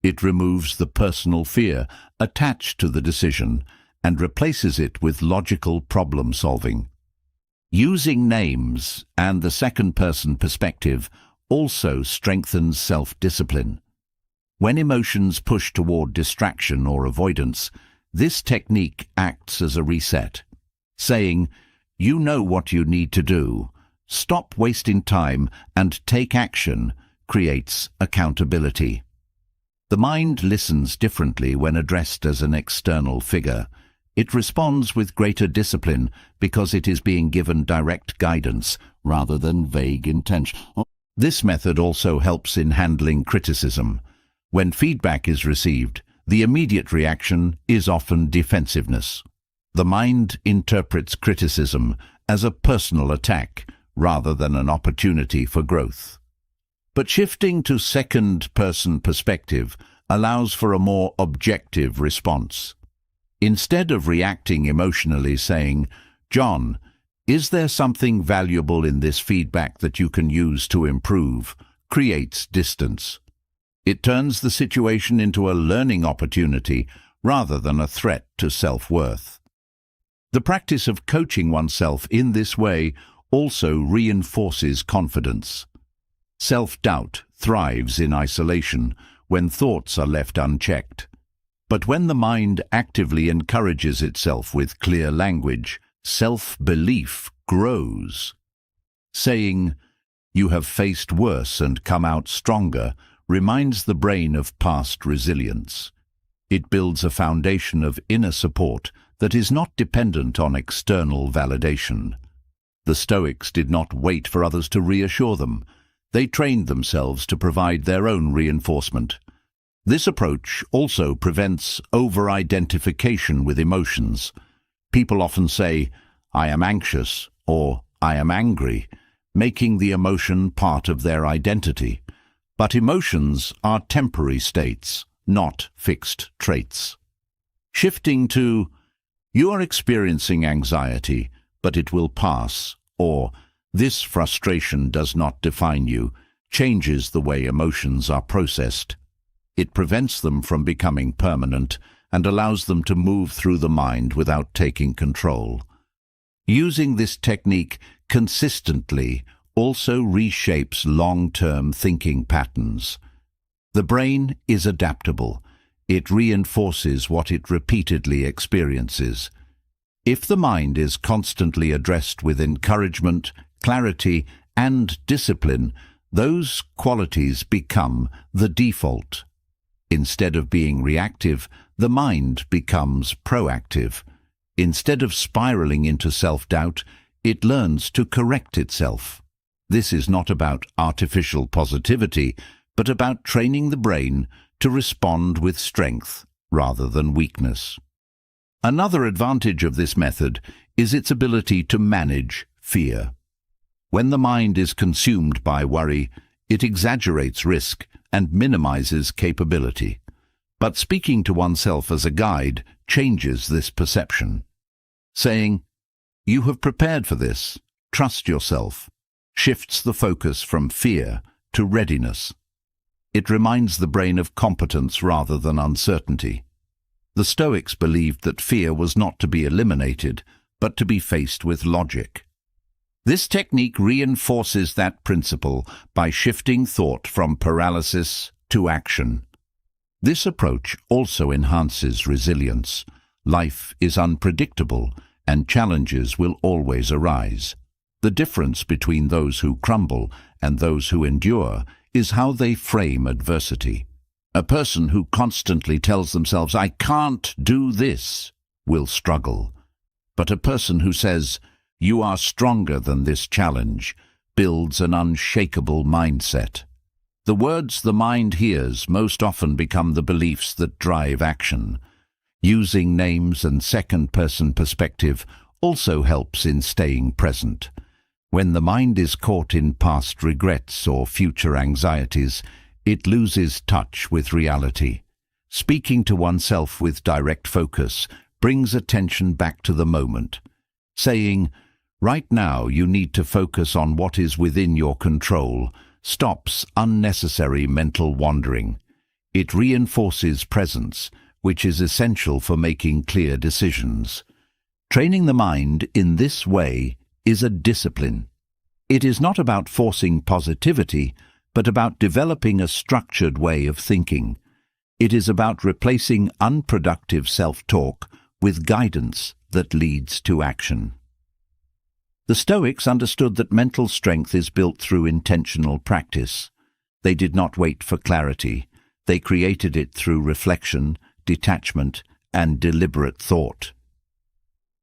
It removes the personal fear attached to the decision and replaces it with logical problem-solving. Using names and the second-person perspective also strengthens self-discipline. When emotions push toward distraction or avoidance, this technique acts as a reset, saying, "You know what you need to do. Stop wasting time and take action," creates accountability. The mind listens differently when addressed as an external figure. It responds with greater discipline because it is being given direct guidance rather than vague intention. This method also helps in handling criticism. When feedback is received, the immediate reaction is often defensiveness. The mind interprets criticism as a personal attack rather than an opportunity for growth. But shifting to second-person perspective allows for a more objective response. Instead of reacting emotionally saying, "John, is there something valuable in this feedback that you can use to improve?" creates distance. It turns the situation into a learning opportunity rather than a threat to self-worth. The practice of coaching oneself in this way also reinforces confidence. Self-doubt thrives in isolation when thoughts are left unchecked. But when the mind actively encourages itself with clear language, self-belief grows. Saying, "You have faced worse and come out stronger," reminds the brain of past resilience. It builds a foundation of inner support that is not dependent on external validation. The Stoics did not wait for others to reassure them. They trained themselves to provide their own reinforcement. This approach also prevents over-identification with emotions. People often say, "I am anxious," or "I am angry," making the emotion part of their identity. But emotions are temporary states, not fixed traits. Shifting to, "You are experiencing anxiety, but it will pass," or "This frustration does not define you," changes the way emotions are processed. It prevents them from becoming permanent and allows them to move through the mind without taking control. Using this technique consistently also reshapes long-term thinking patterns. The brain is adaptable. It reinforces what it repeatedly experiences. If the mind is constantly addressed with encouragement, clarity, and discipline, those qualities become the default. Instead of being reactive, the mind becomes proactive. Instead of spiraling into self-doubt, it learns to correct itself. This is not about artificial positivity, but about training the brain to respond with strength rather than weakness. Another advantage of this method is its ability to manage fear. When the mind is consumed by worry, it exaggerates risk and minimizes capability. But speaking to oneself as a guide changes this perception. Saying, "You have prepared for this, trust yourself," shifts the focus from fear to readiness. It reminds the brain of competence rather than uncertainty. The Stoics believed that fear was not to be eliminated, but to be faced with logic. This technique reinforces that principle by shifting thought from paralysis to action. This approach also enhances resilience. Life is unpredictable, and challenges will always arise. The difference between those who crumble and those who endure is how they frame adversity. A person who constantly tells themselves, "I can't do this," will struggle. But a person who says, "You are stronger than this challenge," builds an unshakable mindset. The words the mind hears most often become the beliefs that drive action. Using names and second-person perspective also helps in staying present. When the mind is caught in past regrets or future anxieties, it loses touch with reality. Speaking to oneself with direct focus brings attention back to the moment. Saying, "Right now you need to focus on what is within your control," stops unnecessary mental wandering. It reinforces presence, which is essential for making clear decisions. Training the mind in this way is a discipline. It is not about forcing positivity, but about developing a structured way of thinking. It is about replacing unproductive self-talk with guidance that leads to action. The Stoics understood that mental strength is built through intentional practice. They did not wait for clarity. They created it through reflection, detachment, and deliberate thought.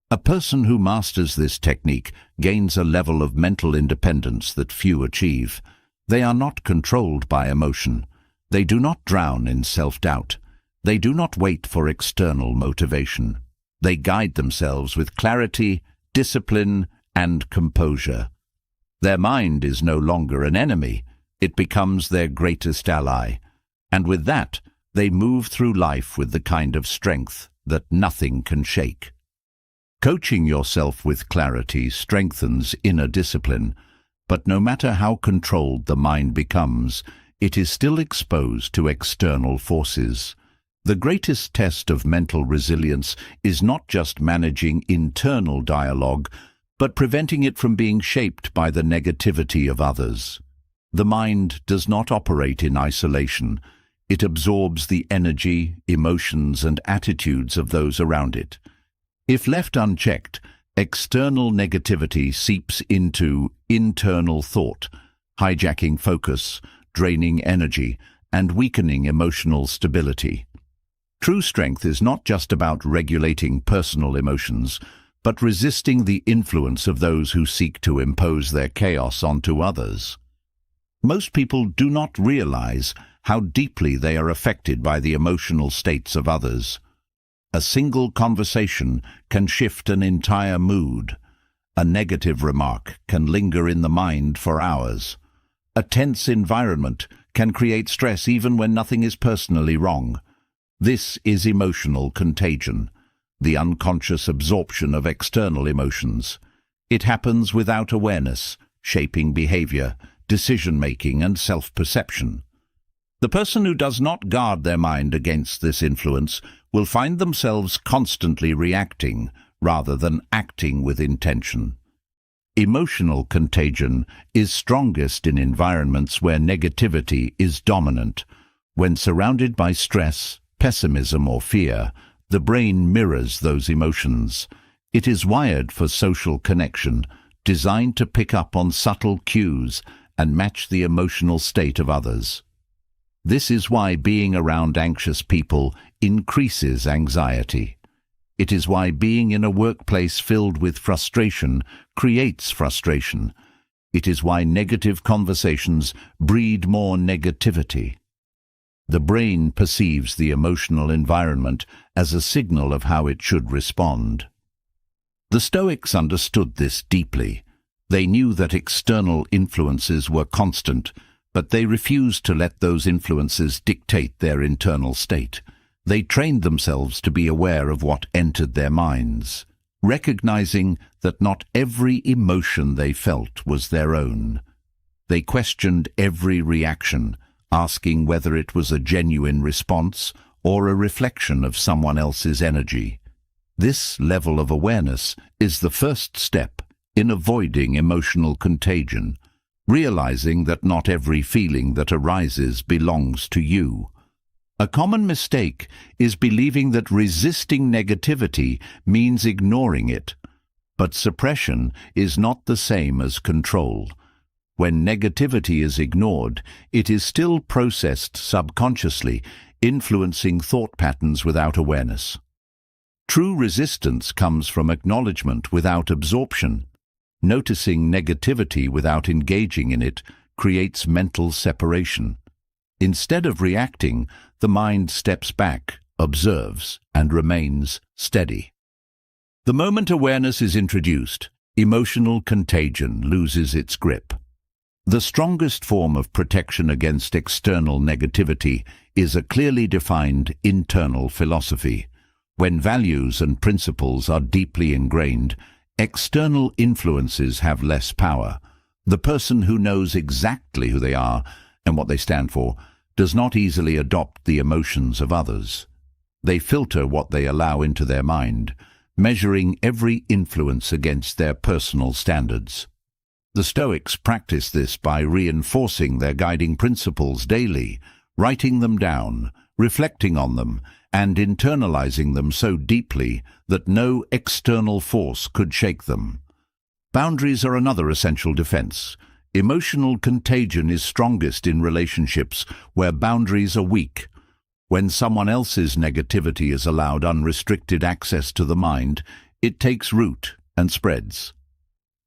A person who masters this technique gains a level of mental independence that few achieve. They are not controlled by emotion. They do not drown in self-doubt. They do not wait for external motivation. They guide themselves with clarity, discipline, and composure. Their mind is no longer an enemy. It becomes their greatest ally. And with that, they move through life with the kind of strength that nothing can shake. Coaching yourself with clarity strengthens inner discipline, but no matter how controlled the mind becomes, it is still exposed to external forces. The greatest test of mental resilience is not just managing internal dialogue, but preventing it from being shaped by the negativity of others. The mind does not operate in isolation. It absorbs the energy, emotions, and attitudes of those around it. If left unchecked, external negativity seeps into internal thought, hijacking focus, draining energy, and weakening emotional stability. True strength is not just about regulating personal emotions, but resisting the influence of those who seek to impose their chaos onto others. Most people do not realize how deeply they are affected by the emotional states of others. A single conversation can shift an entire mood. A negative remark can linger in the mind for hours. A tense environment can create stress even when nothing is personally wrong. This is emotional contagion, the unconscious absorption of external emotions. It happens without awareness, shaping behavior, decision-making, and self-perception. The person who does not guard their mind against this influence will find themselves constantly reacting rather than acting with intention. Emotional contagion is strongest in environments where negativity is dominant. When surrounded by stress, pessimism, or fear, the brain mirrors those emotions. It is wired for social connection, designed to pick up on subtle cues and match the emotional state of others. This is why being around anxious people increases anxiety. It is why being in a workplace filled with frustration creates frustration. It is why negative conversations breed more negativity. The brain perceives the emotional environment as a signal of how it should respond. The Stoics understood this deeply. They knew that external influences were constant, but they refused to let those influences dictate their internal state. They trained themselves to be aware of what entered their minds, recognizing that not every emotion they felt was their own. They questioned every reaction, asking whether it was a genuine response or a reflection of someone else's energy. This level of awareness is the first step in avoiding emotional contagion, realizing that not every feeling that arises belongs to you. A common mistake is believing that resisting negativity means ignoring it. But suppression is not the same as control. When negativity is ignored, it is still processed subconsciously, influencing thought patterns without awareness. True resistance comes from acknowledgement without absorption. Noticing negativity without engaging in it creates mental separation. Instead of reacting, the mind steps back, observes, and remains steady. The moment awareness is introduced, emotional contagion loses its grip. The strongest form of protection against external negativity is a clearly defined internal philosophy. When values and principles are deeply ingrained, external influences have less power. The person who knows exactly who they are and what they stand for does not easily adopt the emotions of others. They filter what they allow into their mind, measuring every influence against their personal standards. The Stoics practice this by reinforcing their guiding principles daily, writing them down, reflecting on them, and internalizing them so deeply that no external force could shake them. Boundaries are another essential defense. Emotional contagion is strongest in relationships where boundaries are weak. When someone else's negativity is allowed unrestricted access to the mind, it takes root and spreads.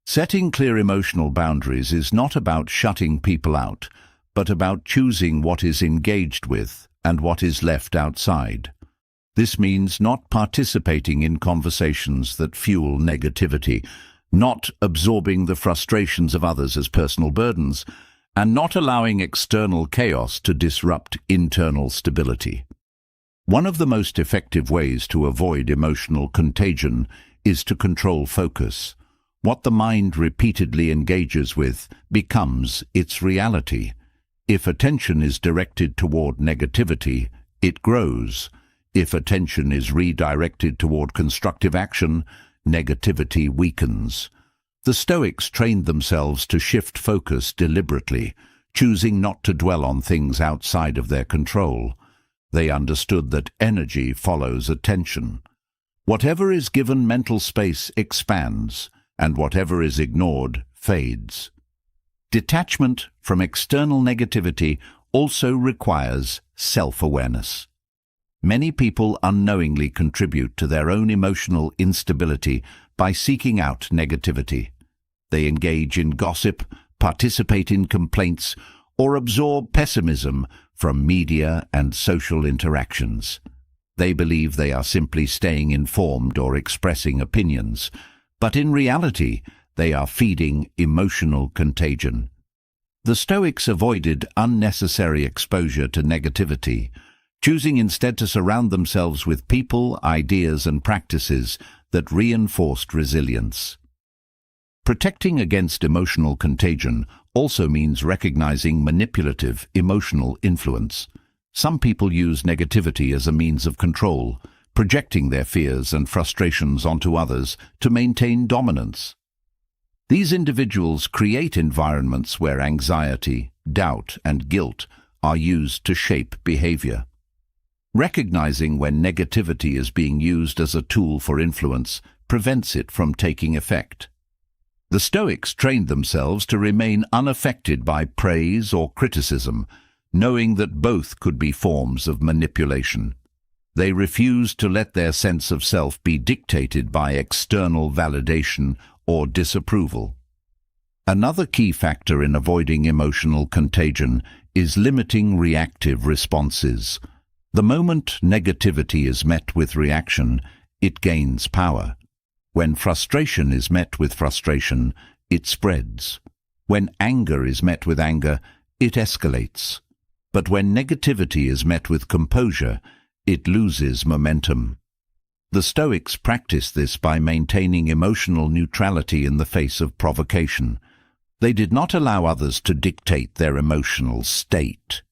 Setting clear emotional boundaries is not about shutting people out, but about choosing what is engaged with and what is left outside. This means not participating in conversations that fuel negativity, not absorbing the frustrations of others as personal burdens, and not allowing external chaos to disrupt internal stability. One of the most effective ways to avoid emotional contagion is to control focus. What the mind repeatedly engages with becomes its reality. If attention is directed toward negativity, it grows. If attention is redirected toward constructive action, negativity weakens. The Stoics trained themselves to shift focus deliberately, choosing not to dwell on things outside of their control. They understood that energy follows attention. Whatever is given mental space expands, and whatever is ignored fades. Detachment from external negativity also requires self-awareness. Many people unknowingly contribute to their own emotional instability by seeking out negativity. They engage in gossip, participate in complaints, or absorb pessimism from media and social interactions. They believe they are simply staying informed or expressing opinions, but in reality, they are feeding emotional contagion. The Stoics avoided unnecessary exposure to negativity, choosing instead to surround themselves with people, ideas, and practices that reinforced resilience. Protecting against emotional contagion also means recognizing manipulative emotional influence. Some people use negativity as a means of control, projecting their fears and frustrations onto others to maintain dominance. These individuals create environments where anxiety, doubt, and guilt are used to shape behavior. Recognizing when negativity is being used as a tool for influence prevents it from taking effect. The Stoics trained themselves to remain unaffected by praise or criticism, knowing that both could be forms of manipulation. They refused to let their sense of self be dictated by external validation or disapproval. Another key factor in avoiding emotional contagion is limiting reactive responses. The moment negativity is met with reaction, it gains power. When frustration is met with frustration, it spreads. When anger is met with anger, it escalates. But when negativity is met with composure, it loses momentum. The Stoics practiced this by maintaining emotional neutrality in the face of provocation. They did not allow others to dictate their emotional state.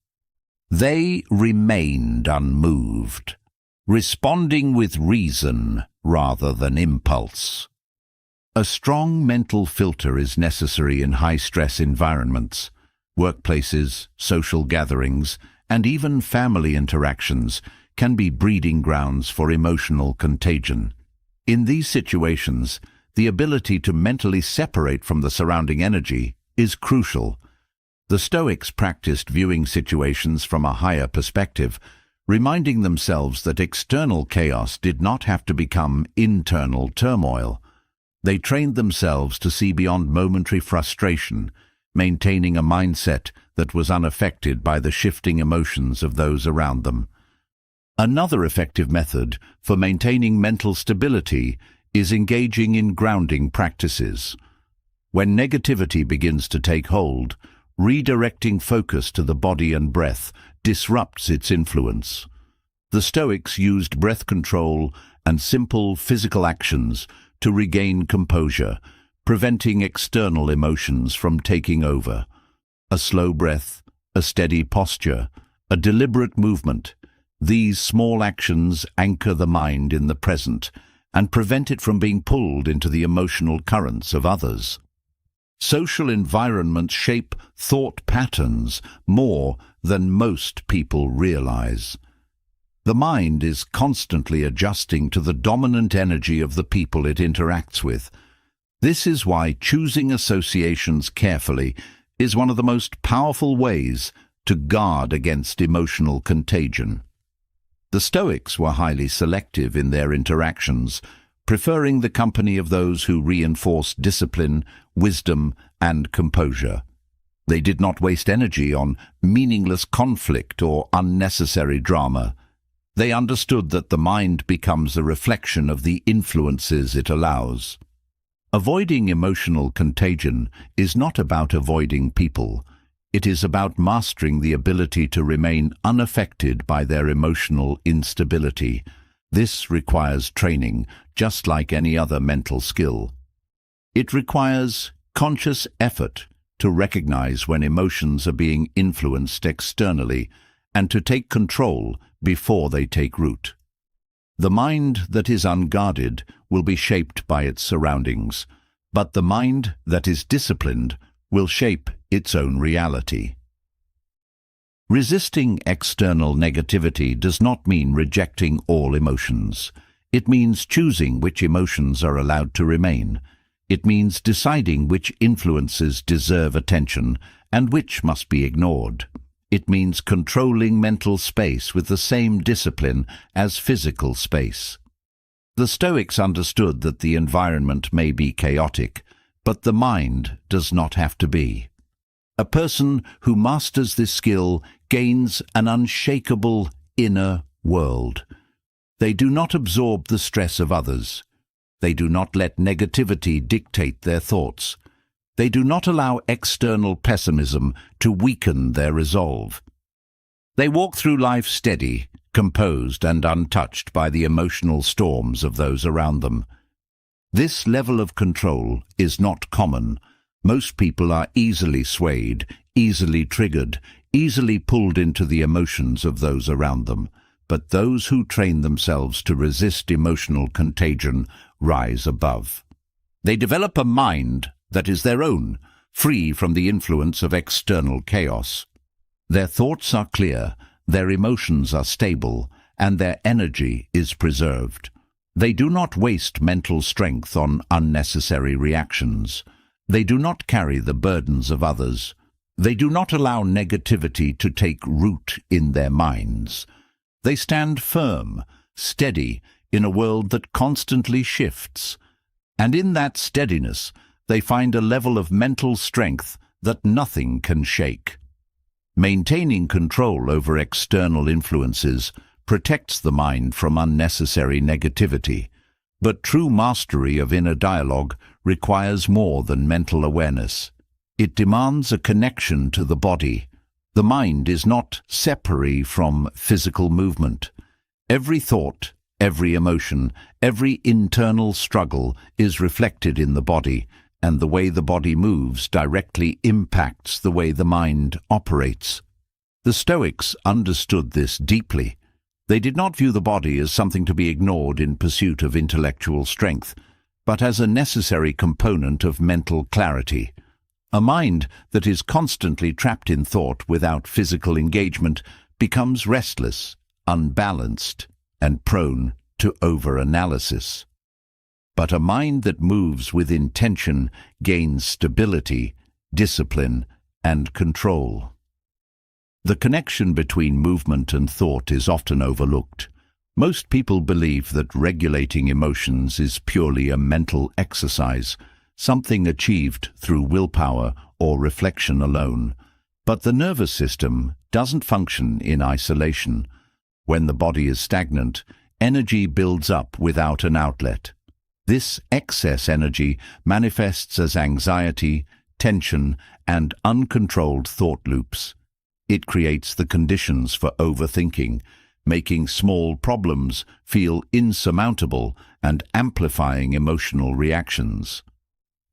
They remained unmoved, responding with reason rather than impulse. A strong mental filter is necessary in high-stress environments. Workplaces, social gatherings, and even family interactions can be breeding grounds for emotional contagion. In these situations, the ability to mentally separate from the surrounding energy is crucial. The Stoics practiced viewing situations from a higher perspective, reminding themselves that external chaos did not have to become internal turmoil. They trained themselves to see beyond momentary frustration, maintaining a mindset that was unaffected by the shifting emotions of those around them. Another effective method for maintaining mental stability is engaging in grounding practices. When negativity begins to take hold, redirecting focus to the body and breath disrupts its influence. The Stoics used breath control and simple physical actions to regain composure, preventing external emotions from taking over. A slow breath, a steady posture, a deliberate movement. These small actions anchor the mind in the present and prevent it from being pulled into the emotional currents of others. Social environments shape thought patterns more than most people realize. The mind is constantly adjusting to the dominant energy of the people it interacts with. This is why choosing associations carefully is one of the most powerful ways to guard against emotional contagion. The Stoics were highly selective in their interactions, preferring the company of those who reinforced discipline, wisdom, and composure. They did not waste energy on meaningless conflict or unnecessary drama. They understood that the mind becomes a reflection of the influences it allows. Avoiding emotional contagion is not about avoiding people. It is about mastering the ability to remain unaffected by their emotional instability. This requires training, just like any other mental skill. It requires conscious effort to recognize when emotions are being influenced externally and to take control before they take root. The mind that is unguarded will be shaped by its surroundings, but the mind that is disciplined will shape its own reality. Resisting external negativity does not mean rejecting all emotions. It means choosing which emotions are allowed to remain. It means deciding which influences deserve attention and which must be ignored. It means controlling mental space with the same discipline as physical space. The Stoics understood that the environment may be chaotic, but the mind does not have to be. A person who masters this skill gains an unshakable inner world. They do not absorb the stress of others. They do not let negativity dictate their thoughts. They do not allow external pessimism to weaken their resolve. They walk through life steady, composed and untouched by the emotional storms of those around them. This level of control is not common. Most people are easily swayed, easily triggered, easily pulled into the emotions of those around them. But those who train themselves to resist emotional contagion rise above. They develop a mind that is their own, free from the influence of external chaos. Their thoughts are clear, their emotions are stable, and their energy is preserved. They do not waste mental strength on unnecessary reactions. They do not carry the burdens of others. They do not allow negativity to take root in their minds. They stand firm, steady, in a world that constantly shifts. And in that steadiness, they find a level of mental strength that nothing can shake. Maintaining control over external influences protects the mind from unnecessary negativity. But true mastery of inner dialogue requires more than mental awareness. It demands a connection to the body. The mind is not separate from physical movement. Every thought, every emotion, every internal struggle is reflected in the body, and the way the body moves directly impacts the way the mind operates. The Stoics understood this deeply. They did not view the body as something to be ignored in pursuit of intellectual strength, but as a necessary component of mental clarity. A mind that is constantly trapped in thought without physical engagement becomes restless, unbalanced, and prone to over-analysis. But a mind that moves with intention gains stability, discipline, and control. The connection between movement and thought is often overlooked. Most people believe that regulating emotions is purely a mental exercise, something achieved through willpower or reflection alone. But the nervous system doesn't function in isolation. When the body is stagnant, energy builds up without an outlet. This excess energy manifests as anxiety, tension, and uncontrolled thought loops. It creates the conditions for overthinking, making small problems feel insurmountable and amplifying emotional reactions.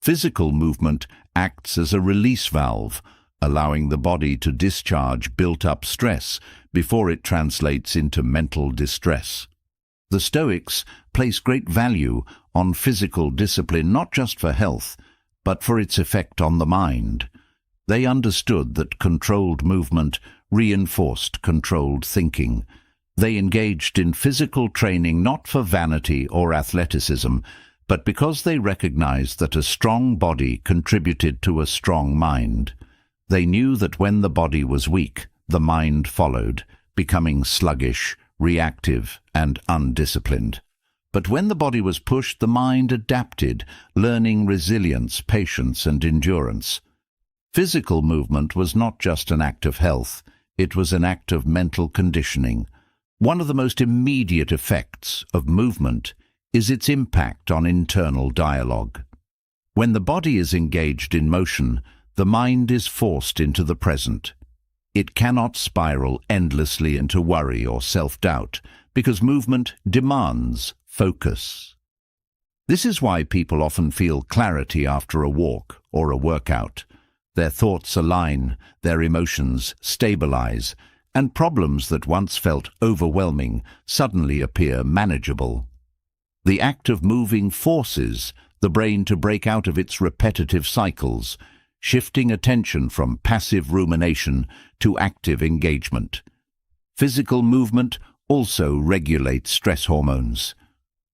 Physical movement acts as a release valve, allowing the body to discharge built-up stress before it translates into mental distress. The Stoics place great value on physical discipline not just for health, but for its effect on the mind. They understood that controlled movement reinforced controlled thinking. They engaged in physical training not for vanity or athleticism, but because they recognized that a strong body contributed to a strong mind. They knew that when the body was weak, the mind followed, becoming sluggish, reactive, and undisciplined. But when the body was pushed, the mind adapted, learning resilience, patience, and endurance. Physical movement was not just an act of health, it was an act of mental conditioning. One of the most immediate effects of movement is its impact on internal dialogue. When the body is engaged in motion, the mind is forced into the present. It cannot spiral endlessly into worry or self-doubt, because movement demands focus. This is why people often feel clarity after a walk or a workout. Their thoughts align, their emotions stabilize, and problems that once felt overwhelming suddenly appear manageable. The act of moving forces the brain to break out of its repetitive cycles, shifting attention from passive rumination to active engagement. Physical movement also regulates stress hormones.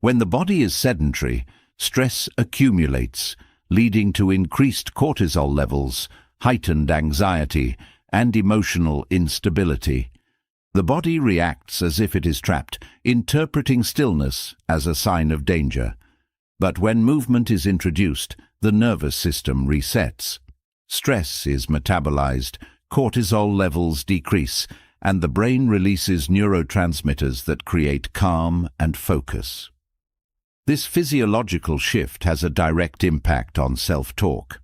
When the body is sedentary, stress accumulates, leading to increased cortisol levels, heightened anxiety, and emotional instability. The body reacts as if it is trapped, interpreting stillness as a sign of danger. But when movement is introduced, the nervous system resets. Stress is metabolized, cortisol levels decrease, and the brain releases neurotransmitters that create calm and focus. This physiological shift has a direct impact on self-talk.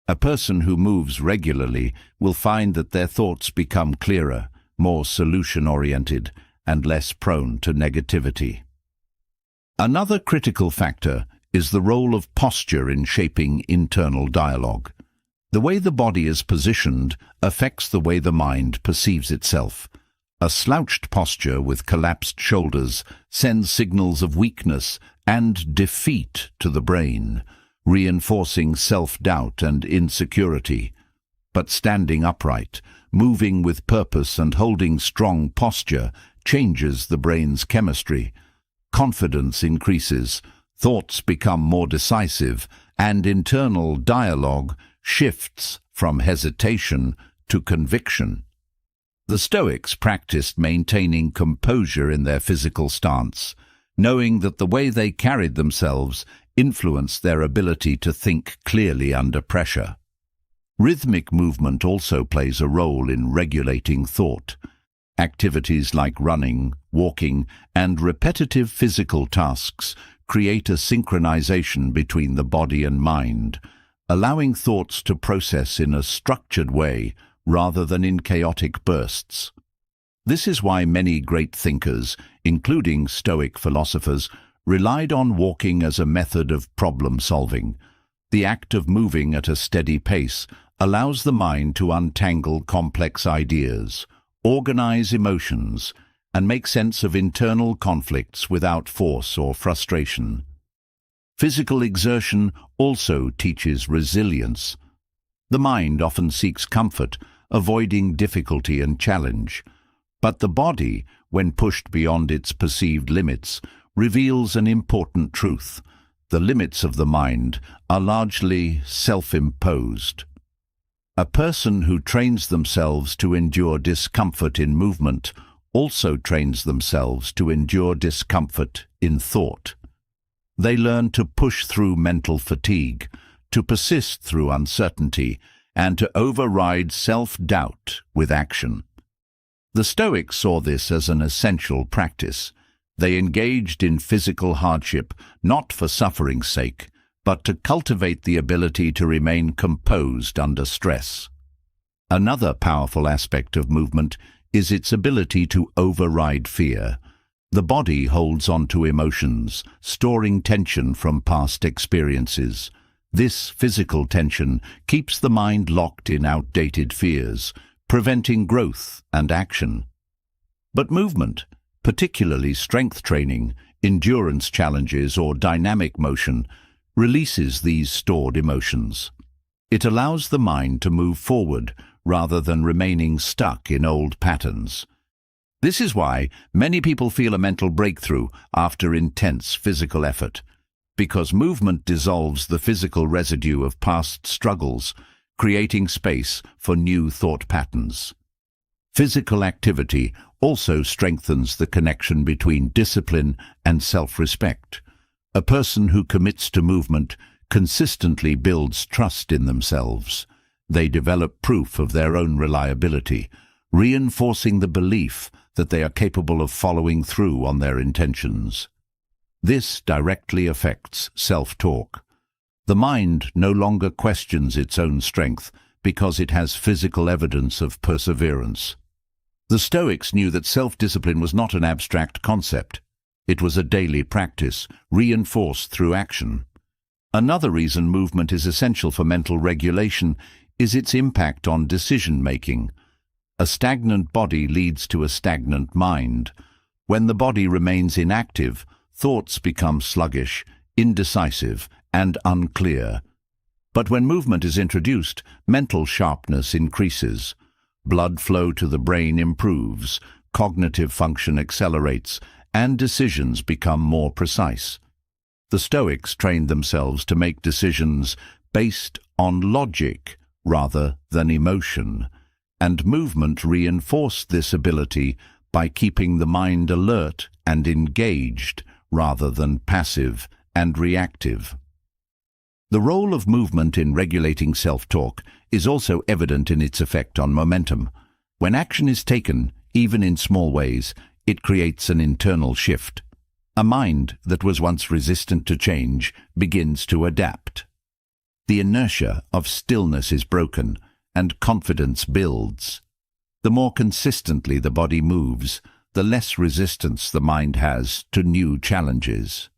A person who moves regularly will find that their thoughts become clearer, more solution-oriented, and less prone to negativity. Another critical factor is the role of posture in shaping internal dialogue. The way the body is positioned affects the way the mind perceives itself. A slouched posture with collapsed shoulders sends signals of weakness and defeat to the brain, reinforcing self-doubt and insecurity. But standing upright, moving with purpose and holding strong posture changes the brain's chemistry. Confidence increases, thoughts become more decisive, and internal dialogue shifts from hesitation to conviction. The Stoics practiced maintaining composure in their physical stance, knowing that the way they carried themselves influenced their ability to think clearly under pressure. Rhythmic movement also plays a role in regulating thought. Activities like running, walking, and repetitive physical tasks create a synchronization between the body and mind, allowing thoughts to process in a structured way rather than in chaotic bursts. This is why many great thinkers, including Stoic philosophers, relied on walking as a method of problem-solving. The act of moving at a steady pace allows the mind to untangle complex ideas, organize emotions, and make sense of internal conflicts without force or frustration. Physical exertion also teaches resilience. The mind often seeks comfort, avoiding difficulty and challenge. But the body, when pushed beyond its perceived limits, reveals an important truth. The limits of the mind are largely self-imposed. A person who trains themselves to endure discomfort in movement also trains themselves to endure discomfort in thought. They learn to push through mental fatigue, to persist through uncertainty, and to override self-doubt with action. The Stoics saw this as an essential practice. They engaged in physical hardship not for suffering's sake, but to cultivate the ability to remain composed under stress. Another powerful aspect of movement is its ability to override fear. The body holds on to emotions, storing tension from past experiences. This physical tension keeps the mind locked in outdated fears, preventing growth and action. But movement, particularly strength training, endurance challenges, or dynamic motion, releases these stored emotions. It allows the mind to move forward rather than remaining stuck in old patterns. This is why many people feel a mental breakthrough after intense physical effort, because movement dissolves the physical residue of past struggles, creating space for new thought patterns. Physical activity also strengthens the connection between discipline and self-respect. A person who commits to movement consistently builds trust in themselves. They develop proof of their own reliability, reinforcing the belief that they are capable of following through on their intentions. This directly affects self-talk. The mind no longer questions its own strength because it has physical evidence of perseverance. The Stoics knew that self-discipline was not an abstract concept. It was a daily practice, reinforced through action. Another reason movement is essential for mental regulation is its impact on decision-making. A stagnant body leads to a stagnant mind. When the body remains inactive, thoughts become sluggish, indecisive, and unclear. But when movement is introduced, mental sharpness increases. Blood flow to the brain improves, cognitive function accelerates, and decisions become more precise. The Stoics trained themselves to make decisions based on logic rather than emotion, and movement reinforced this ability by keeping the mind alert and engaged rather than passive and reactive. The role of movement in regulating self-talk is also evident in its effect on momentum. When action is taken, even in small ways, it creates an internal shift. A mind that was once resistant to change begins to adapt. The inertia of stillness is broken, and confidence builds. The more consistently the body moves, the less resistance the mind has to new challenges.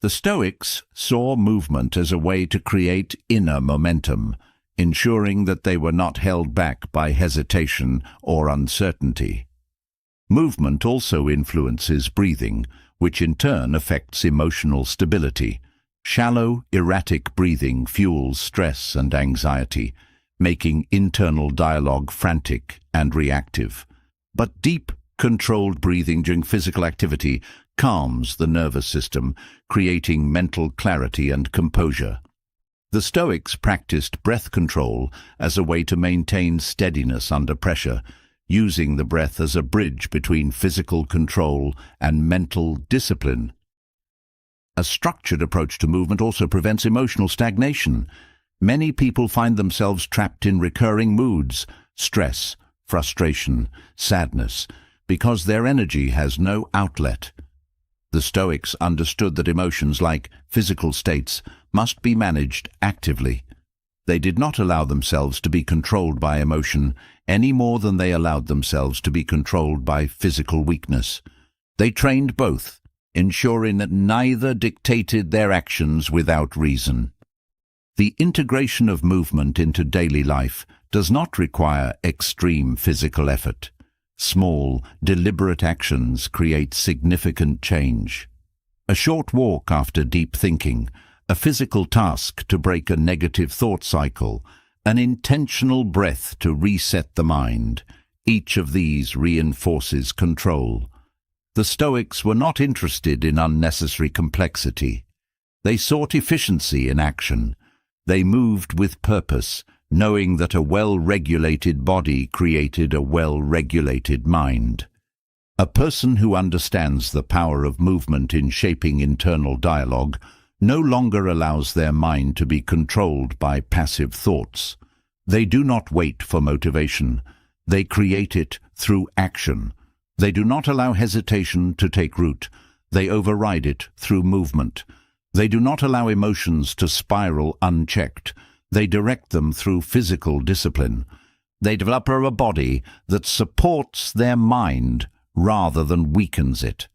The Stoics saw movement as a way to create inner momentum, ensuring that they were not held back by hesitation or uncertainty. Movement also influences breathing, which in turn affects emotional stability. Shallow, erratic breathing fuels stress and anxiety, making internal dialogue frantic and reactive. But deep, controlled breathing during physical activity calms the nervous system, creating mental clarity and composure. The Stoics practiced breath control as a way to maintain steadiness under pressure, using the breath as a bridge between physical control and mental discipline. A structured approach to movement also prevents emotional stagnation. Many people find themselves trapped in recurring moods, stress, frustration, sadness, because their energy has no outlet. The Stoics understood that emotions, like physical states, must be managed actively. They did not allow themselves to be controlled by emotion any more than they allowed themselves to be controlled by physical weakness. They trained both, ensuring that neither dictated their actions without reason. The integration of movement into daily life does not require extreme physical effort. Small, deliberate actions create significant change. A short walk after deep thinking, a physical task to break a negative thought cycle, an intentional breath to reset the mind. Each of these reinforces control. The Stoics were not interested in unnecessary complexity. They sought efficiency in action. They moved with purpose, knowing that a well-regulated body created a well-regulated mind. A person who understands the power of movement in shaping internal dialogue no longer allows their mind to be controlled by passive thoughts. They do not wait for motivation. They create it through action. They do not allow hesitation to take root. They override it through movement. They do not allow emotions to spiral unchecked. They direct them through physical discipline. They develop a body that supports their mind rather than weakens it.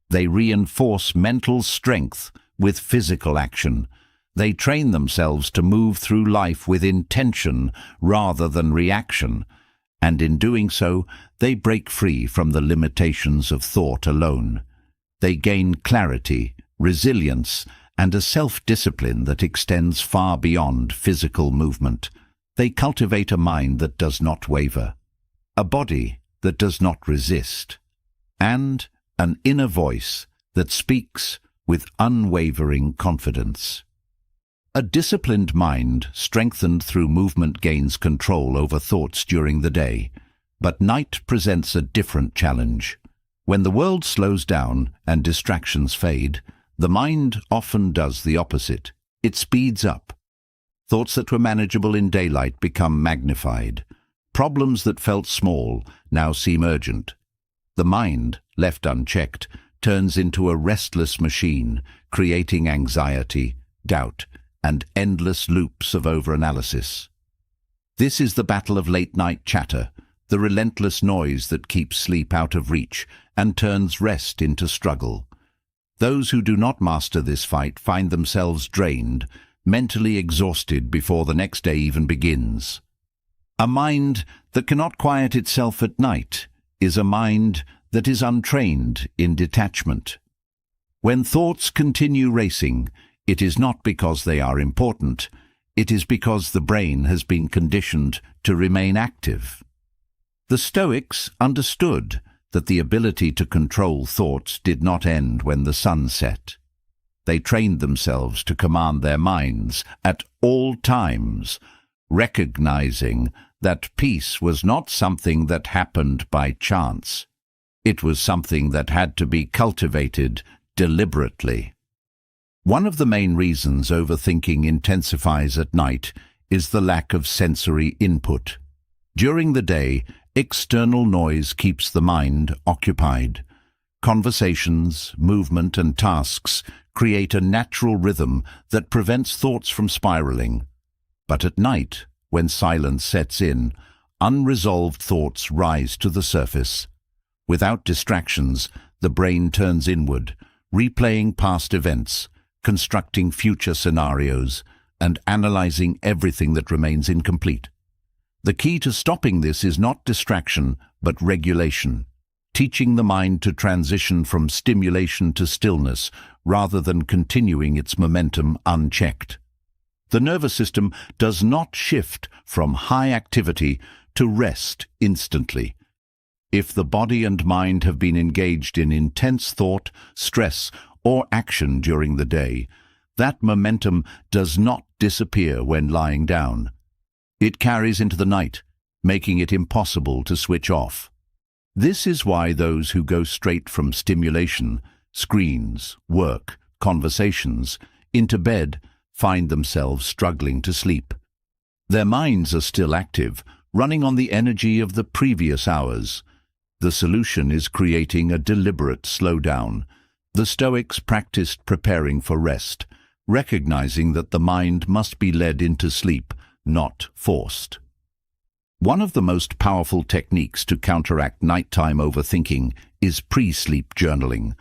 They reinforce mental strength with physical action. They train themselves to move through life with intention rather than reaction. And in doing so, they break free from the limitations of thought alone. They gain clarity, resilience, and a self-discipline that extends far beyond physical movement. They cultivate a mind that does not waver, a body that does not resist, and an inner voice that speaks with unwavering confidence. A disciplined mind, strengthened through movement, gains control over thoughts during the day. But night presents a different challenge. When the world slows down and distractions fade, the mind often does the opposite. It speeds up. Thoughts that were manageable in daylight become magnified. Problems that felt small now seem urgent. The mind, left unchecked, turns into a restless machine, creating anxiety, doubt, and endless loops of overanalysis. This is the battle of late-night chatter, the relentless noise that keeps sleep out of reach and turns rest into struggle. Those who do not master this fight find themselves drained, mentally exhausted before the next day even begins. A mind that cannot quiet itself at night is a mind that is untrained in detachment. When thoughts continue racing, it is not because they are important, it is because the brain has been conditioned to remain active. The Stoics understood that the ability to control thoughts did not end when the sun set. They trained themselves to command their minds at all times, recognizing that peace was not something that happened by chance. It was something that had to be cultivated deliberately. One of the main reasons overthinking intensifies at night is the lack of sensory input. During the day, external noise keeps the mind occupied. Conversations, movement, and tasks create a natural rhythm that prevents thoughts from spiraling. But at night, when silence sets in, unresolved thoughts rise to the surface. Without distractions, the brain turns inward, replaying past events, constructing future scenarios, and analyzing everything that remains incomplete. The key to stopping this is not distraction, but regulation, teaching the mind to transition from stimulation to stillness rather than continuing its momentum unchecked. The nervous system does not shift from high activity to rest instantly. If the body and mind have been engaged in intense thought, stress, or action during the day, that momentum does not disappear when lying down. It carries into the night, making it impossible to switch off. This is why those who go straight from stimulation, screens, work, conversations, into bed find themselves struggling to sleep. Their minds are still active, running on the energy of the previous hours. The solution is creating a deliberate slowdown. The Stoics practiced preparing for rest, recognizing that the mind must be led into sleep, not forced. One of the most powerful techniques to counteract nighttime overthinking is pre-sleep journaling.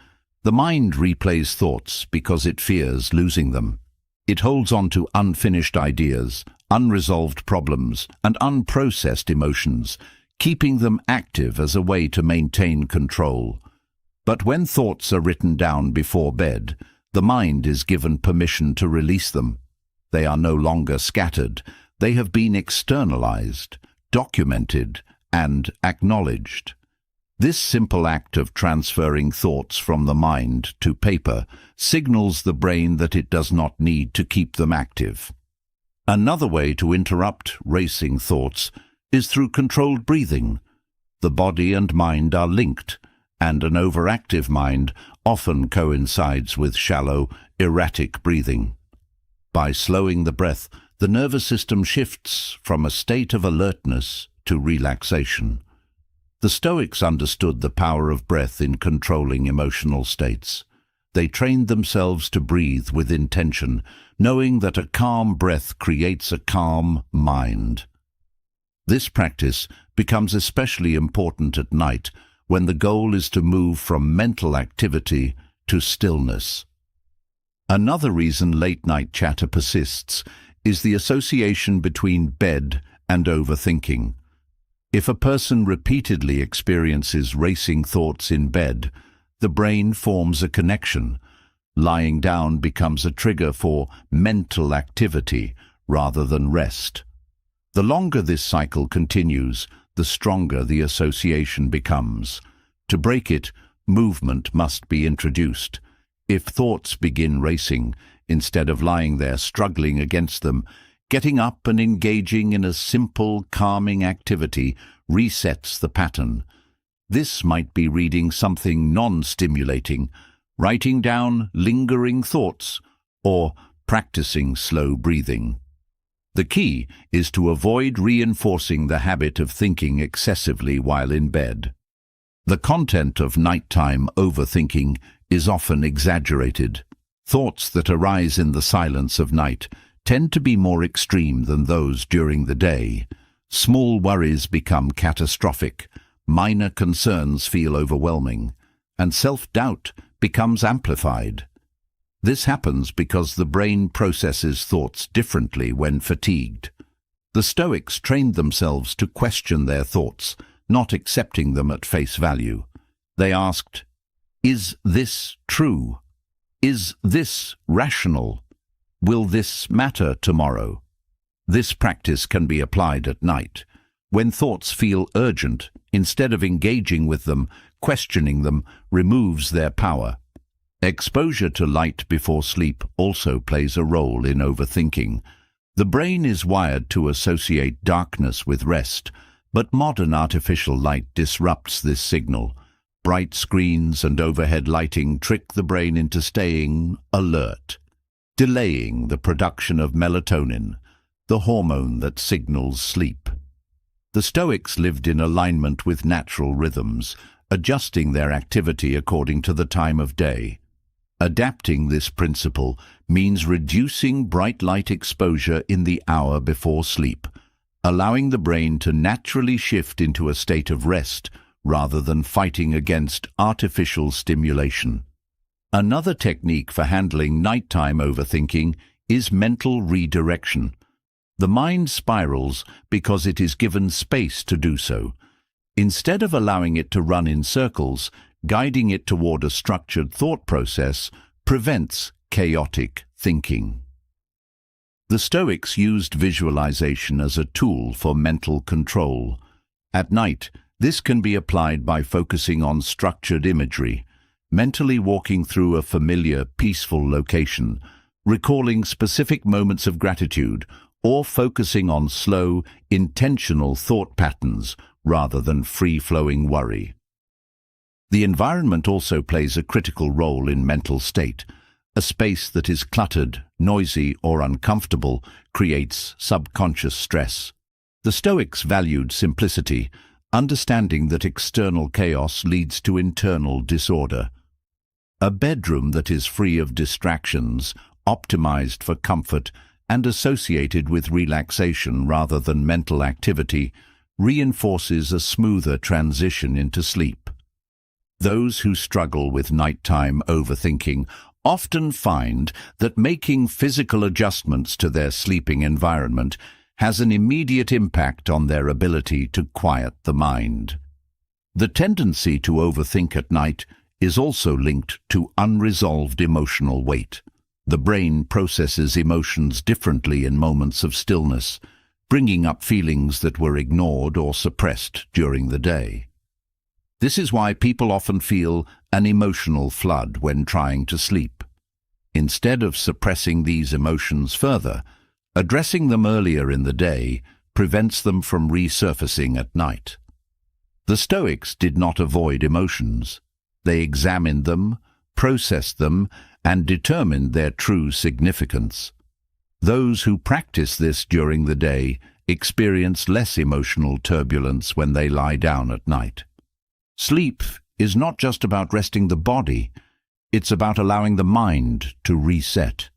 The mind replays thoughts because it fears losing them. It holds on to unfinished ideas, unresolved problems, and unprocessed emotions, keeping them active as a way to maintain control. But when thoughts are written down before bed, the mind is given permission to release them. They are no longer scattered. They have been externalized, documented, and acknowledged. This simple act of transferring thoughts from the mind to paper signals the brain that it does not need to keep them active. Another way to interrupt racing thoughts is through controlled breathing. The body and mind are linked, and an overactive mind often coincides with shallow, erratic breathing. By slowing the breath, the nervous system shifts from a state of alertness to relaxation. The Stoics understood the power of breath in controlling emotional states. They trained themselves to breathe with intention, knowing that a calm breath creates a calm mind. This practice becomes especially important at night when the goal is to move from mental activity to stillness. Another reason late-night chatter persists is the association between bed and overthinking. If a person repeatedly experiences racing thoughts in bed, the brain forms a connection. Lying down becomes a trigger for mental activity rather than rest. The longer this cycle continues, the stronger the association becomes. To break it, movement must be introduced. If thoughts begin racing, instead of lying there struggling against them, getting up and engaging in a simple, calming activity resets the pattern. This might be reading something non-stimulating, writing down lingering thoughts, or practicing slow breathing. The key is to avoid reinforcing the habit of thinking excessively while in bed. The content of nighttime overthinking is often exaggerated. Thoughts that arise in the silence of night tend to be more extreme than those during the day. Small worries become catastrophic, minor concerns feel overwhelming, and self-doubt becomes amplified. This happens because the brain processes thoughts differently when fatigued. The Stoics trained themselves to question their thoughts, not accepting them at face value. They asked, "Is this true? Is this rational? Will this matter tomorrow?" This practice can be applied at night. When thoughts feel urgent, instead of engaging with them, questioning them removes their power. Exposure to light before sleep also plays a role in overthinking. The brain is wired to associate darkness with rest, but modern artificial light disrupts this signal. Bright screens and overhead lighting trick the brain into staying alert, delaying the production of melatonin, the hormone that signals sleep. The Stoics lived in alignment with natural rhythms, adjusting their activity according to the time of day. Adapting this principle means reducing bright light exposure in the hour before sleep, allowing the brain to naturally shift into a state of rest rather than fighting against artificial stimulation. Another technique for handling nighttime overthinking is mental redirection. The mind spirals because it is given space to do so. Instead of allowing it to run in circles, guiding it toward a structured thought process prevents chaotic thinking. The Stoics used visualization as a tool for mental control. At night, this can be applied by focusing on structured imagery, mentally walking through a familiar, peaceful location, recalling specific moments of gratitude, or focusing on slow, intentional thought patterns rather than free-flowing worry. The environment also plays a critical role in mental state. A space that is cluttered, noisy, or uncomfortable creates subconscious stress. The Stoics valued simplicity, understanding that external chaos leads to internal disorder. A bedroom that is free of distractions, optimized for comfort, and associated with relaxation rather than mental activity, reinforces a smoother transition into sleep. Those who struggle with nighttime overthinking often find that making physical adjustments to their sleeping environment has an immediate impact on their ability to quiet the mind. The tendency to overthink at night is also linked to unresolved emotional weight. The brain processes emotions differently in moments of stillness, bringing up feelings that were ignored or suppressed during the day. This is why people often feel an emotional flood when trying to sleep. Instead of suppressing these emotions further, addressing them earlier in the day prevents them from resurfacing at night. The Stoics did not avoid emotions. They examined them, processed them, and determined their true significance. Those who practice this during the day experience less emotional turbulence when they lie down at night. Sleep is not just about resting the body, it's about allowing the mind to reset.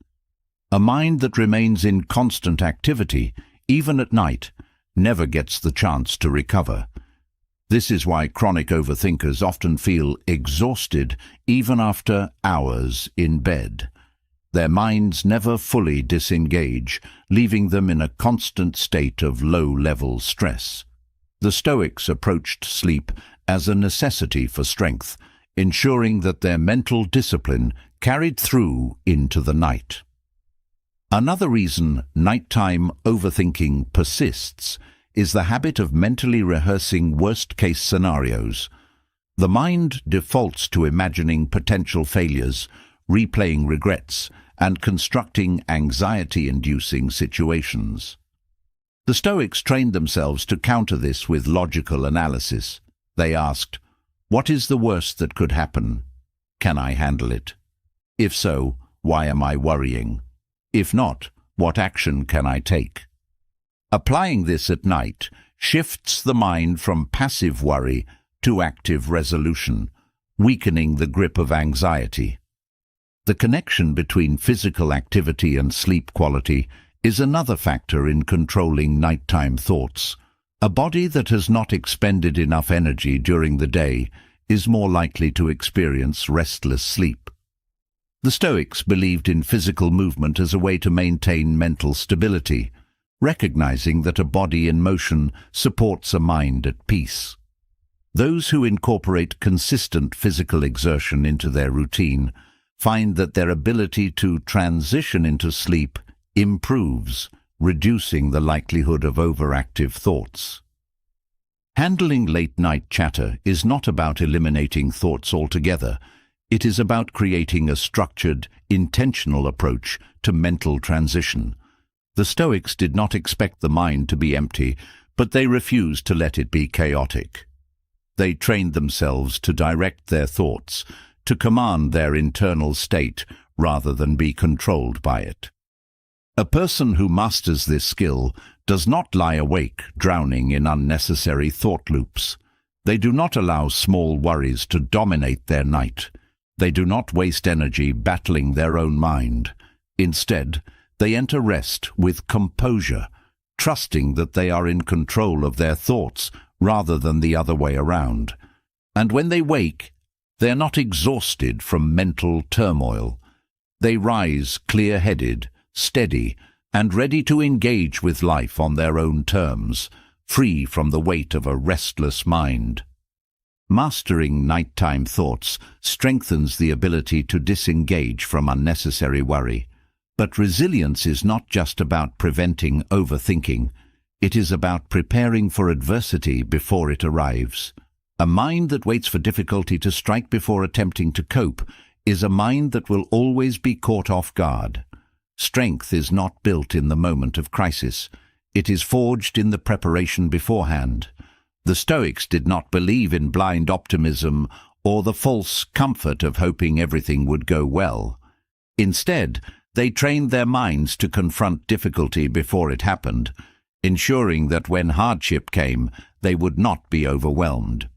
A mind that remains in constant activity, even at night, never gets the chance to recover. This is why chronic overthinkers often feel exhausted even after hours in bed. Their minds never fully disengage, leaving them in a constant state of low-level stress. The Stoics approached sleep as a necessity for strength, ensuring that their mental discipline carried through into the night. Another reason nighttime overthinking persists is the habit of mentally rehearsing worst-case scenarios. The mind defaults to imagining potential failures, replaying regrets, and constructing anxiety-inducing situations. The Stoics trained themselves to counter this with logical analysis. They asked, "What is the worst that could happen? Can I handle it? If so, why am I worrying? If not, what action can I take?" Applying this at night shifts the mind from passive worry to active resolution, weakening the grip of anxiety. The connection between physical activity and sleep quality is another factor in controlling nighttime thoughts. A body that has not expended enough energy during the day is more likely to experience restless sleep. The Stoics believed in physical movement as a way to maintain mental stability, recognizing that a body in motion supports a mind at peace. Those who incorporate consistent physical exertion into their routine find that their ability to transition into sleep improves, reducing the likelihood of overactive thoughts. Handling late-night chatter is not about eliminating thoughts altogether. It is about creating a structured, intentional approach to mental transition. The Stoics did not expect the mind to be empty, but they refused to let it be chaotic. They trained themselves to direct their thoughts, to command their internal state rather than be controlled by it. A person who masters this skill does not lie awake, drowning in unnecessary thought loops. They do not allow small worries to dominate their night. They do not waste energy battling their own mind. Instead, they enter rest with composure, trusting that they are in control of their thoughts rather than the other way around. And when they wake, they are not exhausted from mental turmoil. They rise clear-headed, steady, and ready to engage with life on their own terms, free from the weight of a restless mind. Mastering nighttime thoughts strengthens the ability to disengage from unnecessary worry. But resilience is not just about preventing overthinking. It is about preparing for adversity before it arrives. A mind that waits for difficulty to strike before attempting to cope is a mind that will always be caught off guard. Strength is not built in the moment of crisis. It is forged in the preparation beforehand. The Stoics did not believe in blind optimism or the false comfort of hoping everything would go well. Instead, they trained their minds to confront difficulty before it happened, ensuring that when hardship came, they would not be overwhelmed.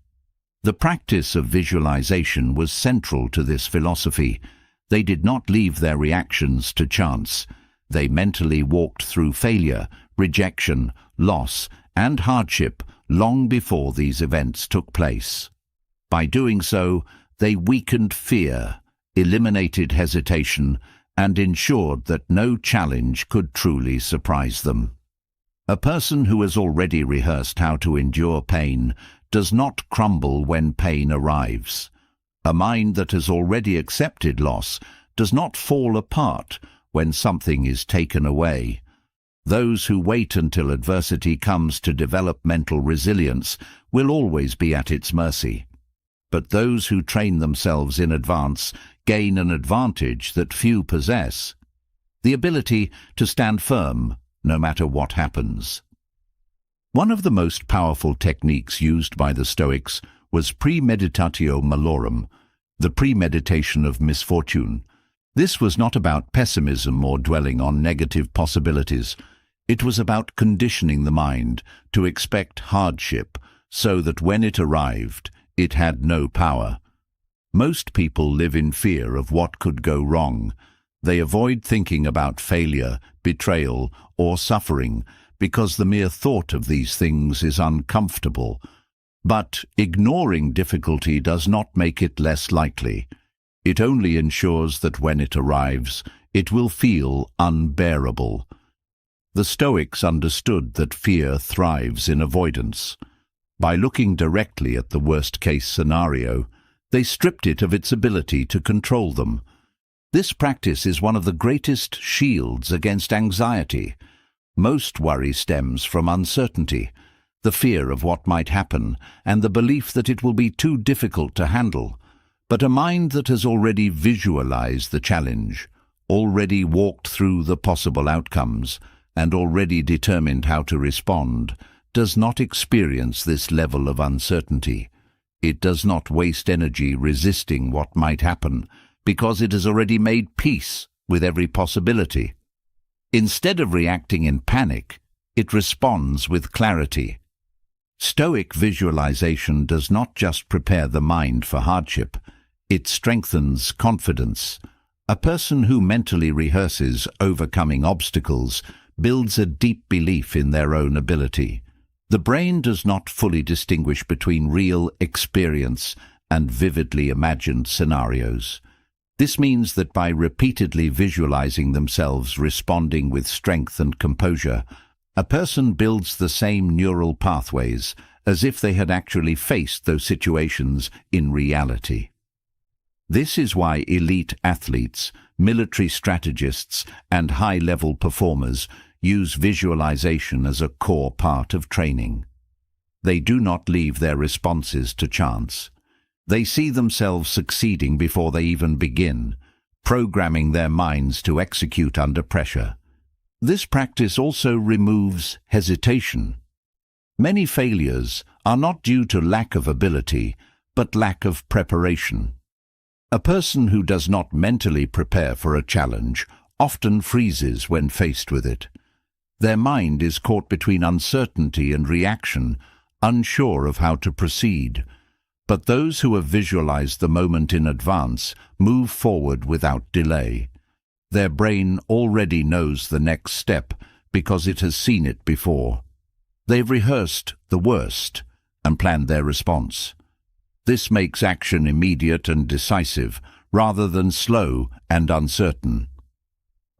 The practice of visualization was central to this philosophy. They did not leave their reactions to chance. They mentally walked through failure, rejection, loss, and hardship long before these events took place. By doing so, they weakened fear, eliminated hesitation, and ensured that no challenge could truly surprise them. A person who has already rehearsed how to endure pain does not crumble when pain arrives. A mind that has already accepted loss does not fall apart when something is taken away. Those who wait until adversity comes to develop mental resilience will always be at its mercy. But those who train themselves in advance gain an advantage that few possess: the ability to stand firm no matter what happens. One of the most powerful techniques used by the Stoics was premeditatio malorum, the premeditation of misfortune. This was not about pessimism or dwelling on negative possibilities. It was about conditioning the mind to expect hardship so that when it arrived, it had no power. Most people live in fear of what could go wrong. They avoid thinking about failure, betrayal, or suffering because the mere thought of these things is uncomfortable. But ignoring difficulty does not make it less likely. It only ensures that when it arrives, it will feel unbearable. The Stoics understood that fear thrives in avoidance. By looking directly at the worst-case scenario, they stripped it of its ability to control them. This practice is one of the greatest shields against anxiety. Most worry stems from uncertainty, the fear of what might happen, and the belief that it will be too difficult to handle. But a mind that has already visualized the challenge, already walked through the possible outcomes, and already determined how to respond, does not experience this level of uncertainty. It does not waste energy resisting what might happen, because it has already made peace with every possibility. Instead of reacting in panic, it responds with clarity. Stoic visualization does not just prepare the mind for hardship, it strengthens confidence. A person who mentally rehearses overcoming obstacles builds a deep belief in their own ability. The brain does not fully distinguish between real experience and vividly imagined scenarios. This means that by repeatedly visualizing themselves responding with strength and composure, a person builds the same neural pathways as if they had actually faced those situations in reality. This is why elite athletes, military strategists, and high-level performers use visualization as a core part of training. They do not leave their responses to chance. They see themselves succeeding before they even begin, programming their minds to execute under pressure. This practice also removes hesitation. Many failures are not due to lack of ability, but lack of preparation. A person who does not mentally prepare for a challenge often freezes when faced with it. Their mind is caught between uncertainty and reaction, unsure of how to proceed. But those who have visualized the moment in advance move forward without delay. Their brain already knows the next step because it has seen it before. They've rehearsed the worst and planned their response. This makes action immediate and decisive, rather than slow and uncertain.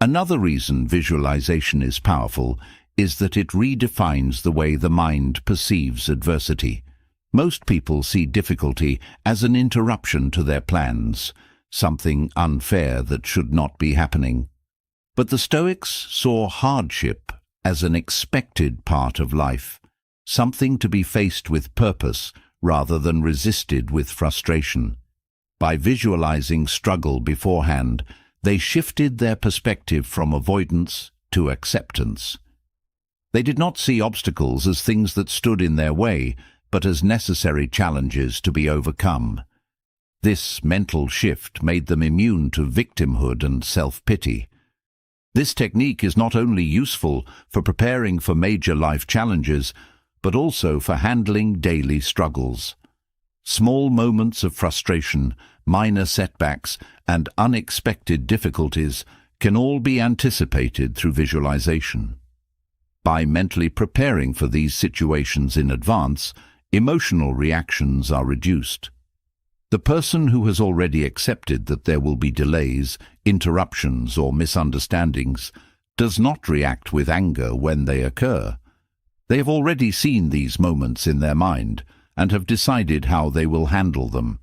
Another reason visualization is powerful is that it redefines the way the mind perceives adversity. Most people see difficulty as an interruption to their plans, something unfair that should not be happening. But the Stoics saw hardship as an expected part of life, something to be faced with purpose rather than resisted with frustration. By visualizing struggle beforehand, they shifted their perspective from avoidance to acceptance. They did not see obstacles as things that stood in their way, but as necessary challenges to be overcome. This mental shift made them immune to victimhood and self-pity. This technique is not only useful for preparing for major life challenges, but also for handling daily struggles. Small moments of frustration, minor setbacks, and unexpected difficulties can all be anticipated through visualization. By mentally preparing for these situations in advance, emotional reactions are reduced. The person who has already accepted that there will be delays, interruptions, or misunderstandings does not react with anger when they occur. They have already seen these moments in their mind and have decided how they will handle them.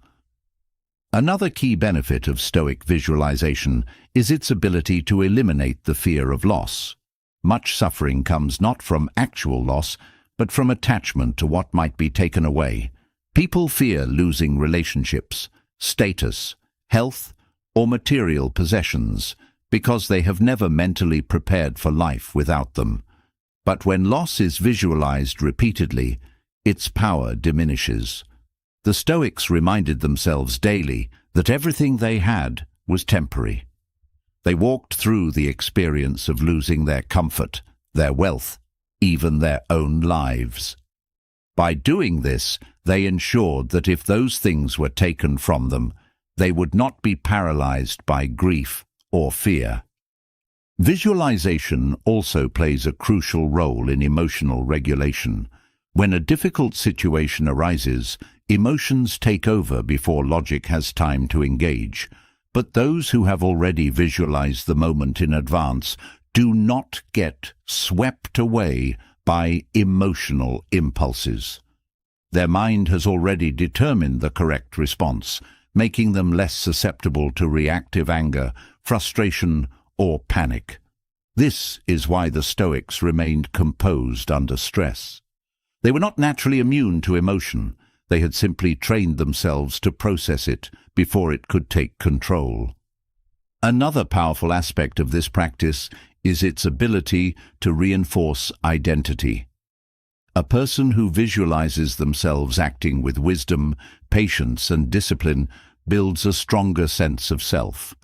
Another key benefit of Stoic visualization is its ability to eliminate the fear of loss. Much suffering comes not from actual loss, but from attachment to what might be taken away. People fear losing relationships, status, health, or material possessions because they have never mentally prepared for life without them. But when loss is visualized repeatedly, its power diminishes. The Stoics reminded themselves daily that everything they had was temporary. They walked through the experience of losing their comfort, their wealth, even their own lives. By doing this, they ensured that if those things were taken from them, they would not be paralyzed by grief or fear. Visualization also plays a crucial role in emotional regulation. When a difficult situation arises, emotions take over before logic has time to engage. But those who have already visualized the moment in advance do not get swept away by emotional impulses. Their mind has already determined the correct response, making them less susceptible to reactive anger, frustration, or panic. This is why the Stoics remained composed under stress. They were not naturally immune to emotion. They had simply trained themselves to process it before it could take control. Another powerful aspect of this practice is its ability to reinforce identity. A person who visualizes themselves acting with wisdom, patience, and discipline builds a stronger sense of self.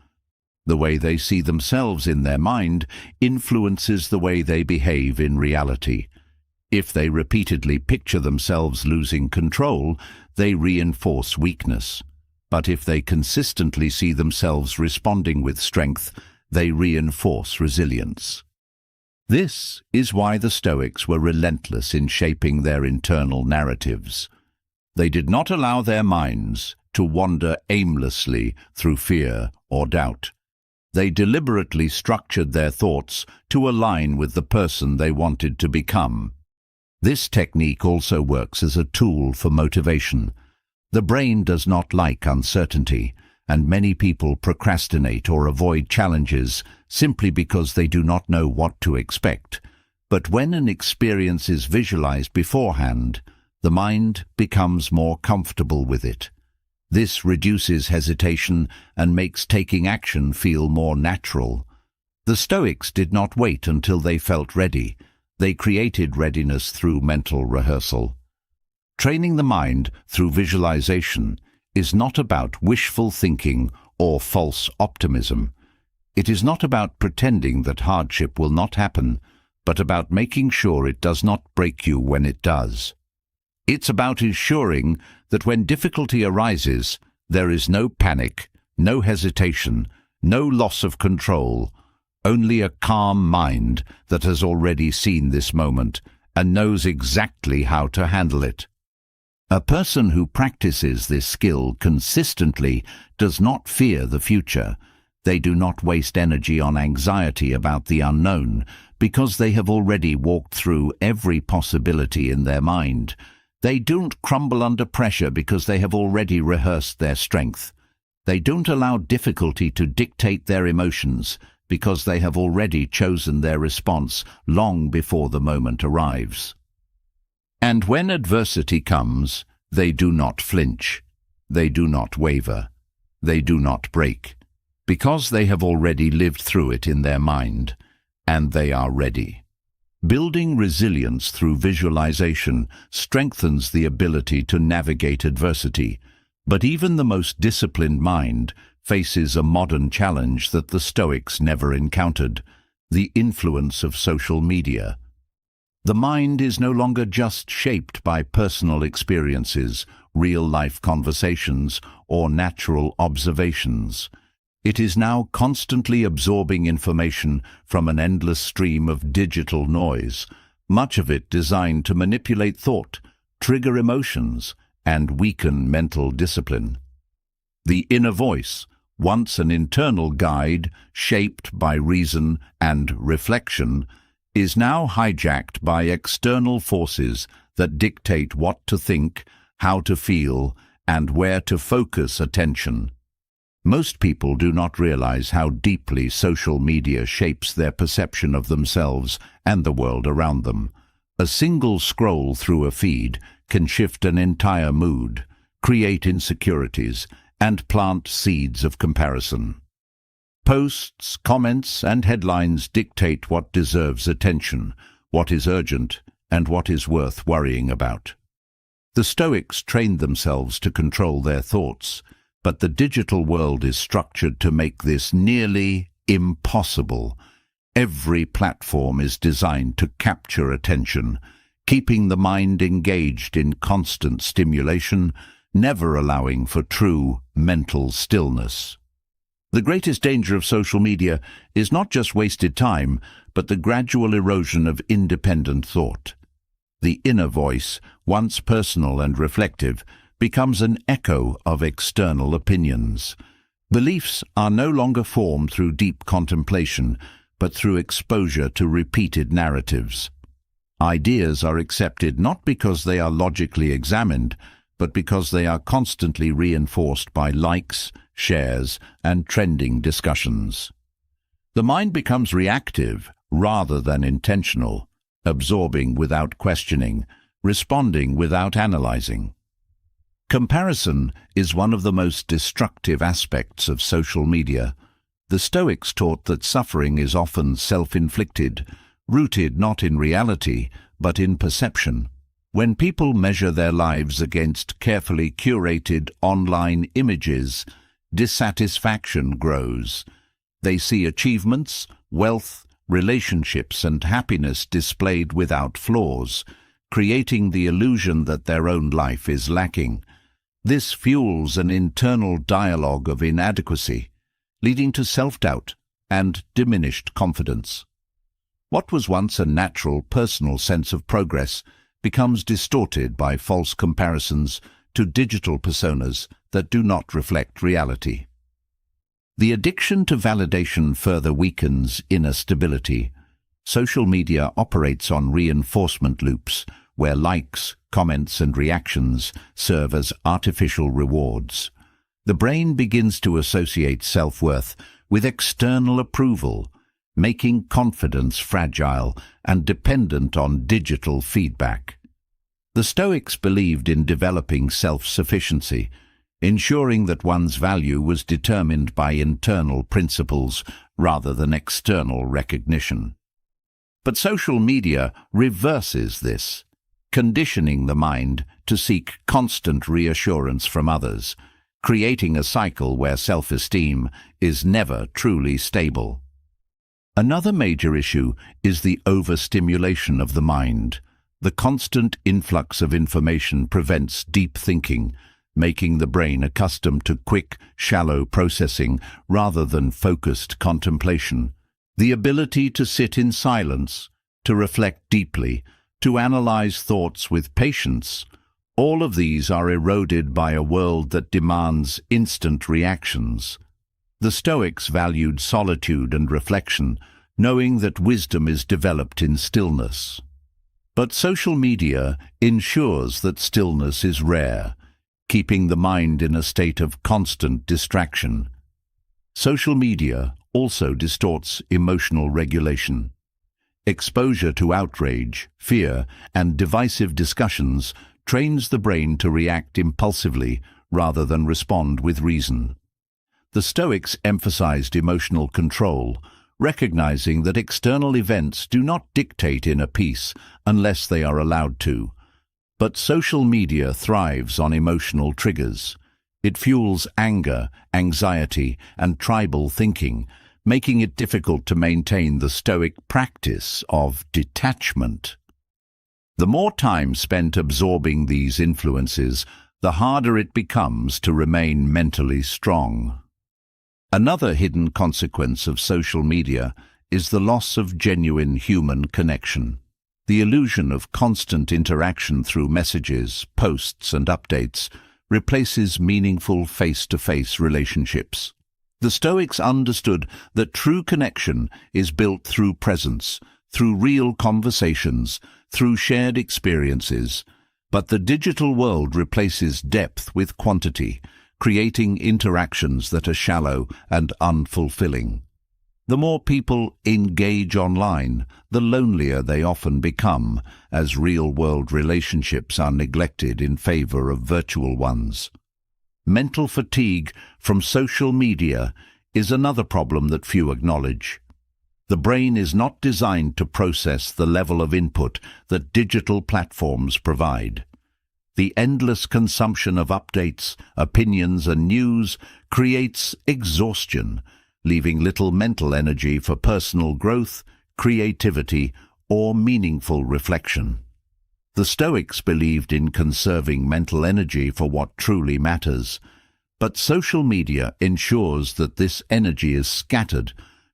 The way they see themselves in their mind influences the way they behave in reality. If they repeatedly picture themselves losing control, they reinforce weakness. But if they consistently see themselves responding with strength, they reinforce resilience. This is why the Stoics were relentless in shaping their internal narratives. They did not allow their minds to wander aimlessly through fear or doubt. They deliberately structured their thoughts to align with the person they wanted to become. This technique also works as a tool for motivation. The brain does not like uncertainty, and many people procrastinate or avoid challenges simply because they do not know what to expect. But when an experience is visualized beforehand, the mind becomes more comfortable with it. This reduces hesitation and makes taking action feel more natural. The Stoics did not wait until they felt ready. They created readiness through mental rehearsal. Training the mind through visualization is not about wishful thinking or false optimism. It is not about pretending that hardship will not happen, but about making sure it does not break you when it does. It's about ensuring that when difficulty arises, there is no panic, no hesitation, no loss of control, only a calm mind that has already seen this moment and knows exactly how to handle it. A person who practices this skill consistently does not fear the future. They do not waste energy on anxiety about the unknown because they have already walked through every possibility in their mind. They don't crumble under pressure because they have already rehearsed their strength. They don't allow difficulty to dictate their emotions because they have already chosen their response long before the moment arrives. And when adversity comes, they do not flinch. They do not waver. They do not break, because they have already lived through it in their mind, and they are ready. Building resilience through visualization strengthens the ability to navigate adversity, but even the most disciplined mind faces a modern challenge that the Stoics never encountered: the influence of social media. The mind is no longer just shaped by personal experiences, real-life conversations, or natural observations. It is now constantly absorbing information from an endless stream of digital noise, much of it designed to manipulate thought, trigger emotions, and weaken mental discipline. The inner voice, once an internal guide shaped by reason and reflection, is now hijacked by external forces that dictate what to think, how to feel, and where to focus attention. Most people do not realize how deeply social media shapes their perception of themselves and the world around them. A single scroll through a feed can shift an entire mood, create insecurities, and plant seeds of comparison. Posts, comments, and headlines dictate what deserves attention, what is urgent, and what is worth worrying about. The Stoics trained themselves to control their thoughts, but the digital world is structured to make this nearly impossible. Every platform is designed to capture attention, keeping the mind engaged in constant stimulation, never allowing for true mental stillness. The greatest danger of social media is not just wasted time, but the gradual erosion of independent thought. The inner voice, once personal and reflective, becomes an echo of external opinions. Beliefs are no longer formed through deep contemplation, but through exposure to repeated narratives. Ideas are accepted not because they are logically examined, but because they are constantly reinforced by likes, shares, and trending discussions. The mind becomes reactive rather than intentional, absorbing without questioning, responding without analyzing. Comparison is one of the most destructive aspects of social media. The Stoics taught that suffering is often self-inflicted, rooted not in reality, but in perception. When people measure their lives against carefully curated online images, dissatisfaction grows. They see achievements, wealth, relationships, and happiness displayed without flaws, creating the illusion that their own life is lacking. This fuels an internal dialogue of inadequacy, leading to self-doubt and diminished confidence. What was once a natural personal sense of progress becomes distorted by false comparisons to digital personas that do not reflect reality. The addiction to validation further weakens inner stability. Social media operates on reinforcement loops, where likes, comments, and reactions serve as artificial rewards. The brain begins to associate self-worth with external approval, making confidence fragile and dependent on digital feedback. The Stoics believed in developing self-sufficiency, ensuring that one's value was determined by internal principles rather than external recognition. But social media reverses this, conditioning the mind to seek constant reassurance from others, creating a cycle where self-esteem is never truly stable. Another major issue is the overstimulation of the mind. The constant influx of information prevents deep thinking, making the brain accustomed to quick, shallow processing rather than focused contemplation. The ability to sit in silence, to reflect deeply, to analyze thoughts with patience, all of these are eroded by a world that demands instant reactions. The Stoics valued solitude and reflection, knowing that wisdom is developed in stillness. But social media ensures that stillness is rare, keeping the mind in a state of constant distraction. Social media also distorts emotional regulation. Exposure to outrage, fear, and divisive discussions trains the brain to react impulsively rather than respond with reason. The Stoics emphasized emotional control, recognizing that external events do not dictate inner peace unless they are allowed to. But social media thrives on emotional triggers. It fuels anger, anxiety, and tribal thinking, making it difficult to maintain the Stoic practice of detachment. The more time spent absorbing these influences, the harder it becomes to remain mentally strong. Another hidden consequence of social media is the loss of genuine human connection. The illusion of constant interaction through messages, posts, and updates replaces meaningful face-to-face relationships. The Stoics understood that true connection is built through presence, through real conversations, through shared experiences. But the digital world replaces depth with quantity, creating interactions that are shallow and unfulfilling. The more people engage online, the lonelier they often become, as real-world relationships are neglected in favor of virtual ones. Mental fatigue from social media is another problem that few acknowledge. The brain is not designed to process the level of input that digital platforms provide. The endless consumption of updates, opinions, and news creates exhaustion, leaving little mental energy for personal growth, creativity, or meaningful reflection. The Stoics believed in conserving mental energy for what truly matters, but social media ensures that this energy is scattered,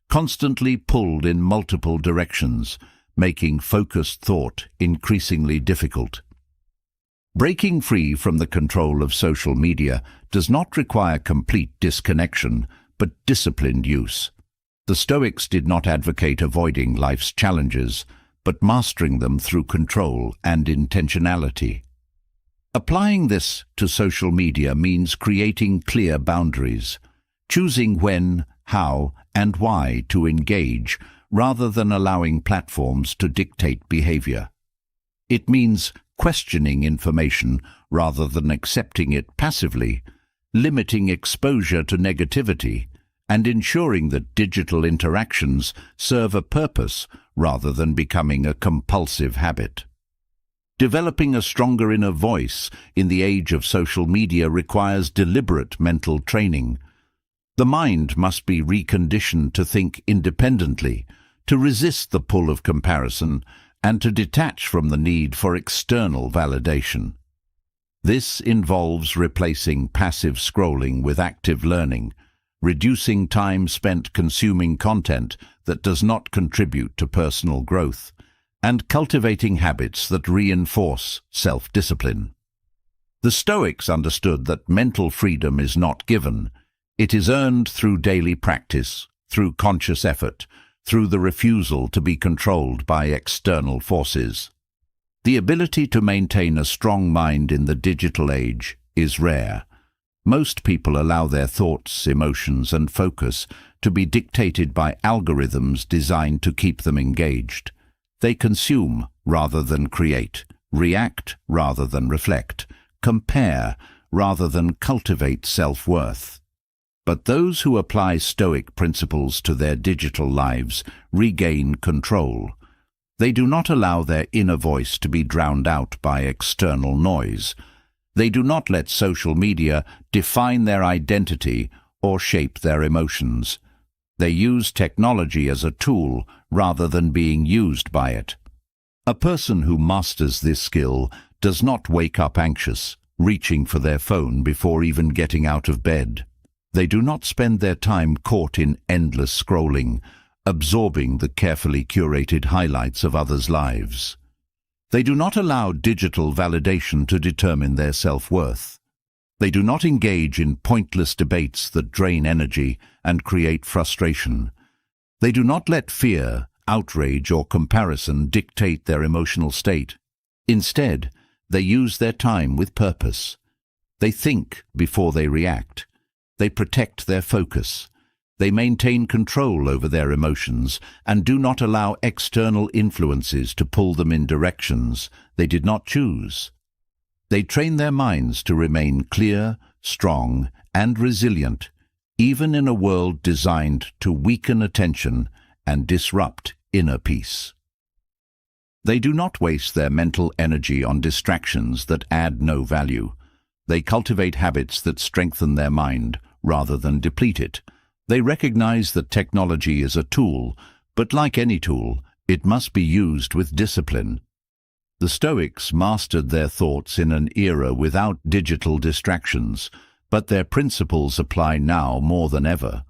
constantly pulled in multiple directions, making focused thought increasingly difficult. Breaking free from the control of social media does not require complete disconnection, but disciplined use. The Stoics did not advocate avoiding life's challenges, but mastering them through control and intentionality. Applying this to social media means creating clear boundaries, choosing when, how, and why to engage, rather than allowing platforms to dictate behavior. It means questioning information rather than accepting it passively, limiting exposure to negativity, and ensuring that digital interactions serve a purpose rather than becoming a compulsive habit. Developing a stronger inner voice in the age of social media requires deliberate mental training. The mind must be reconditioned to think independently, to resist the pull of comparison, and to detach from the need for external validation. This involves replacing passive scrolling with active learning, reducing time spent consuming content that does not contribute to personal growth, and cultivating habits that reinforce self-discipline. The Stoics understood that mental freedom is not given. It is earned through daily practice, through conscious effort, through the refusal to be controlled by external forces. The ability to maintain a strong mind in the digital age is rare. Most people allow their thoughts, emotions, and focus to be dictated by algorithms designed to keep them engaged. They consume rather than create, react rather than reflect, compare rather than cultivate self-worth. But those who apply Stoic principles to their digital lives regain control. They do not allow their inner voice to be drowned out by external noise. They do not let social media define their identity or shape their emotions. They use technology as a tool rather than being used by it. A person who masters this skill does not wake up anxious, reaching for their phone before even getting out of bed. They do not spend their time caught in endless scrolling, absorbing the carefully curated highlights of others' lives. They do not allow digital validation to determine their self-worth. They do not engage in pointless debates that drain energy and create frustration. They do not let fear, outrage, or comparison dictate their emotional state. Instead, they use their time with purpose. They think before they react. They protect their focus. They maintain control over their emotions and do not allow external influences to pull them in directions they did not choose. They train their minds to remain clear, strong, and resilient, even in a world designed to weaken attention and disrupt inner peace. They do not waste their mental energy on distractions that add no value. They cultivate habits that strengthen their mind rather than deplete it. They recognize that technology is a tool, but like any tool, it must be used with discipline. The Stoics mastered their thoughts in an era without digital distractions, but their principles apply now more than ever.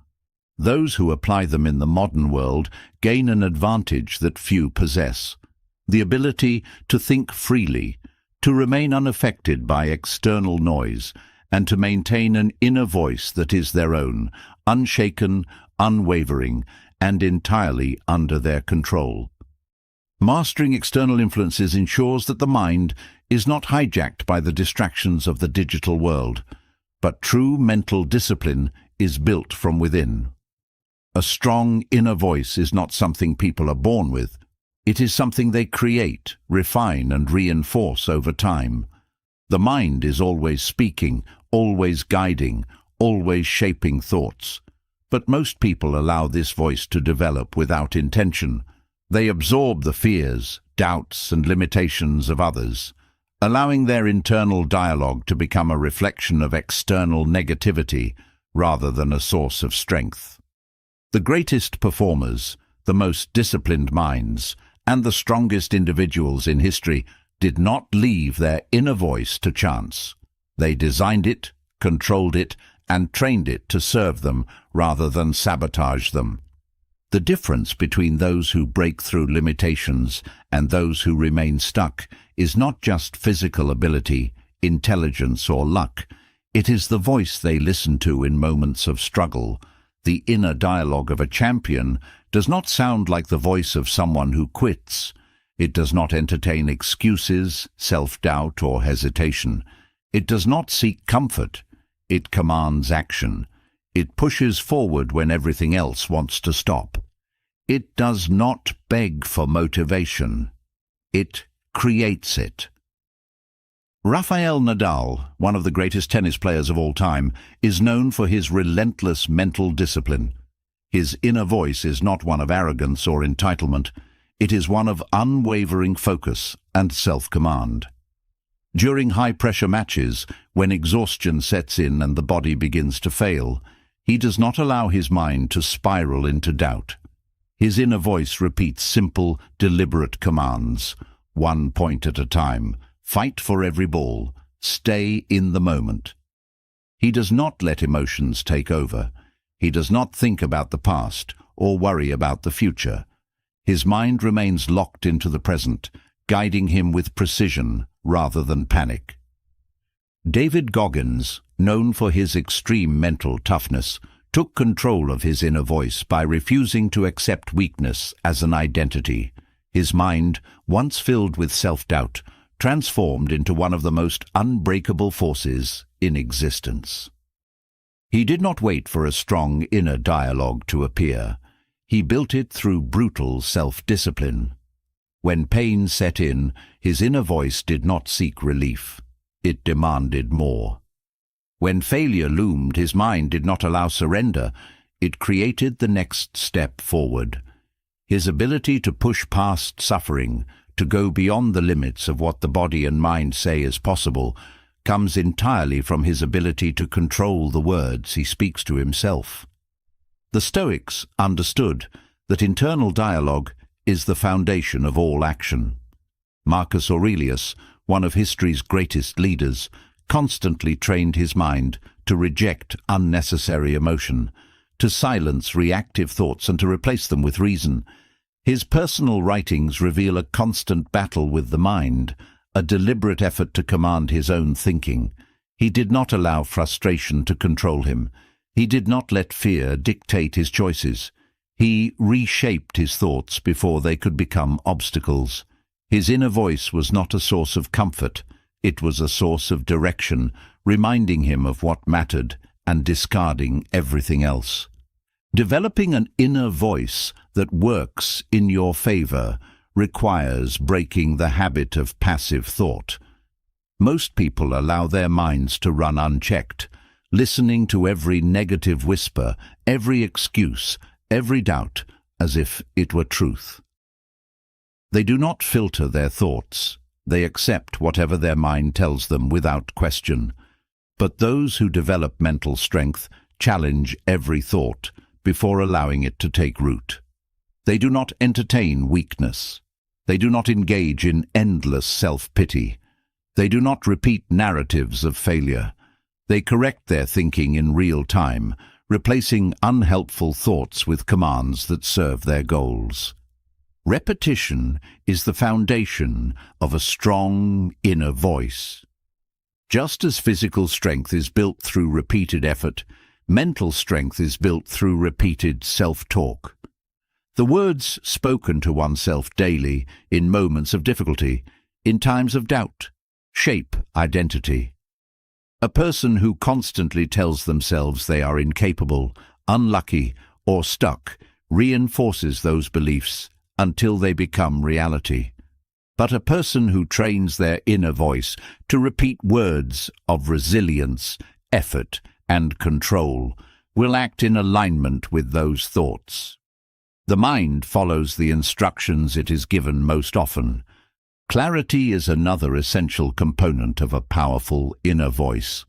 Those who apply them in the modern world gain an advantage that few possess: the ability to think freely, to remain unaffected by external noise, and to maintain an inner voice that is their own, unshaken, unwavering, and entirely under their control. Mastering external influences ensures that the mind is not hijacked by the distractions of the digital world, but true mental discipline is built from within. A strong inner voice is not something people are born with. It is something they create, refine, and reinforce over time. The mind is always speaking, always guiding, always shaping thoughts. But most people allow this voice to develop without intention. They absorb the fears, doubts, and limitations of others, allowing their internal dialogue to become a reflection of external negativity rather than a source of strength. The greatest performers, the most disciplined minds, and the strongest individuals in history did not leave their inner voice to chance. They designed it, controlled it, and trained it to serve them rather than sabotage them. The difference between those who break through limitations and those who remain stuck is not just physical ability, intelligence, or luck. It is the voice they listen to in moments of struggle. The inner dialogue of a champion does not sound like the voice of someone who quits. It does not entertain excuses, self-doubt, or hesitation. It does not seek comfort. It commands action. It pushes forward when everything else wants to stop. It does not beg for motivation. It creates it. Rafael Nadal, one of the greatest tennis players of all time, is known for his relentless mental discipline. His inner voice is not one of arrogance or entitlement. It is one of unwavering focus and self-command. During high-pressure matches, when exhaustion sets in and the body begins to fail, he does not allow his mind to spiral into doubt. His inner voice repeats simple, deliberate commands, 1 point at a time. Fight for every ball. Stay in the moment. He does not let emotions take over. He does not think about the past or worry about the future. His mind remains locked into the present, guiding him with precision rather than panic. David Goggins, known for his extreme mental toughness, took control of his inner voice by refusing to accept weakness as an identity. His mind, once filled with self-doubt, transformed into one of the most unbreakable forces in existence. He did not wait for a strong inner dialogue to appear. He built it through brutal self-discipline. When pain set in, his inner voice did not seek relief. It demanded more. When failure loomed, his mind did not allow surrender. It created the next step forward. His ability to push past suffering, to go beyond the limits of what the body and mind say is possible, comes entirely from his ability to control the words he speaks to himself. The Stoics understood that internal dialogue is the foundation of all action. Marcus Aurelius, one of history's greatest leaders, constantly trained his mind to reject unnecessary emotion, to silence reactive thoughts and to replace them with reason. His personal writings reveal a constant battle with the mind, a deliberate effort to command his own thinking. He did not allow frustration to control him. He did not let fear dictate his choices. He reshaped his thoughts before they could become obstacles. His inner voice was not a source of comfort. It was a source of direction, reminding him of what mattered and discarding everything else. Developing an inner voice that works in your favor requires breaking the habit of passive thought. Most people allow their minds to run unchecked, listening to every negative whisper, every excuse, every doubt, as if it were truth. They do not filter their thoughts. They accept whatever their mind tells them without question. But those who develop mental strength challenge every thought before allowing it to take root. They do not entertain weakness. They do not engage in endless self-pity. They do not repeat narratives of failure. They correct their thinking in real time, replacing unhelpful thoughts with commands that serve their goals. Repetition is the foundation of a strong inner voice. Just as physical strength is built through repeated effort, mental strength is built through repeated self-talk. The words spoken to oneself daily, in moments of difficulty, in times of doubt, shape identity. A person who constantly tells themselves they are incapable, unlucky, or stuck reinforces those beliefs until they become reality. But a person who trains their inner voice to repeat words of resilience, effort, and control will act in alignment with those thoughts. The mind follows the instructions it is given most often. Clarity is another essential component of a powerful inner voice.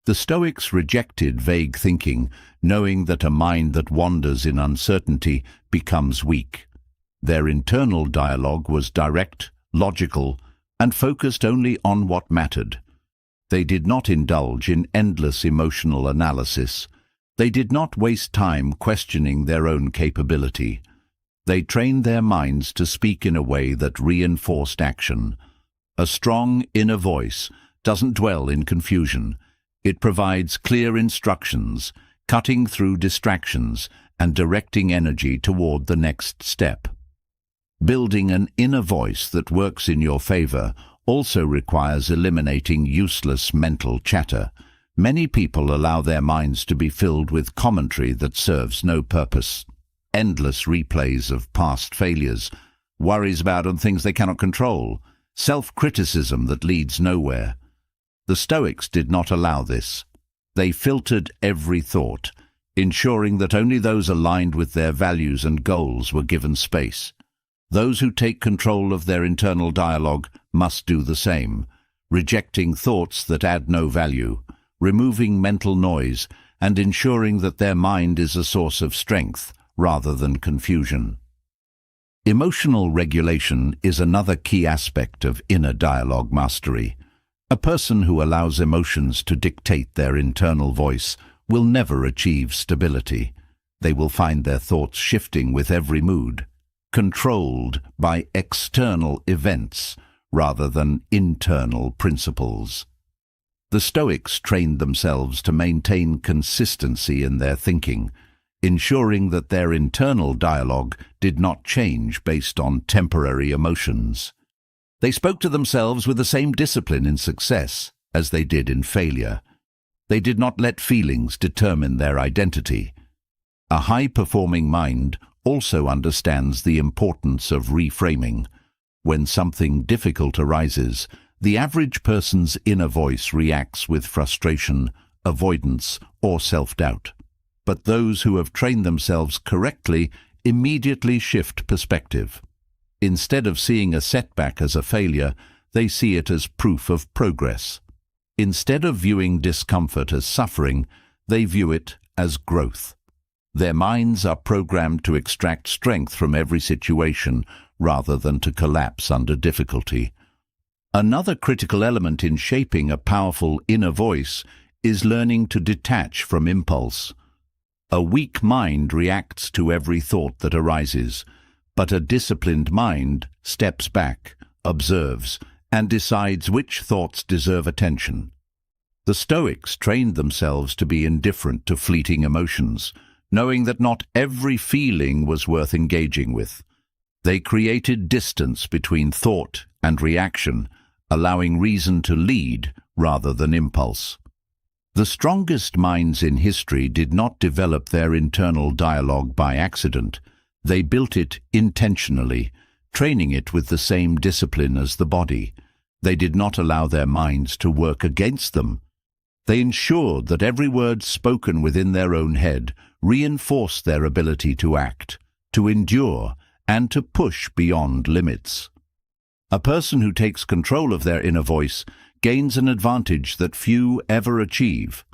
The Stoics rejected vague thinking, knowing that a mind that wanders in uncertainty becomes weak. Their internal dialogue was direct, logical, and focused only on what mattered. They did not indulge in endless emotional analysis. They did not waste time questioning their own capability. They trained their minds to speak in a way that reinforced action. A strong inner voice doesn't dwell in confusion. It provides clear instructions, cutting through distractions and directing energy toward the next step. Building an inner voice that works in your favor also requires eliminating useless mental chatter. Many people allow their minds to be filled with commentary that serves no purpose. Endless replays of past failures, worries about things they cannot control, self-criticism that leads nowhere. The Stoics did not allow this. They filtered every thought, ensuring that only those aligned with their values and goals were given space. Those who take control of their internal dialogue must do the same, rejecting thoughts that add no value, removing mental noise, and ensuring that their mind is a source of strength rather than confusion. Emotional regulation is another key aspect of inner dialogue mastery. A person who allows emotions to dictate their internal voice will never achieve stability. They will find their thoughts shifting with every mood, controlled by external events rather than internal principles. The Stoics trained themselves to maintain consistency in their thinking, ensuring that their internal dialogue did not change based on temporary emotions. They spoke to themselves with the same discipline in success as they did in failure. They did not let feelings determine their identity. A high-performing mind also understands the importance of reframing. When something difficult arises, the average person's inner voice reacts with frustration, avoidance, or self-doubt. But those who have trained themselves correctly immediately shift perspective. Instead of seeing a setback as a failure, they see it as proof of progress. Instead of viewing discomfort as suffering, they view it as growth. Their minds are programmed to extract strength from every situation rather than to collapse under difficulty. Another critical element in shaping a powerful inner voice is learning to detach from impulse. A weak mind reacts to every thought that arises, but a disciplined mind steps back, observes, and decides which thoughts deserve attention. The Stoics trained themselves to be indifferent to fleeting emotions, knowing that not every feeling was worth engaging with. They created distance between thought and reaction, allowing reason to lead rather than impulse. The strongest minds in history did not develop their internal dialogue by accident. They built it intentionally, training it with the same discipline as the body. They did not allow their minds to work against them. They ensured that every word spoken within their own head reinforced their ability to act, to endure, and to push beyond limits. A person who takes control of their inner voice gains an advantage that few ever achieve.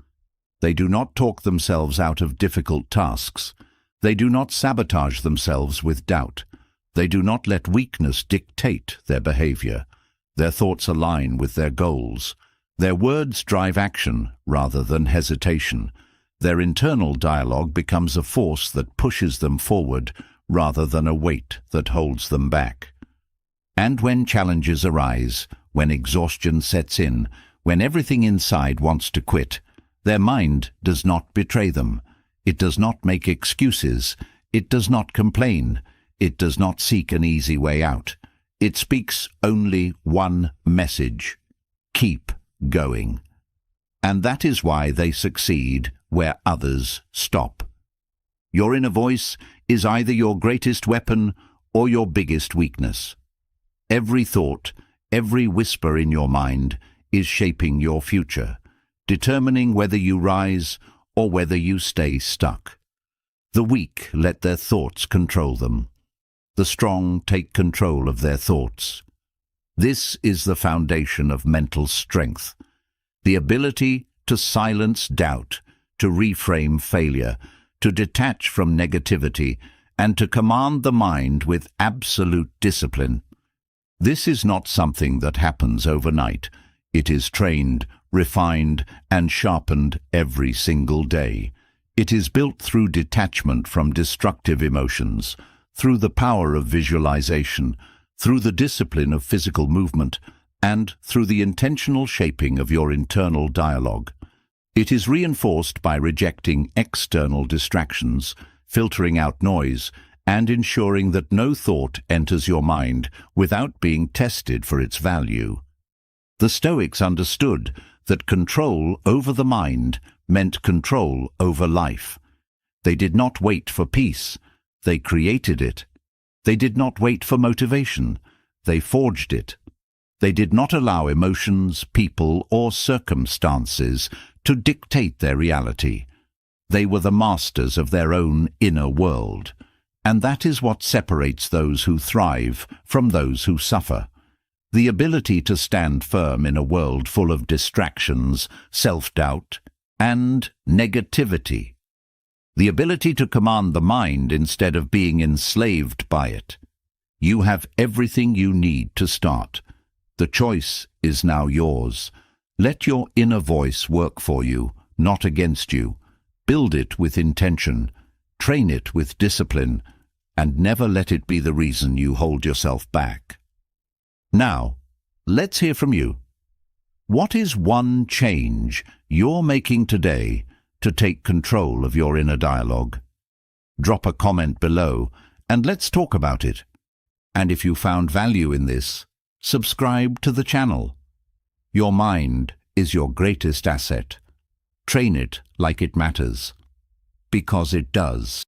They do not talk themselves out of difficult tasks. They do not sabotage themselves with doubt. They do not let weakness dictate their behavior. Their thoughts align with their goals. Their words drive action rather than hesitation. Their internal dialogue becomes a force that pushes them forward rather than a weight that holds them back. And when challenges arise, when exhaustion sets in, when everything inside wants to quit, their mind does not betray them. It does not make excuses. It does not complain. It does not seek an easy way out. It speaks only one message: keep going. And that is why they succeed where others stop. Your inner voice is either your greatest weapon or your biggest weakness. Every thought, every whisper in your mind is shaping your future, determining whether you rise or whether you stay stuck. The weak let their thoughts control them. The strong take control of their thoughts. This is the foundation of mental strength, the ability to silence doubt, to reframe failure, to detach from negativity, and to command the mind with absolute discipline. This is not something that happens overnight. It is trained, refined, and sharpened every single day. It is built through detachment from destructive emotions, through the power of visualization, through the discipline of physical movement, and through the intentional shaping of your internal dialogue. It is reinforced by rejecting external distractions, filtering out noise, and ensuring that no thought enters your mind without being tested for its value. The Stoics understood that control over the mind meant control over life. They did not wait for peace, they created it. They did not wait for motivation, they forged it. They did not allow emotions, people, or circumstances to dictate their reality. They were the masters of their own inner world. And that is what separates those who thrive from those who suffer. The ability to stand firm in a world full of distractions, self-doubt, and negativity. The ability to command the mind instead of being enslaved by it. You have everything you need to start. The choice is now yours. Let your inner voice work for you, not against you. Build it with intention. Train it with discipline, and never let it be the reason you hold yourself back. Now, let's hear from you. What is one change you're making today to take control of your inner dialogue? Drop a comment below and let's talk about it. And if you found value in this, subscribe to the channel. Your mind is your greatest asset. Train it like it matters, because it does.